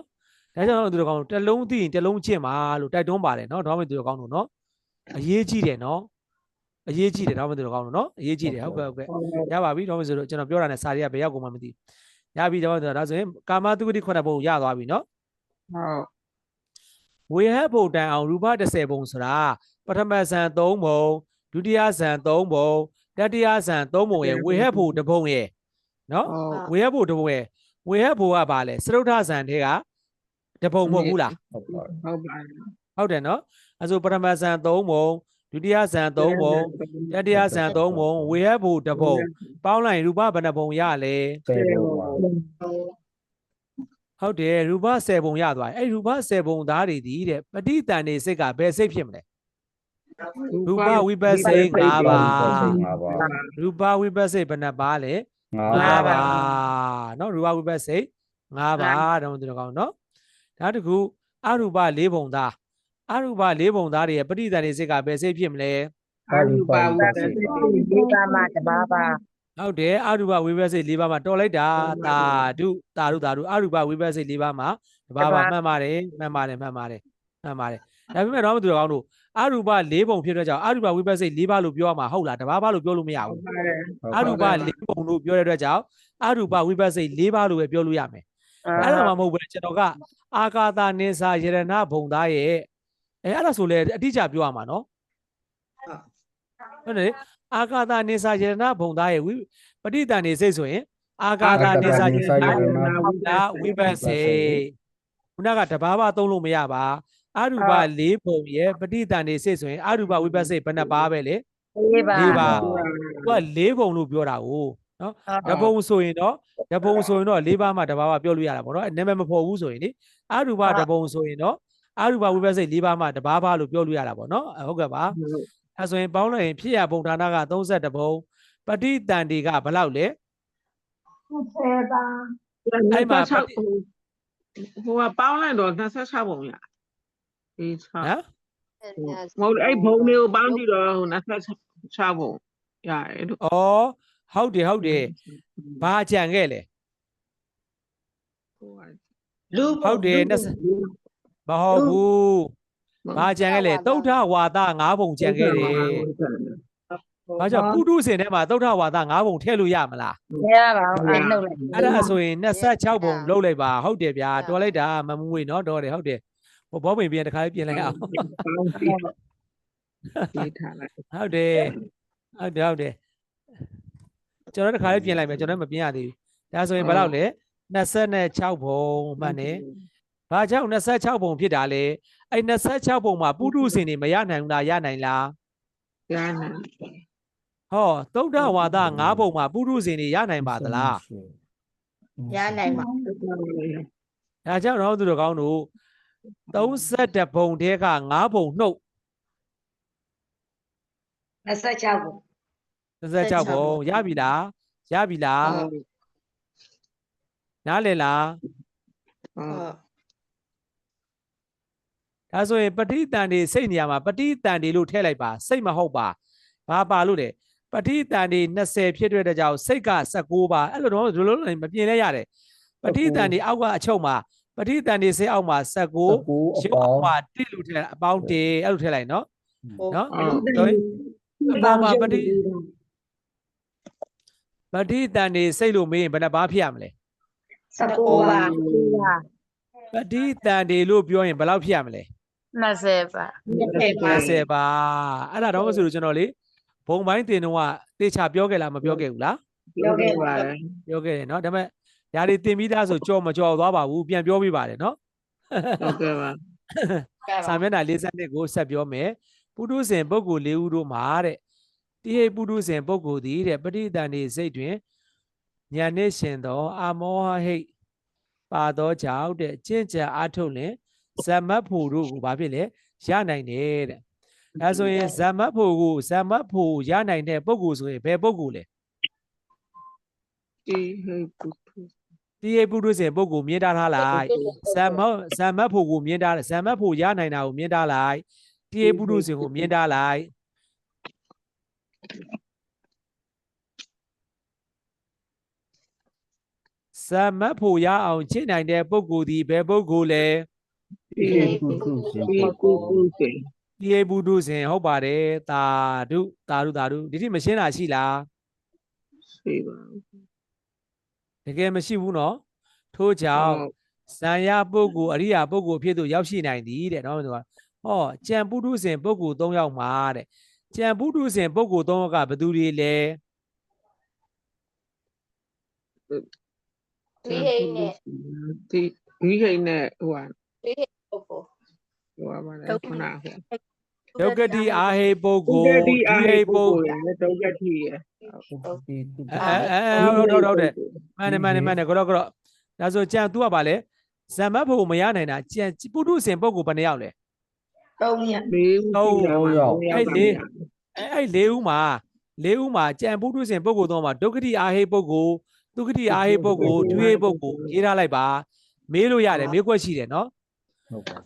ဒါကြောင့်တော့သူတို့ကောင်းတလုံးသိရင်တလုံးချင်းပါလို့တိုက်တွန်းပါတယ်နော်ဒါမှမဟုတ်သူတို့ကောင်းတို့နော်အရေးကြီးတယ်နော်အရေးကြီးတယ်ဒါမှမဟုတ်သူတို့ကောင်းတို့နော်အရေးကြီးတယ်ဟုတ်ကဲ့ရပါပြီဒါမှမဟုတ်ဆိုတော့ကျွန်တော်ပြောတာနဲ့စာရီကဘယ်ရောက်ကုန်မှမသိရပြီဒါဆိုရင်ကာမတုဂတိ9ပုံရသွားပြီနော် ဟုတ် ဝေဟဘုံတန်အောင်ရူပ30ပုံဆိုတာပထမဇန်3ပုံဒုတိယဇန်3ပုံတတိယဇန်3ပုံရဲ့ဝေဟဘုံ1ပုံရဲ့နော်ဝေဟဘုံ1ပုံရဲ့ဝေဟဘုံကဘာလဲစရုဒ္ဓဇန်တွေက1ပုံမဟုတ်ဘူးလား ဟုတ်ပါ ဟုတ်ပါတယ် ဟုတ်တယ်နော်အဲဆိုပထမဇန်3ပုံဒုတိယဇန်3ပုံတတိယဇန်3ပုံဝေဟဘုံ1ပုံပေါင်းလိုက်ရူပဘယ်နှပုံရလဲ ဆယ်တော့ပါ ဟုတ်တယ်ရူပ10ပုံရသွားတယ်အဲ့ရူပ10ပုံသားတွေဒီတဲ့ပဋိသန္ဓေစိတ်ကဘယ်စိတ်ဖြစ်မလဲရူပဝိပဿစိတ်5ပါးရူပဝိပဿစိတ်ဘယ်နှပါလဲ 5ပါးเนาะရူပဝိပဿစိတ်5ပါးတော့ဒီလိုကောင်းเนาะဒါတကူအရူပ4ပုံသားအရူပ4ပုံသားတွေရဲ့ပဋိသန္ဓေစိတ်ကဘယ်စိတ်ဖြစ်မလဲ အရူပဝိပဿစိတ် ဒီပါမှာတပါးပါ ဟုတ်တယ်အရူပဝိပဿစိတ်4ပါးမှာတော်လိုက်တာသာဓုအရူပဝိပဿစိတ်4ပါးမှာတပါးပါမှန်ပါတယ်ဒါပေမဲ့တော့မသူတော်ကောင်းတို့အရူပ4ပုံဖြစ်တဲ့ကြောင့်အရူပဝိပဿစိတ်4ပါးလို့ပြောရမှာဟုတ်လားတပါးပါလို့ပြောလို့မရဘူးအရူပ4ပုံလို့ပြောတဲ့အတွက်ကြောင့်အရူပဝိပဿစိတ်4ပါးလို့ပဲပြောလို့ရမယ်အဲ့ဒါမှမဟုတ်ဘူးကျွန်တော်ကအာကာသနိစာယရဏဘုံသားရဲ့အဲ့ဒါဆိုလေအတိအကျပြောရမှာနော်ဟုတ်တယ်အာကာသနိစာယရဏဘုံသားရဲ့ပဋိသန္ဓေစိတ်ဆိုရင်အာကာသနိစာယရဏဝိပဿစိတ်ခုနကတဘာဘာသုံးလို့မရပါအရူပ4ပုံရဲ့ပဋိသန္ဓေစိတ်ဆိုရင်အရူပဝိပဿစိတ်ဘယ်နှပါပဲလေ4ပါသူက4ပုံလို့ပြောတာကိုနော်တပုံဆိုရင်တော့4ပါးမှတဘာဘာပြောလို့ရတာပေါ့နော်နာမည်မဖော်ဘူးဆိုရင်လေအရူပတပုံဆိုရင်တော့အရူပဝိပဿစိတ်4ပါးမှတဘာဘာလို့ပြောလို့ရတာပေါ့နော်ဟုတ်ကဲ့ပါအဲဆိုရင်ပေါင်းလိုက်ရင်ဖြစ်ရပုံဌာနက32ပုံပဋိသန္ဓေကဘယ်လောက်လဲ 10ပါ အဲ့မှာ ဟိုကပေါင်းလိုက်တော့26ပုံရဒီ6 နော် မဟုတ်အဲ့ဘုံလေးကိုပေါင်းကြည့်တော့ဟို26ပုံရတယ်တို့ ဩဟုတ်တယ်ဘာကြံခဲ့လဲ လူ ဟုတ်တယ်မဟုတ်ဘူးဘာကြံခဲ့လဲသုဒ္ဓဝါဒ9ပုံကြံခဲ့တယ်ဘာကြောင့်ပုထုဇဉ်ထဲမှာသုဒ္ဓဝါဒ9ပုံထည့်လို့ရမလား မရပါဘူးအဲ့နှုတ်လိုက် အဲ့ဒါဆိုရင်26ပုံလုပ်လိုက်ပါဟုတ်တယ်ဗျာတော်လိုက်တာမမွေနော်တော်တယ်ဟုတ်တယ်ဟိုဘောပင်ပြန်တစ်ခါလေးပြင်လိုက်အောင် ရေးထားလိုက် ဟုတ်တယ်ကျွန်တော်တစ်ခါလေးပြင်လိုက်မယ်ကျွန်တော်မပြင်ရသေးဘူးဒါဆိုရင်ဘယ်လောက်လဲ26ပုံမှန်တယ်ဘာကြောင့်26ပုံဖြစ်တာလဲအဲ့26ပုံမှာပုထုဇဉ်တွေမရနိုင်ဘူးလားရနိုင်လား ရနိုင် ဟောသုဒ္ဓဝါဒ9ပုံမှာပုထုဇဉ်တွေရနိုင်ပါသလား ရနိုင်ပါ ဒါကြောင့်တော့သူတို့ကောင်းတို့32ပုံတည်းက9ပုံနှုတ် 26ပုံ 26ပုံရပြီလားနားလည်လား ဟုတ် ဒါဆိုရင်ပဋိသန္ဓေစိတ်နေရာမှာပဋိသန္ဓေလို့ထည့်လိုက်ပါစိတ်မဟုတ်ပါဘာပါလို့လဲပဋိသန္ဓေ20ဖြစ်တဲ့ကြောင့်စိတ်က19ပါအဲ့လိုတော့ဒီလိုမပြင်လဲရတယ်ပဋိသန္ဓေအောက်ကအချုပ်မှာပဋိသန္ဓေစိတ်အောက်မှာ19ရုပ်အောက်မှာ1လို့ထည့်အပေါင်း1အဲ့လိုထည့်လိုက်နော်နော်ဆိုရင်အပေါ်မှာပဋိသန္ဓေစိတ်လို့မေးရင်ဘယ်နှပါဖြစ်ရမလဲ 19ပါ ပဋိသန္ဓေလို့ပြောရင်ဘယ်လောက်ဖြစ်ရမလဲ 20ပါ 20ပါအဲ့ဒါတော့မဆိုလို့ကျွန်တော်လေဘုံပိုင်းတင်တော့တေချာပြောခဲ့လားမပြောခဲ့ဘူးလား ပြောခဲ့ပါတယ် ပြောခဲ့တယ်เนาะဒါပေမဲ့ຢာတွေတင်ပြီးသားဆိုကြော်မကြော်သွားပါဘူးပြန်ပြောပြပါတယ်เนาะ ဟုတ်ကဲ့ပါ စာမျက်နှာ52ကိုဆက်ပြောမယ်ပုထုဇဉ်ပုဂ္ဂိုလ်၄ဦးတို့မှာတဲ့တိဟိပုထုဇဉ်ပုဂ္ဂိုလ်သည်တဲ့ပဋိသန္ဓေစိတ်တွင်ဉာဏ်နှင့်ရှင်သောအာမောဟဟိတ်ပါသောကြောင့်တဲ့ကျင့်ကြံအားထုတ်လင်ဇမ္မတ်ဖို့တို့ကိုဘာဖြစ်လဲရနိုင်တယ်တဲ့အဲဆိုရင်ဇမ္မတ်ဖို့ကိုဇမ္မတ်ဖို့ရနိုင်တဲ့ပုဂ္ဂိုလ်ဆိုရင်ဘယ်ပုဂ္ဂိုလ်လဲ ဒီဟိပုထု တိဟိပုထုဇဉ်ပုဂ္ဂိုလ်မြင်ထားလိုက်ဇမ္မတ်ဖို့ကိုမြင်ထားဇမ္မတ်ဖို့ရနိုင်တာကိုမြင်ထားလိုက်တိဟိပုထုဇဉ်ကိုမြင်ထားလိုက်ဇမ္မတ်ဖို့ရအောင်ကျင့်နိုင်တဲ့ပုဂ္ဂိုလ်ဒီဘယ်ပုဂ္ဂိုလ်လဲ ဒီပုထုဇဉ် တိဟိပုထုဇဉ်ဟုတ်ပါတယ်သာဓုဒီတိမရှင်းတာရှိလား ရှိပါ တကယ်မရှိဘူးနော်ထို့ကြောင့်ဇံရပုဂ္ဂိုလ်အရိယာပုဂ္ဂိုလ်အဖြစ်သို့ရောက်ရှိနိုင်သည်တဲ့နော်ဆိုတော့ဟောကြံပုထုဇဉ်ပုဂ္ဂိုလ်3ယောက်မှာတဲ့ကြံပုထုဇဉ်ပုဂ္ဂိုလ်3ယောက်ကဘယ်သူတွေလဲ ဒီဟိနဲ့ ဒီဟိနဲ့ဟိုဟာ ဒီဟိပုဂ္ဂိုလ် ဟိုပါလေခုနဟို ဒုက္ကတိအာဟိပုဂ္ဂိုလ် ဒီအာဟိပုဂ္ဂိုလ် လ် ရဒုက္ကတိရ ဟုတ်တယ်မှန်တယ်ကြောဒါဆိုကြံ तू ကပါလေဇမ္မတ်ဖို့မရနိုင်တာကြံပုထုဇဉ်ပုဂ္ဂိုလ်ဘယ်နှယောက်လဲ 3ရက် အဲ့၄ဦးမှာကြံပုထုဇဉ်ပုဂ္ဂိုလ်တော့မှာဒုက္ကတိအာဟိပုဂ္ဂိုလ်ဒုက္ကတိအာဟိပုဂ္ဂိုလ်ဒွေပုဂ္ဂိုလ်ရေးထားလိုက်ပါမေးလို့ရတယ်မေးခွက်ရှိတယ်နော် ဟုတ်ပါ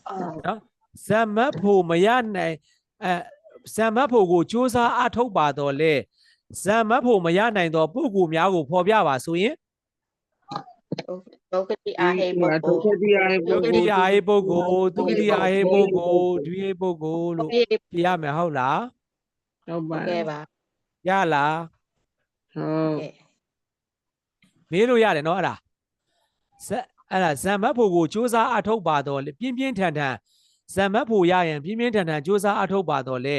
နော်ဇမ္မတ်ဖို့မရနိုင်ဇမ္မတ်ဖို့ကိုစ조사အထုတ်ပါတော့လေဇမ္မတ်ဖို့မရနိုင်တော့ပုဂ္ဂိုလ်များကိုဖော်ပြပါဆိုရင် ဒုက္ခတိအာဟိပုဂ္ဂိုလ် ဒုက္ကတိအာဟိပု ဒု ဂ္ က္ ဂို က လ် တိအာဟိပုဂ္ဂိုလ်ဒုက္ကတိအာဟိပုဂ္ဂိုလ်ဒွေပုဂ္ဂိုလ်လို့ပြရမယ်ဟုတ်လား ဟုတ်ပါ ကဲပါ ရလား ဟုတ် မေးလို့ရတယ်နော်အဲ့ဒါဇမ္မတ်ဖို့ကိုစ조사အထုတ်ပါတော့လေပြင်းပြင်းထန်ထန်ဇမ္မတ်ဖို့ရရင်ပြင်းပြင်းထန်ထန်စ조사အထုတ်ပါတော့လေ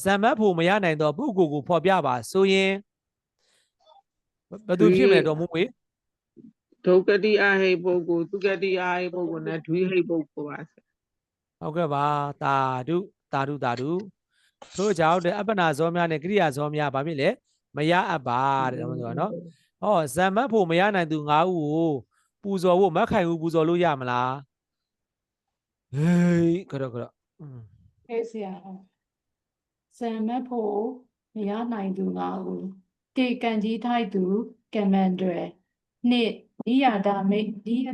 ဇမ္မတ်ဖို့မရနိုင်တော့ပုဂ္ဂိုလ်ကိုဖော်ပြပါဆိုရင်ဘယ်သူဖြစ်မလဲတော့မွေး ဒုက္ကတိအာဟိပုဂ္ဂိုလ်သူကတိအာဟိပုဂ္ဂိုလ်နဲ့ဒွိဟိပုဂ္ဂိုလ်ပါ ဟုတ်ကဲ့ပါတာဓုထို့ကြောင့်တဲ့အပ္ပနာဇောများနဲ့ကရိယာဇောများဗာဖြစ်လေမရအပ်ပါတဲ့တော့ဆိုတော့နော်ဟောဇမ္မတ်ဖို့မရနိုင်သူ9ဦးကိုပူဇော်ဖို့မခိုင်ဘူးပူဇော်လို့ရမလားဟေးကတော့ ဟဲ့ဆရာဇံမတ်ဖို့မရနိုင်သူ၅ဦးတေကန်ကြီးထိုက်သူကမန်ဒရယ်နှစ် နိယ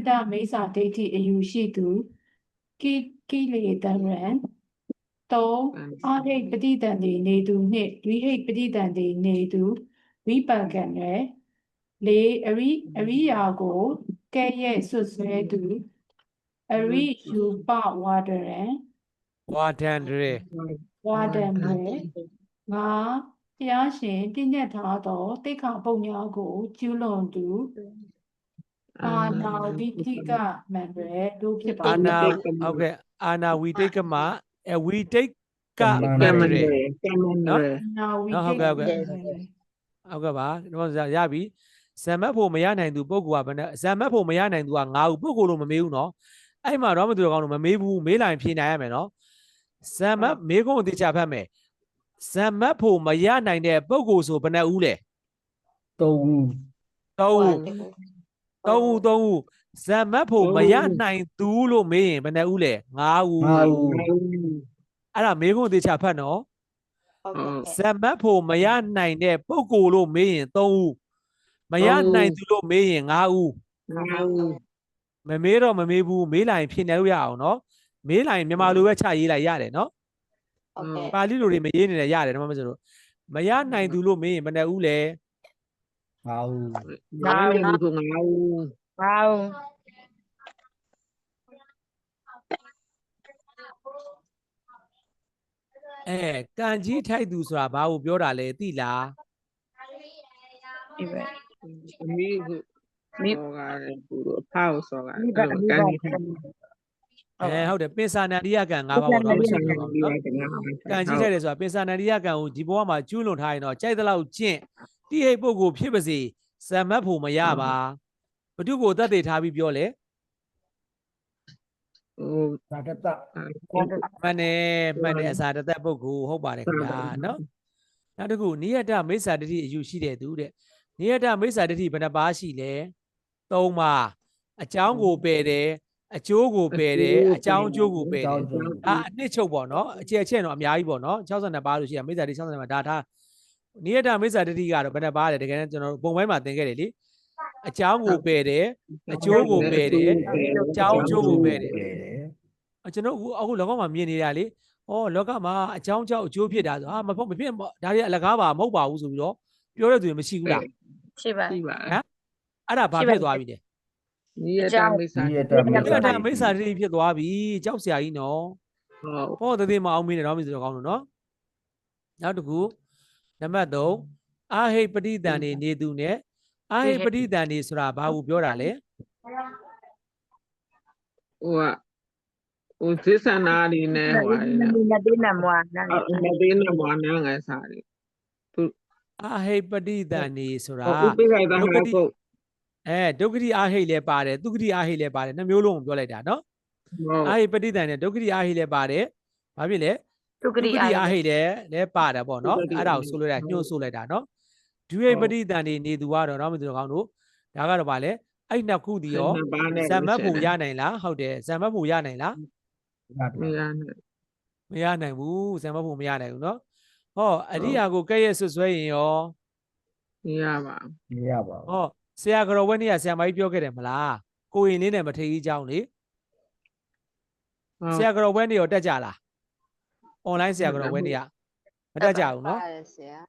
တမိစ္ဆာဒိဋ္ဌိအယူရှိသူကိလေသာရံ3အာဟိတ်ပဋိသန္ဓေနေသူနှင့်ဝိဟိတ်ပဋိသန္ဓေနေသူဝိပံကံရယ်4အရိယာကိုကဲ့ရဲ့ဆွဆွဲသူအရိယူပဝါဒရံ ဝါဒန္တရေ ဝါဒံရယ်5ဘုရားရှင်ပြည့်ညတ်ထားသောတိက္ခာပုဒ်များကိုကျူးလွန်သူအာနာဝိတိကမံရယ်တို့ဖြစ်ပါ အာ သည် နာဟုတ်ကဲ့အာနာဝိတိတ်ကမဝိတိတ်က ကမ မ န္တ ရေ ရေကမန္တရေ နာဝိ နော် တိ ဟုတ်ကဲ့ဟုတ်ကဲ့ တ် ဟုတ်ကဲ့ပါဒီမှာရပြီဇမတ်ဖို့မရနိုင်သူပုဂ္ဂိုလ်ကဘယ်နဲ့ဇမတ်ဖို့မရနိုင်သူက9ဦးပုဂ္ဂိုလ်လို့မမေးဘူးနော်အဲ့မှာတော့မသူတော်ကောင်းလို့မမေးဘူးမေးလိုက်ဖြေနိုင်ရမယ်နော်ဇမတ်မေးခွန်းကိုသိချဖတ်မယ်ဇမတ်ဖို့မရနိုင်တဲ့ပုဂ္ဂိုလ်ဆိုဘယ်နှဦးလဲ 3 ဦး 3ဦးဇမတ်ဖို့မရနိုင်သူလို့မေးရင်ဘယ်နှဦးလဲ9ဦး 5 ဦး အဲ့ဒါမေးခွန်းကိုသိချဖတ်နော် ဟုတ်ကဲ့ ဇမတ်ဖို့မရနိုင်တဲ့ပုဂ္ဂိုလ်လို့မေးရင်3ဦးမရနိုင်သူလို့မေးရင်5ဦး မမေးတော့မမေးဘူးမေးလိုက်ရင်ဖြေနေလို့ရအောင်နော်မေးလိုက်ရင်မြန်မာလိုပဲချရေးလိုက်ရတယ်နော် ဟုတ်ကဲ့ ပါဠိလိုတွေမရေးနေလည်းရတယ်တော့မဆိုလို့မရနိုင်သူလို့မေးရင်ဘယ်နှဦးလဲ 5 ဦး နားနေဘူးဆိုငါဦး ကံကြီးထိုက်သူဆိုတာဘာကိုပြောတာလဲသိလား အမိကစောကလည်းသူတို့အဖောက်စောကလည်းကန်ကြီးထိုင် ဟုတ်တယ်ပင်စာနန္ဒိယကံ၅ပါးပေါ့နော်မရှိဘူးနော်ကံကြီးထိုက်တယ်ဆိုတာပင်စာနန္ဒိယကံကိုဒီဘဝမှာကျူးလွန်ထားရင်တော့ကြိုက်တဲ့လောက်ကျင့်တိဟိတ်ပုဂ္ဂိုလ်ဖြစ်ပါစေဇမတ်ဖို့မရပါဘု து ကိုတတ်သိထားပြီးပြောလေ ဟို သာတတ မှန်တယ်အစာတသက်ပုဂ္ဂိုလ်ဟုတ်ပါတယ်ခင်ဗျာနော်နောက်တစ်ခုနိယတမိစ္ဆာဒိဋ္ဌိအယူရှိတဲ့သူတဲ့နိယတမိစ္ဆာဒိဋ္ဌိဘယ်နှပါးရှိလဲ3ပါးအကြောင်းကိုပယ်တယ်အကျိုးကိုပယ်တယ်အကြောင်းအကျိုးကိုပယ်တယ်အနှစ်ချုပ်ပေါ့နော်အကျယ်ချက်တော့အများကြီးပေါ့နော်62ပါးလို့ရှိရမိစ္ဆာဒိဋ္ဌိ62ပါးဒါထားနိယတမိစ္ဆာဒိဋ္ဌိကတော့ဘယ်နှပါးလဲတကယ်တမ်းကျွန်တော်တို့ပုံပိုင်းမှာသင်ခဲ့တယ်လေအကြောင်းကိုပယ်တယ်အကျိုးကိုပယ်တယ်အကြောင်းအကျိုးကိုပယ်တယ်ကျွန်တော်အခုလောကမှာမြင်နေတာလေဩလောကမှာအကြောင်းကြောင့်အကျိုးဖြစ်တာဆိုဟာမဖြစ်ဒါတွေအလကားပါမဟုတ်ပါဘူးဆိုပြီးတော့ပြောတဲ့သူမရှိဘူးလား ရှိပါ ရှိပါ ဟမ်အဲ့ဒါဘာဖြစ်သွားပြီလဲ နိယတမိစ္ဆာ ဒီရတ နိယတမိစ္ဆာဒိဋ္ဌိဖြစ်သွားပြီကြောက်စရာကြီးနော် ဟုတ် ဟောသေးမအောင်မင်းနဲ့တော့မင်းဆိုတော့ကောင်းလို့နော်နောက်တစ်ခုနံပါတ်3အာဟိပဋိသန္ဓေနေသူနဲ့အာဟိပဋိသန္ဓေဆိုတာဘာကိုပြောတာလဲ ဟိုသစ္ဆနာနေနဲ့ဟိုနေသေးနမွာနာငယ်စားတယ် အာဟိပဋိသန္ဓေဆိုတာ ဥပိ္ပခာတဟာပုတ် ဒုက္ခတိအာဟိလည်းပါတယ်သူက္ခတိအာဟိလည်းပါတယ်နှစ်မျိုးလုံးကိုပြောလိုက်တာနော်အာဟိပဋိသန္ဓေဒုက္ခတိအာဟိလည်းပါတယ်ဘာဖြစ်လဲ သူကတိ အာဟိလည်းပါတယ်ပေါ့နော်အဲ့ဒါကိုဆိုလို့ရညှို့ဆိုလိုက်တာနော်ဒုဟိပဋိသန္ဓေနေသူကတော့တော့မသူတော်ကောင်းတို့ဒါကတော့ဗာလဲအဲ့နှစ်ခုဒီရောဇမ္မတ်ဖို့ရနိုင်လားဟုတ်တယ်ဇမ္မတ်ဖို့ရနိုင်လား မရနဲ့ မရနိုင်ဘူးဇမ္မတ်ဖို့မရနိုင်ဘူးနော်ဟောအရိယာကိုကဲ့ရဲ့ဆွဆွဲရင်ရော မရပါ မရပါဘူး ဟောဆရာကတော်ဝဲနေ့ကဆရာမကြီးပြောခဲ့တယ်မလားကိုရင်လေးနဲ့မထေကြီးเจ้าလေဆရာကတော်ဝဲနေ့ရောတက်ကြလားအွန်လိုင်းဆရာကတော်ဝဲနေ့ကမတက်ကြဘူးနော် ပါတယ်ဆရာ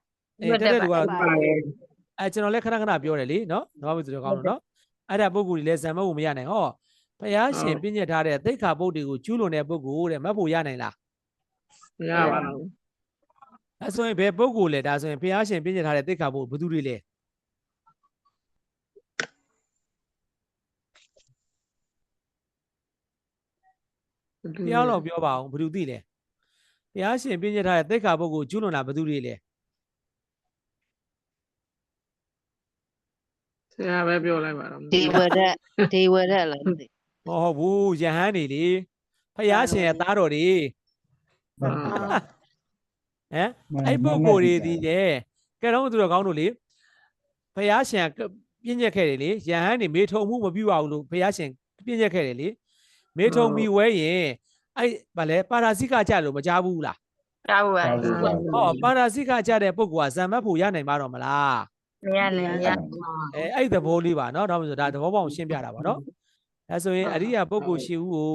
တက်တဲ့လူကတော့ ပါတယ် ကျွန်တော်လည်းခဏခဏပြောတယ်လေနော်တော့မသူတော်ကောင်းလို့နော်အဲ့ဒါပုဂ္ဂိုလ်ကြီးလည်းဇံမတ်ဖို့မရနိုင်ဟောဘုရားရှင်ပြည့်ညတ်ထားတဲ့သိက္ခာပုဒ်တွေကိုကျူးလွန်တဲ့ပုဂ္ဂိုလ်တဲ့မတ်ဖို့ရနိုင်လား မရပါဘူး အဲ့ဆိုရင်ဘယ်ပုဂ္ဂိုလ်လဲဒါဆိုရင်ဘုရားရှင်ပြည့်ညတ်ထားတဲ့သိက္ခာပုဒ်ဘယ်သူတွေလဲပြောင်းတော့ပြောပါအောင်ဘယ်သူသိလဲဘုရားရှင်ပြည့်ညတ်ထားတဲ့သိက္ခာပုဒ်ကိုကျူးလွန်တာဘယ်သူတွေလဲ ဆရာပဲပြောလိုက်ပါတော့ ဒေဝရက်လားမသိ မဟုတ်ဘူးယဟန်နေလေဖယားရှင်ရဲ့သားတော်တွေဟမ်အဲ့ပုဂ္ဂိုလ်တွေဒီလေကဲတော့သူတော်ကောင်းတို့လေဖယားရှင်ပြည့်ညက်ခဲ့တယ်လေယဟန်နေမေထုံမှုမပြုတ်အောင်လို့ဖယားရှင်ပြည့်ညက်ခဲ့တယ်လေမေထုံမီဝဲရင်အဲ့ဗာလဲပါရာဇိကကြလို့မကြားဘူးလား ကြောက်ပါ ဟောပါရာဇိကကြတဲ့ပုဂ္ဂိုလ်ကဇံမတ်ဖို့ရနိုင်မှာတော့မလား အဲ့သဘောလေးပါနော်ဒါမှမဟုတ်ဒါသဘောပေါက်ရှင်းပြတာပါနော်ဒါဆိုရင်အရိယာပုဂ္ဂိုလ် 8 ဦးကို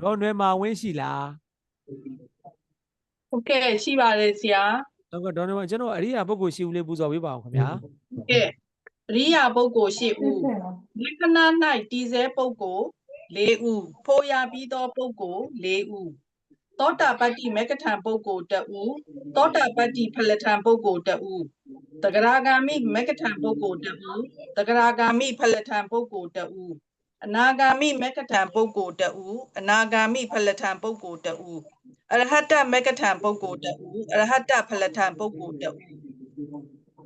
ဒေါ်နွယ်မာဝင်းရှိလား ဟုတ်ကဲ့ရှိပါတယ်ဆရာ ဟုတ်ကဲ့ဒေါ်နွယ်မာကျွန်တော်အရိယာပုဂ္ဂိုလ် 8 ဦးလေးပူဇော်ပေးပါအောင်ခင်ဗျာ ကဲအရိယာပုဂ္ဂိုလ် 8 ဦးလက္ခဏာ၌တည်ဆဲပုဂ္ဂိုလ် 4 ဦးဖိုးရပြီးသောပုဂ္ဂိုလ် 4 ဦးသောတာပတ္တိမေကထံပုဂ္ဂိုလ် 1 ဦးသောတာပတ္တိဖလထံပုဂ္ဂိုလ် 1 ဦးတဂရဂာမိမေကထံပုဂ္ဂိုလ် 1 ဦးတဂရဂာမိဖလထံပုဂ္ဂိုလ် 1 ဦးအနာဂာမိမေကထံပုဂ္ဂိုလ် 1 ဦးအနာဂာမိဖလထံပုဂ္ဂိုလ် 1 ဦးအရဟတမေကထံပုဂ္ဂိုလ် 1 ဦးအရဟတဖလထံပုဂ္ဂိုလ် 1 ဦး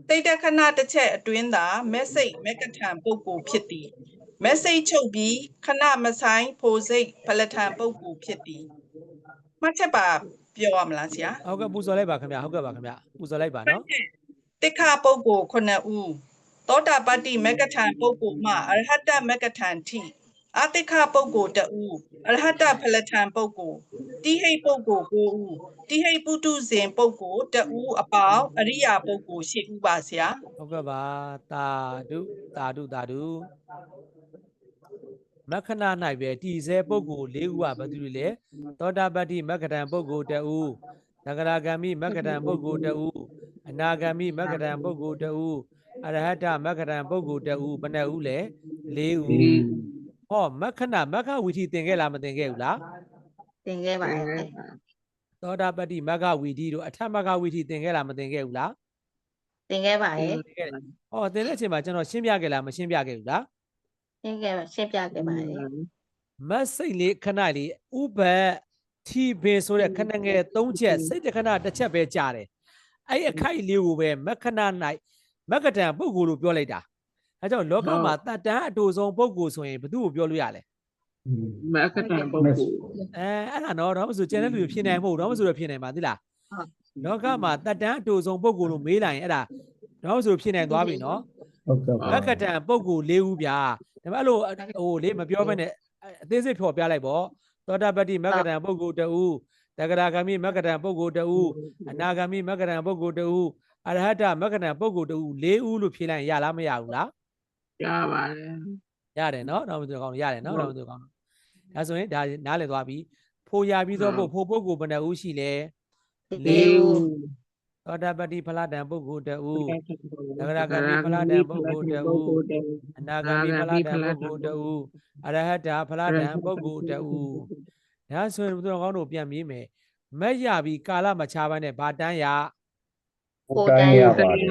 တိတ်တခဏတစ်ချက်အတွင်းသာမက်စိတ်မေကထံပုဂ္ဂိုလ်ဖြစ်သည်မက်စိတ်ချုပ်ပြီးခဏမဆိုင်ဖိုစိတ်ဖလထံပုဂ္ဂိုလ်ဖြစ်သည်မှတ်ချက်ပါပြောရမလားဆရာ ဟုတ်ကဲ့ပူဇော်လိုက်ပါခင်ဗျာဟုတ်ကဲ့ပါခင်ဗျာပူဇော်လိုက်ပါနော် တိခပုဂ္ဂိုလ် 9 ဦးသောတာပတ္တိမေကထံပုဂ္ဂိုလ်မှအရဟတမေကထံထိအတိခပုဂ္ဂိုလ် 1 ဦးအရဟတဖလထံပုဂ္ဂိုလ်တိဟိပုဂ္ဂိုလ် 9 ဦးတိဟိပုတုဇဉ်ပုဂ္ဂိုလ် 1 ဦးအပေါင်းအရိယာပုဂ္ဂိုလ် 8 ဦးပါဆရာ ဟုတ်ကဲ့ပါတာဓုမက္ခဏ၌ပဲတည်ဆဲပုဂ္ဂိုလ် 4 ဦးကဘာသူလဲသောတာပတ္တိမက္ခထံပုဂ္ဂိုလ် 1 ဦးသဂရဂမိမက္ခထံပုဂ္ဂိုလ် 1 ဦးအနာဂမိမက္ခထံပုဂ္ဂိုလ် 1 ဦးအရဟတမက္ခထံပုဂ္ဂိုလ် 1 ဦးဘယ်နှဦးလဲ4 ဦးဟောမက္ခဝီထီသင်ခဲ့လားမသင်ခဲ့ဘူးလား သင်ခဲ့ပါတယ် သောတာပတ္တိမက္ခဝီထီတို့အထမက္ခဝီထီသင်ခဲ့လားမသင်ခဲ့ဘူးလား သင်ခဲ့ပါတယ် ဟောသင်တဲ့အချိန်မှာကျွန်တော်ရှင်းပြခဲ့လားမရှင်းပြခဲ့ဘူးလား သင်ခဲ့ရှင်းပြခဲ့ပါတယ် မတ်စိတ်လေးခဏလေးဥပတ်ထီပင်ဆိုတဲ့ခဏငယ်3ချက်စိတ်တခဏတစ်ချက်ပဲကြားတယ်အဲ့အခိုက်လေးကိုပဲမက္ခဏ၌မက္ခထံပုဂ္ဂိုလ်လို့ပြောလိုက်တာအဲကြောင့်လောကမှာတတ္တန်အတူဆုံးပုဂ္ဂိုလ်ဆိုရင်ဘယ်သူ့ကိုပြောလို့ရလဲ မက္ခထံပုဂ္ဂိုလ် အဲ့ဒါတော့မဆိုကျန်တဲ့လူဖြစ်နိုင်မဟုတ်တော့မဆိုတော့ဖြစ်နိုင်ပါသီလားလောကမှာတတ္တန်အတူဆုံးပုဂ္ဂိုလ်လို့မေးလိုက်ရင်အဲ့ဒါတော့မဆိုဖြစ်နိုင်သွားပြီနော် ဟုတ်ကဲ့ပါ မက္ခထံပုဂ္ဂိုလ် 4 ဦးဗျာဒါပေမဲ့အဲ့လိုဟိုလေးမပြောဘဲနဲ့အသေးစိတ်ဖြော်ပြလိုက်ပေါ့သောတာပတ္တိမက္ခထံပုဂ္ဂိုလ် 1 ဦးတဂရဂမိမက္ခထံပုဂ္ဂိုလ် 1 ဦးအနာဂမိမက္ခထံပုဂ္ဂိုလ် 1 ဦးအရဟတမက္ခထံပုဂ္ဂိုလ် 1 ဦး 4 ဦးလို့ဖြေလိုက်ရလားမရဘူးလား ရပါတယ် ရတယ်နော်တော့မသူကောင်းရတယ်နော်တော့မသူကောင်းဒါဆိုရင်ဒါနားလည်သွားပြီဖိုရပြီးသောဖို့ပုဂ္ဂိုလ်ဘယ်နှဦးရှိလဲ4 ဦးသောတာပတ္တိဖလားတံပုဂ္ဂိုလ် 1 ဦးသဂရဂမိဖလားတံပုဂ္ဂိုလ် 1 ဦးအနာဂမိဖလားတံပုဂ္ဂိုလ် 1 ဦးအရဟတဖလားတံပုဂ္ဂိုလ် 1 ဦးဒါဆိုရင်သူတော်ကောင်းတို့ပြန်ပြေးမယ်မက်ရပြီးကာလမချပါနဲ့ဘာတန်းရ ကိုတန်းရပါတယ်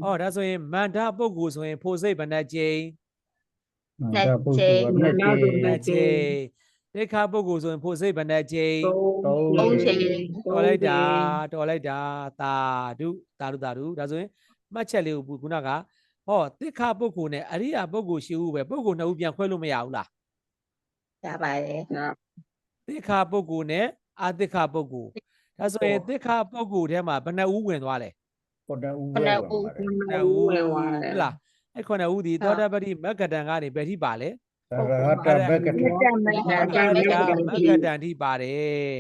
ဟောဒါဆိုရင်မန္တပုဂ္ဂိုလ်ဆိုရင်ဖိုစိတ်ဘယ်နှကြိမ် ဒါပုဂ္ဂိုလ်ကနှစ်ကျင်း 2 ကြိမ်တိခါပုဂ္ဂိုလ်ဆိုရင်ဖိုစိတ်ဘယ်နှကြိမ် 3 ချိန် တော်လိုက်တာသာဓုဒါဆိုရင်မှတ်ချက်လေးကိုခုနကဟောတိခါပုဂ္ဂိုလ်နဲ့အရိယာပုဂ္ဂိုလ်ရှိဦးပဲပုဂ္ဂိုလ် 2 ဦးပြန်ခွဲလို့မရဘူးလား ရပါတယ် တိခါပုဂ္ဂိုလ်နဲ့အတိခါပုဂ္ဂိုလ်ဒါဆိုရင်တိခါပုဂ္ဂိုလ်ထဲမှာဘယ်နှဦးဝင်သွားလဲ ကိုတန်းဦး ခဏ ပဲ ဦး 2 ဦးဟုတ်လားအဲ့9 ဦးဒီသောတာပတိမက္ကတံကနေဘယ်ထိပါလဲ သရဟတဘက်ကထ မက္ကတံထိပါတယ်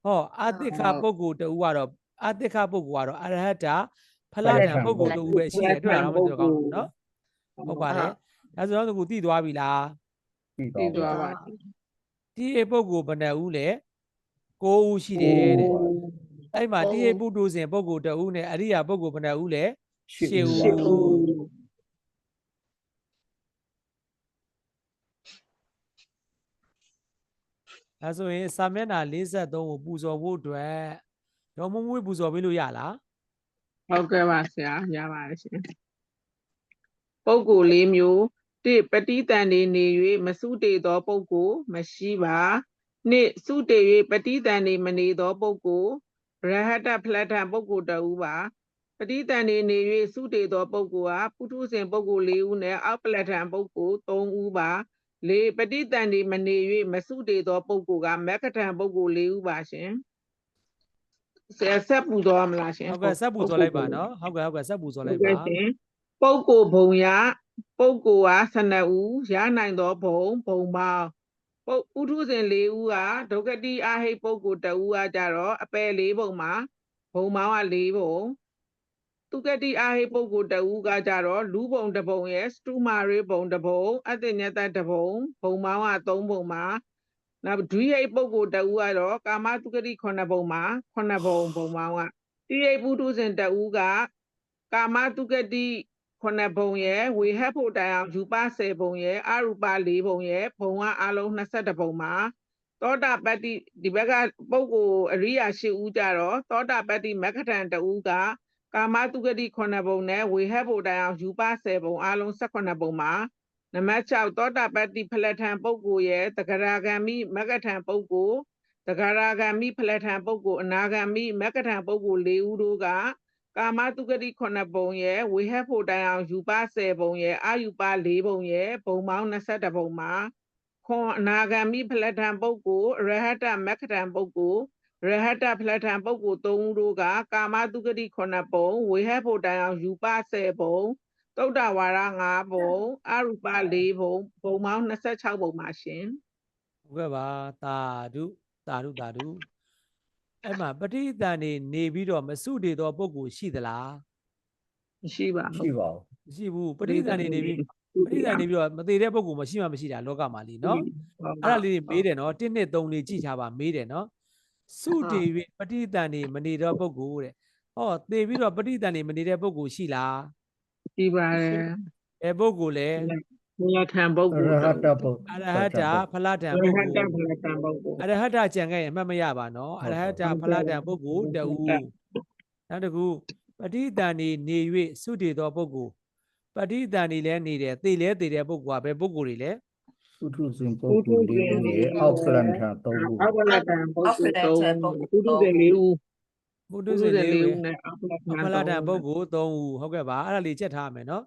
ဟောအတိခါပုဂ္ဂိုလ် 2 ဦးကတော့အတိခါပုဂ္ဂိုလ်ကတော့အရဟတဖလားတံပုဂ္ဂိုလ် 2 ဦးပဲရှိတယ်တွေ့တာတော့မသိတော့ကောင်းဘူးနော်ဟုတ်ပါတယ်ဒါဆိုတော့သူသိသွားပြီလား ပြီး သိ တော့ သွားပါ တိဟိပုဂ္ဂိုလ်ဘယ်နှဦးလဲ9 ဦးရှိတယ်တဲ့အဲ့မှာတိဟိပုတုဇဉ်ပုဂ္ဂိုလ် 2 ဦးနဲ့အရိယာပုဂ္ဂိုလ်ဘယ်နှဦးလဲ 8 ဦးဒါဆိုရင်စာမျက်နှာ43ကိုပူဇော်ဖို့အတွက်ရောမမွေးပူဇော်ပေးလို့ရလား ဟုတ်ကဲ့ပါဆရာရပါတယ်ရှင်ပုဂ္ဂိုလ် 4 မျိုးတစ်ပဋိသန္ဓေနေ၍မစုတေသောပုဂ္ဂိုလ်မရှိပါနှစ်စုတေ၍ပဋိသန္ဓေမနေသောပုဂ္ဂိုလ်ရဟတဖလထံပုဂ္ဂိုလ် 1 ဦးပါပဋိသန္ဓေနေ၍စုတေသောပုဂ္ဂိုလ်ဟာပုထုဇဉ်ပုဂ္ဂိုလ် 4 ဦးနဲ့အောက်ဖလထံပုဂ္ဂိုလ် 3 ဦးပါလေပဋိသန္ဓေမနေ၍မစုတေသောပုဂ္ဂိုလ်ကမက္ခထံပုဂ္ဂိုလ် 4 ဦးပါရှင်ဆက်ပူသွားမလားရှင် ဟုတ်ကဲ့ဆက်ပူဇော်လိုက်ပါနော်ဟုတ်ကဲ့ဆက်ပူဇော်လိုက်ပါ ရှင်ပုဂ္ဂိုလ်ဘုံရပုဂ္ဂိုလ်ဟာ12 ဦးရနိုင်သောဘုံပေါင်းပုထုဇဉ် 4 ဦးကဒုက္ခတိအာဟိပုဂ္ဂိုလ် 1 ဦးကကြတော့အပယ် 4 ပုံမှာ ဘုံမောင်းက4ဘုံသူကတိအာဟိပုဂ္ဂိုလ်တဦးကကြတော့လူဘုံတစ်ဘုံရဲ့စတုမာရေဘုံတစ်ဘုံအတ္တညတတစ်ဘုံဘုံမောင်းက3ဘုံမှာနောက်ဒွိဟိပုဂ္ဂိုလ်တဦးကတော့ကာမတုကတိ9ဘုံမှာ9ဘုံဘုံမောင်းကတိဟိပုထုဇဉ်တဦးကကာမတုကတိ9ဘုံရဲ့ဝေဟဖို့တိုင်အောင်ယူပ10ဘုံရဲ့အရူပ4ဘုံရဲ့ဘုံကအလုံး22ဘုံမှာသောတာပတ္တိဒီဘက်ကပုဂ္ဂိုလ်အရိယာ8ဦးကြတော့သောတာပတ္တိမက္ခထံတဦးကကာမတုဂတိ9ဘုံနဲ့ဝေဟဖို့တိုင်အောင်ယူပ10ဘုံအလုံး18ဘုံမှာနံပါတ်6သောတာပတ္တိဖလထံပုဂ္ဂိုလ်ရဲ့တဂရဂံမိမက္ခထံပုဂ္ဂိုလ်တဂရဂံမိဖလထံပုဂ္ဂိုလ်အနာဂံမိမက္ခထံပုဂ္ဂိုလ်4ဦးတို့ကကာမတုဂတိ9ဘုံရဲ့ဝေဟဖို့တိုင်အောင်ယူပ10ဘုံရဲ့အာယူပ4ဘုံရဲ့ဘုံပေါင်း22ဘုံမှာခွန်အနာဂံမိဖလထံပုဂ္ဂိုလ်ရဟတမက္ခထံပုဂ္ဂိုလ်ရဟတဖလထံပုဂ္ဂိုလ်3ဦးတို့ကကာမတုဂတိ9ဘုံဝေဟဖို့တိုင်အောင်ယူပ10ဘုံသုဒ္ဓဝါဒ5ဘုံအရူပ4ဘုံဘုံပေါင်း26ဘုံပါရှင် ဟုတ်ကဲ့ပါသာဓုသာဓုသာဓုအဲ့မှာပဋိသန္ဓေနေပြီးတော့မစုတည်သောပုဂ္ဂိုလ်ရှိသလား မရှိပါဘူး ရှိပါဘူး မရှိဘူးပဋိသန္ဓေနေပြီးပဋိသန္ဓေပြီးတော့မသေးတဲ့ပုဂ္ဂိုလ်မရှိမှမရှိတာလောကမှာလीနော်အဲ့ဒါလေးမေးတယ်နော်1 2 3လေးကြည့်ထားပါမေးတယ်နော်စုတည်ပြီးပဋိသန္ဓေမနေတော့ပုဂ္ဂိုလ်တဲ့ဟောသေပြီးတော့ပဋိသန္ဓေမနေတဲ့ပုဂ္ဂိုလ်ရှိလား ရှိပါတယ် ဘယ်ပုဂ္ဂိုလ်လဲ ဘုရားထံပုဂ္ဂိုလ် ရဟတပုဂ္ဂိုလ် အရဟတဖလတံ ရ ပုဂ္ ဟ ဂို တ လ် ဘုရားထံပုဂ္ဂိုလ် အရဟတကြံခဲ့ရင်အမှတ်မရပါနော်အရဟတဖလတံပုဂ္ဂိုလ်တူနောက်တစ်ခုပဋိသန္ဓေနေ၍စုတည်သောပုဂ္ဂိုလ်ပဋိသန္ဓေလည်းနေတယ်သေလည်းသေတဲ့ပုဂ္ဂိုလ်ကဘယ်ပုဂ္ဂိုလ်တွေလဲ ပုထုဇဉ်ပုဂ္ဂိုလ်လေးဦးရဲ့အောက်ပလန်ထ3ခု အောက်ပလတံပုဂ္ဂိုလ်3ပုထုဇဉ်4ဦး ဘုဒ္ဓဇင်လေး 4 ဦး ဦးနဲ့အောက်ပလတံ ဖလတံပုဂ္ဂိုလ်3ဦးဟုတ်ကဲ့ပါအဲ့ဒါလေးချက်ထားမယ်နော်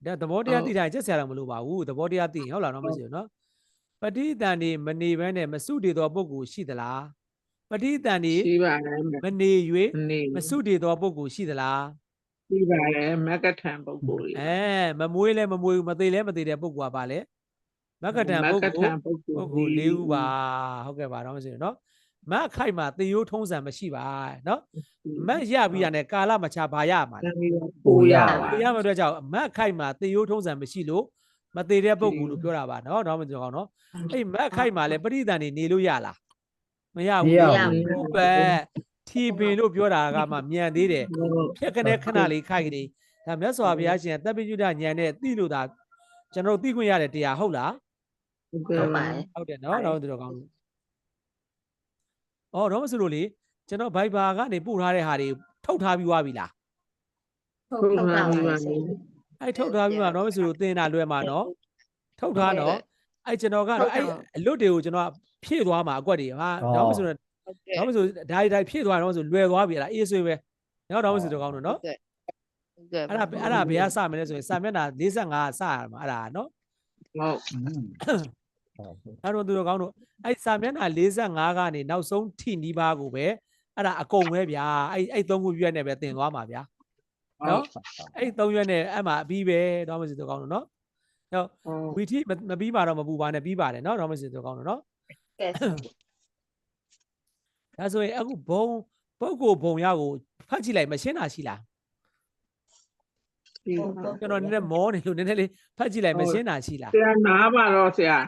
ဒါသဘောတရားသိတိုင်းချက်ဆရာတော့မလို့ပါဘူးသဘောတရားသိရင်ဟုတ်လားနော်မရှိဘူးနော်ပဋိသန္ဓေမနေဘဲနဲ့မစုတည်သောပုဂ္ဂိုလ်ရှိသလားပဋိသန္ဓေ ရှိပါတယ် မနေ၍ နေ မစုတည်သောပုဂ္ဂိုလ်ရှိသလား ရှိပါတယ်မက္ကထံပုဂ္ဂိုလ်တွေ မမွေးလဲမမွေးဘူးမသေးလဲမသေးတဲ့ပုဂ္ဂိုလ်ကပါလေမက္ကတံပုဂ္ဂိုလ်ပုဂ္ဂိုလ်၄ဦးပါဟုတ်ကဲ့ပါတော့မရှိဘူးနော်မတ်ခိုက်မှာသေရိုးထုံးစံမရှိပါနော်မတ်ရပြီးရတယ်ကာလမချဘာရမှာလဲ ပူရပါ သေရမယ့်အတွက်ကြောင့်မတ်ခိုက်မှာသေရိုးထုံးစံမရှိလို့မသေးတဲ့ပုဂ္ဂိုလ်လို့ပြောတာပါနော်တော့မပြောအောင်နော်အဲ့မတ်ခိုက်မှာလဲပရိသန္ဓေနေလို့ရလားမရဘူးဥပ္ပထီပင်လို့ပြောတာကမှမြန်သေးတယ်ဖြက်ကနေခဏလေးခိုက်နေဒါမြတ်စွာဘုရားရှင်တပ်ပိညုဒဉာဏ်နဲ့သိလို့ဒါကျွန်တော်တို့သိခွင့်ရတဲ့တရားဟုတ်လား ဟုတ်ပါ ဟုတ်တယ်နော်တော့တော်ကောင်းအော်တော့မဆိုလို့လေကျွန်တော် Viber ကနေပို့ထားတဲ့ဟာတွေထုတ်ထားပြီးွားပြီလား ဟုတ်ပါပြီ အဲ့ထုတ်ထားပြီးမှတော့မဆိုလို့သင်တာလွယ်မှာနော်ထုတ်ထားတော့အဲ့ကျွန်တော်ကတော့အဲ့အလွတ်တွေကိုကျွန်တော်ဖြည့်သွားမှာအကွက်တွေဟာတော့မဆိုတော့တော့မဆိုဒါတွေဖြည့်သွားတော့ဆိုလွယ်သွားပြီလားအေးဆွေးပဲတော့မဆိုတော့ကောင်းတော့နော်အဲ့ဒါဘယ်ကစမယ်လဲဆိုရင်စာမျက်နှာ45စရမှာအဲ့ဒါနော် ဟုတ် အဲ့တော့သူတို့ကောင်းတို့အဲ့စာမျက်နှာ45ကနေနောက်ဆုံးထိနီးပါးကိုပဲအဲ့ဒါအကုန်ပဲဗျာအဲ့3ခုရွက်နဲ့ပဲသင်သွားမှာဗျာနော်အဲ့3ရွက်နဲ့အဲ့မှာအပြီးပဲတော့မစီသူကောင်းတို့နော်ဟုတ်ဝီထိမပြီးပါတော့မပူပါနဲ့ပြီးပါတယ်နော်တော့မစီသူကောင်းတို့နော်ဒါဆိုရင်အခုဘုံပုဂ္ဂိုလ်ဘုံရောက်ကိုဖတ်ကြည့်လိုက်မရှင်းတာရှိလားကျွန်တော်နည်းနည်းမောနေလို့နည်းနည်းလေးဖတ်ကြည့်လိုက်မရှင်းတာရှိလား ဆရာနားပါတော့ဆရာ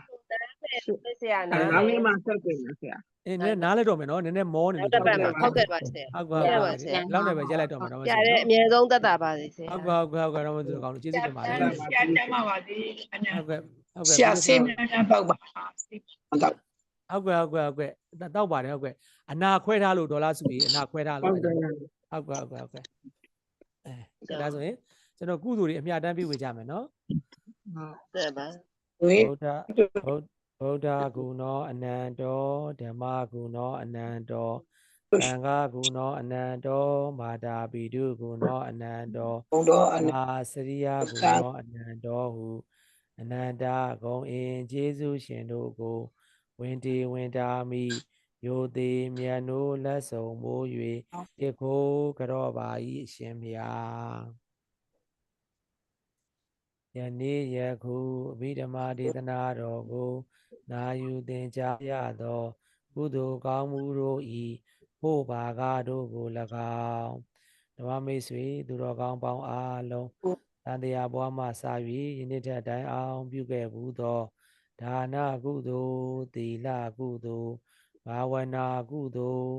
ဆရာနာ နားလေးမှဆက်ပြင်ဆရာ နည်းနည်းနားလိုက်တော့မယ်နော်နည်းနည်းမောနေလို့ ဟုတ်ကဲ့ပါဟုတ်ကဲ့ပါဆရာ ဟုတ်ကဲ့လောက်နေပဲရက်လိုက်တော့မယ်တော့ ဆရာရဲ့အမြဲဆုံးသက်တာပါစေဆရာ ဟုတ်ကဲ့တော့မသူကောင်းလို့ကျေးဇူးတင်ပါတယ် ဆရာကျမ်းပါပါစေအနံ ဟုတ်ကဲ့ ဆရာဆေးများပေါက်ပါဟုတ်ကဲ့ ဟုတ်ကဲ့တောက်ပါတယ်ဟုတ်ကဲ့အနာခွဲထားလို့ဒေါ်လာစုကြီးအနာခွဲထားလို့ဟုတ်ကဲ့အဲဒါဆိုရင်ကျွန်တော်ကုသိုလ်တွေအမြတ်တမ်းပြဝေကြမယ်နော် တဲ့ပါ ဝေး ဗုဒ္ဓဂုဏောအနန္တောဓမ္မဂုဏောအနန္တောသံဃာဂုဏောအနန္တောမာတာပိတုဂုဏောအနန္တော ဘုံတော်အန အာစရိယဂုဏောအနန္တောဟုအနန္တဂုံအင်ကျေးဇူးရှင်တို့ကိုဝင်တီဝင်တာမိယိုသေးမြတ်နိုးလက်ဆောင်မိုး၍တခိုးကြောပါဤအရှင်မြတ်ယနေ့ယခုအဘိဓမ္မာဒေသနာတော်ကိုနာယူသင်ကြားရသောကုသိုလ်ကောင်းမှုတို့ဤဘ ဖို့ဘာကားတို့ကို၎င်းဓမ္မမိတ်ဆွေသူတော်ကောင်းပေါင်းအားလုံးတန်တရားဘွားမှစ၍ယနေ့ထက်တိုင်အောင်ပြုခဲ့ဘူးသောဒါနကုသိုလ်သီလကုသိုလ်ဘာဝနာကုသိုလ်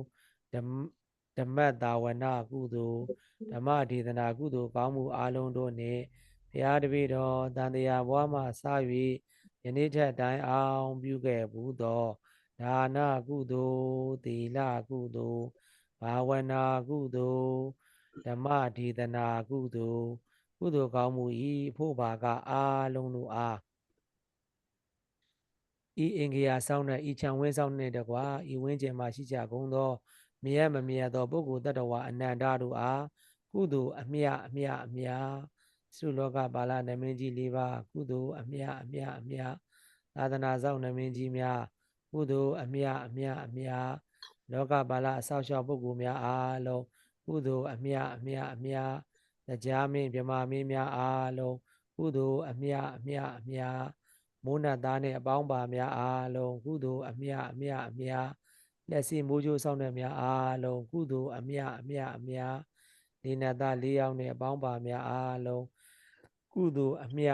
ဓမ္မတာဝနာကုသိုလ်ဓမ္မဒေသနာကုသိုလ်ကောင်းမှုအားလုံးတို့နှင့်ဘုရားတပည့်တော်တန်တရားဘွားမှစ၍ယနေ့ထက်တိုင်အောင်ပြုခဲ့ဘူးသောဒါနကုသိုလ်သီလကုသိုလ်ဘာဝနာကုသိုလ်ဓမ္မဒေသနာကုသိုလ်ကုသိုလ်ကောင်းမှု၏ဖို့ဘာကအားလုံးတို့အားဤအင်္ဂယာဆောင်နှင့်ဤချံဝင်းဆောင်နှင့်တကွာဤဝင်းကျင်မှရှိကြကုန်သောမြတ်မမြတ်သောပုဂ္ဂိုလ်တ attva အနန္တတို့အားကုသိုလ်အမြသုလောကပါဠနမင်းကြီး၄ပါးကုသိုလ်အမြသာသနာဆောင်နမင်းကြီးများကုသိုလ်အမြလောကပါဠအဆောက်အအုံပုဂ္ဂိုလ်များအားလုံးကုသိုလ်အမြတရားမင်းမြမမင်းများအားလုံးကုသိုလ်အမြမိုးနတ်သားနှင့်အပေါင်းပါများအားလုံးကုသိုလ်အမြလက်စီမိုးချိုးဆောင်တဲ့များအားလုံးကုသိုလ်အမြနေနတ်သား၄ယောက်နှင့်အပေါင်းပါများအားလုံးကုသိုလ်အမြ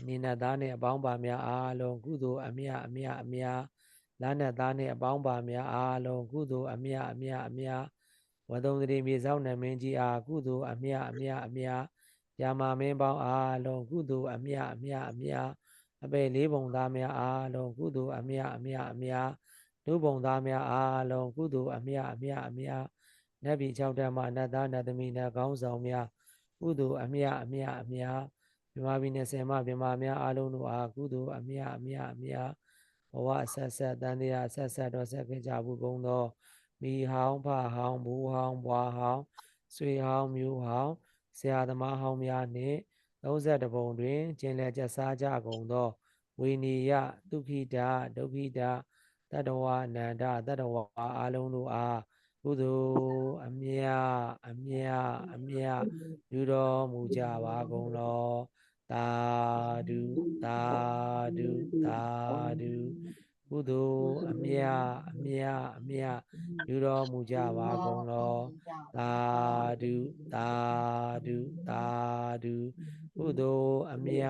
နေနတ်သားနှင့်အပေါင်းပါများအားလုံးကုသိုလ်အမြလာနတ်သားနှင့်အပေါင်းပါများအားလုံးကုသိုလ်အမြဝဒုံတရေမြေဆောင်နမင်းကြီးအားကုသိုလ်အမြယာမမင်းပေါင်းအားလုံးကုသိုလ်အမြအပေလေးပုံသားများအားလုံးကုသိုလ်အမြဒုပုံသားများအားလုံးကုသိုလ်အမြနတ်ပြည်၆ဓမ္မနတ်သားနတ်သမီးနတ်ကောင်းဆောင်များကုသိုလ်အမြမြမပြည်20မှမြမများအားလုံးတို့အားကုသိုလ်အမြဘဝအဆက်ဆက်တန်တရားအဆက်ဆက်တော်ဆက်ခဲ့ကြဘူးကုန်သောမိဟောင်းဖဟောင်းဘူဟောင်းဘွားဟောင်းဆွေဟောင်းမျိုးဟောင်းဆရာသမားဟောင်းများနှင့်32ပုံတွင်ကျင်လည်ကျက်စားကြကုန်သောဝေနီယဒုက္ခိတဒုက္ခိတတတဝအနန္တတတဝအားလုံးတို့အားကုသိုလ်အမြပြုတော်မူကြပါကုန်လောသာဓုကုသိုလ်အမြပြုတော်မူကြပါကုန်လောသာဓုကုသိုလ်အမြ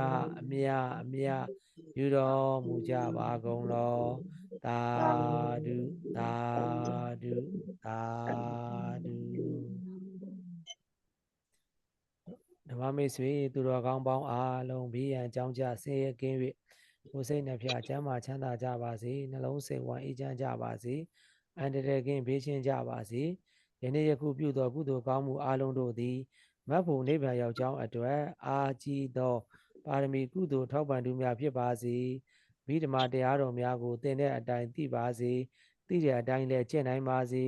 ပြုတော်မူကြပါကုန်လောသာဓုဓမ္မမိတ်ဆွေသူတော်ကောင်းပေါင်းအားလုံးဘေးရန်ကြောင်းကြဆင်းရဲကင်း၍ကိုယ်စိတ်နှဖျားချမ်းသာချမ်းသာကြပါစေနှလုံးစိတ်ဝမ်းအေးချမ်းကြပါစေအန္တရာယ်ကင်းဘေးချင်းကြပါစေယနေ့ယခုပြုသောကုသိုလ်ကောင်းမှုအားလုံးတို့သည်မတ်ဖို့နိဗ္ဗာန်ရောက်ကြောင်းအတွက်အာကြီးသောပါရမီကုသိုလ်ထောက်ပံ့သူများဖြစ်ပါစေမိဓမ္မတရားတော်များကိုသင်တဲ့အတိုင်းသိပါစေသိတဲ့အတိုင်းလည်းကျင့်နိုင်ပါစေ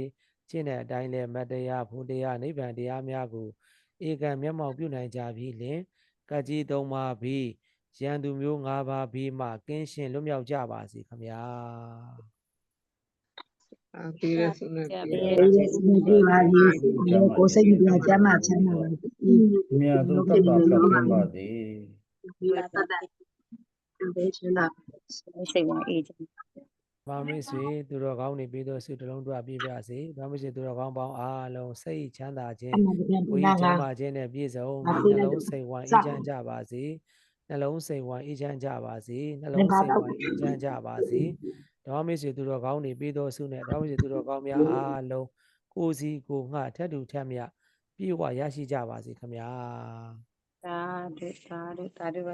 ကျင့်တဲ့အတိုင်းလည်းမတ်တရားဖို့တရားနိဗ္ဗာန်တရားများကိုဧကံမျက်မှောက်ပြုနိုင်ကြပြီလင်ကကြီး၃ပါးပြီးရန်သူမျိုး၅ပါးပြီးမှကင်းရှင်းလွတ်မြောက်ကြပါစေခမညာပြီးရစုနဲ့ပြပါစေကိုစိတ်ကြကျမ်းမာချမ်းသာပါစေမြတ်သောတတ်တာဖြတ်သန်းပါစေဒီတတ်တာဘေးချမ်းသာစိတ်ဝမ်းအေးချမ်းဘာမိတ်ဆွေသူတော်ကောင်းတွေပြီးသောဆုတလုံးတွပြပြစေဘာမိတ်ဆွေသူတော်ကောင်းပေါင်းအားလုံးစိတ်ချမ်းသာခြင်းဝိချမ်းသာခြင်းနဲ့ပြည့်စုံပြီးနှလုံးစိတ်ဝမ်းအေးချမ်းကြပါစေနှလုံးစိတ်ဝမ်းအေးချမ်းကြပါစေနှလုံးစိတ်ဝမ်းအေးချမ်းကြပါစေဓမ္မမိတ်ဆွေသူတော်ကောင်းတွေပြီးသောဆုနဲ့ဓမ္မမိတ်ဆွေသူတော်ကောင်းများအားလုံးကိုယ်စီကိုငှထက်တူထက်မြပြည့်ဝရရှိကြပါစေခမညာသာဓု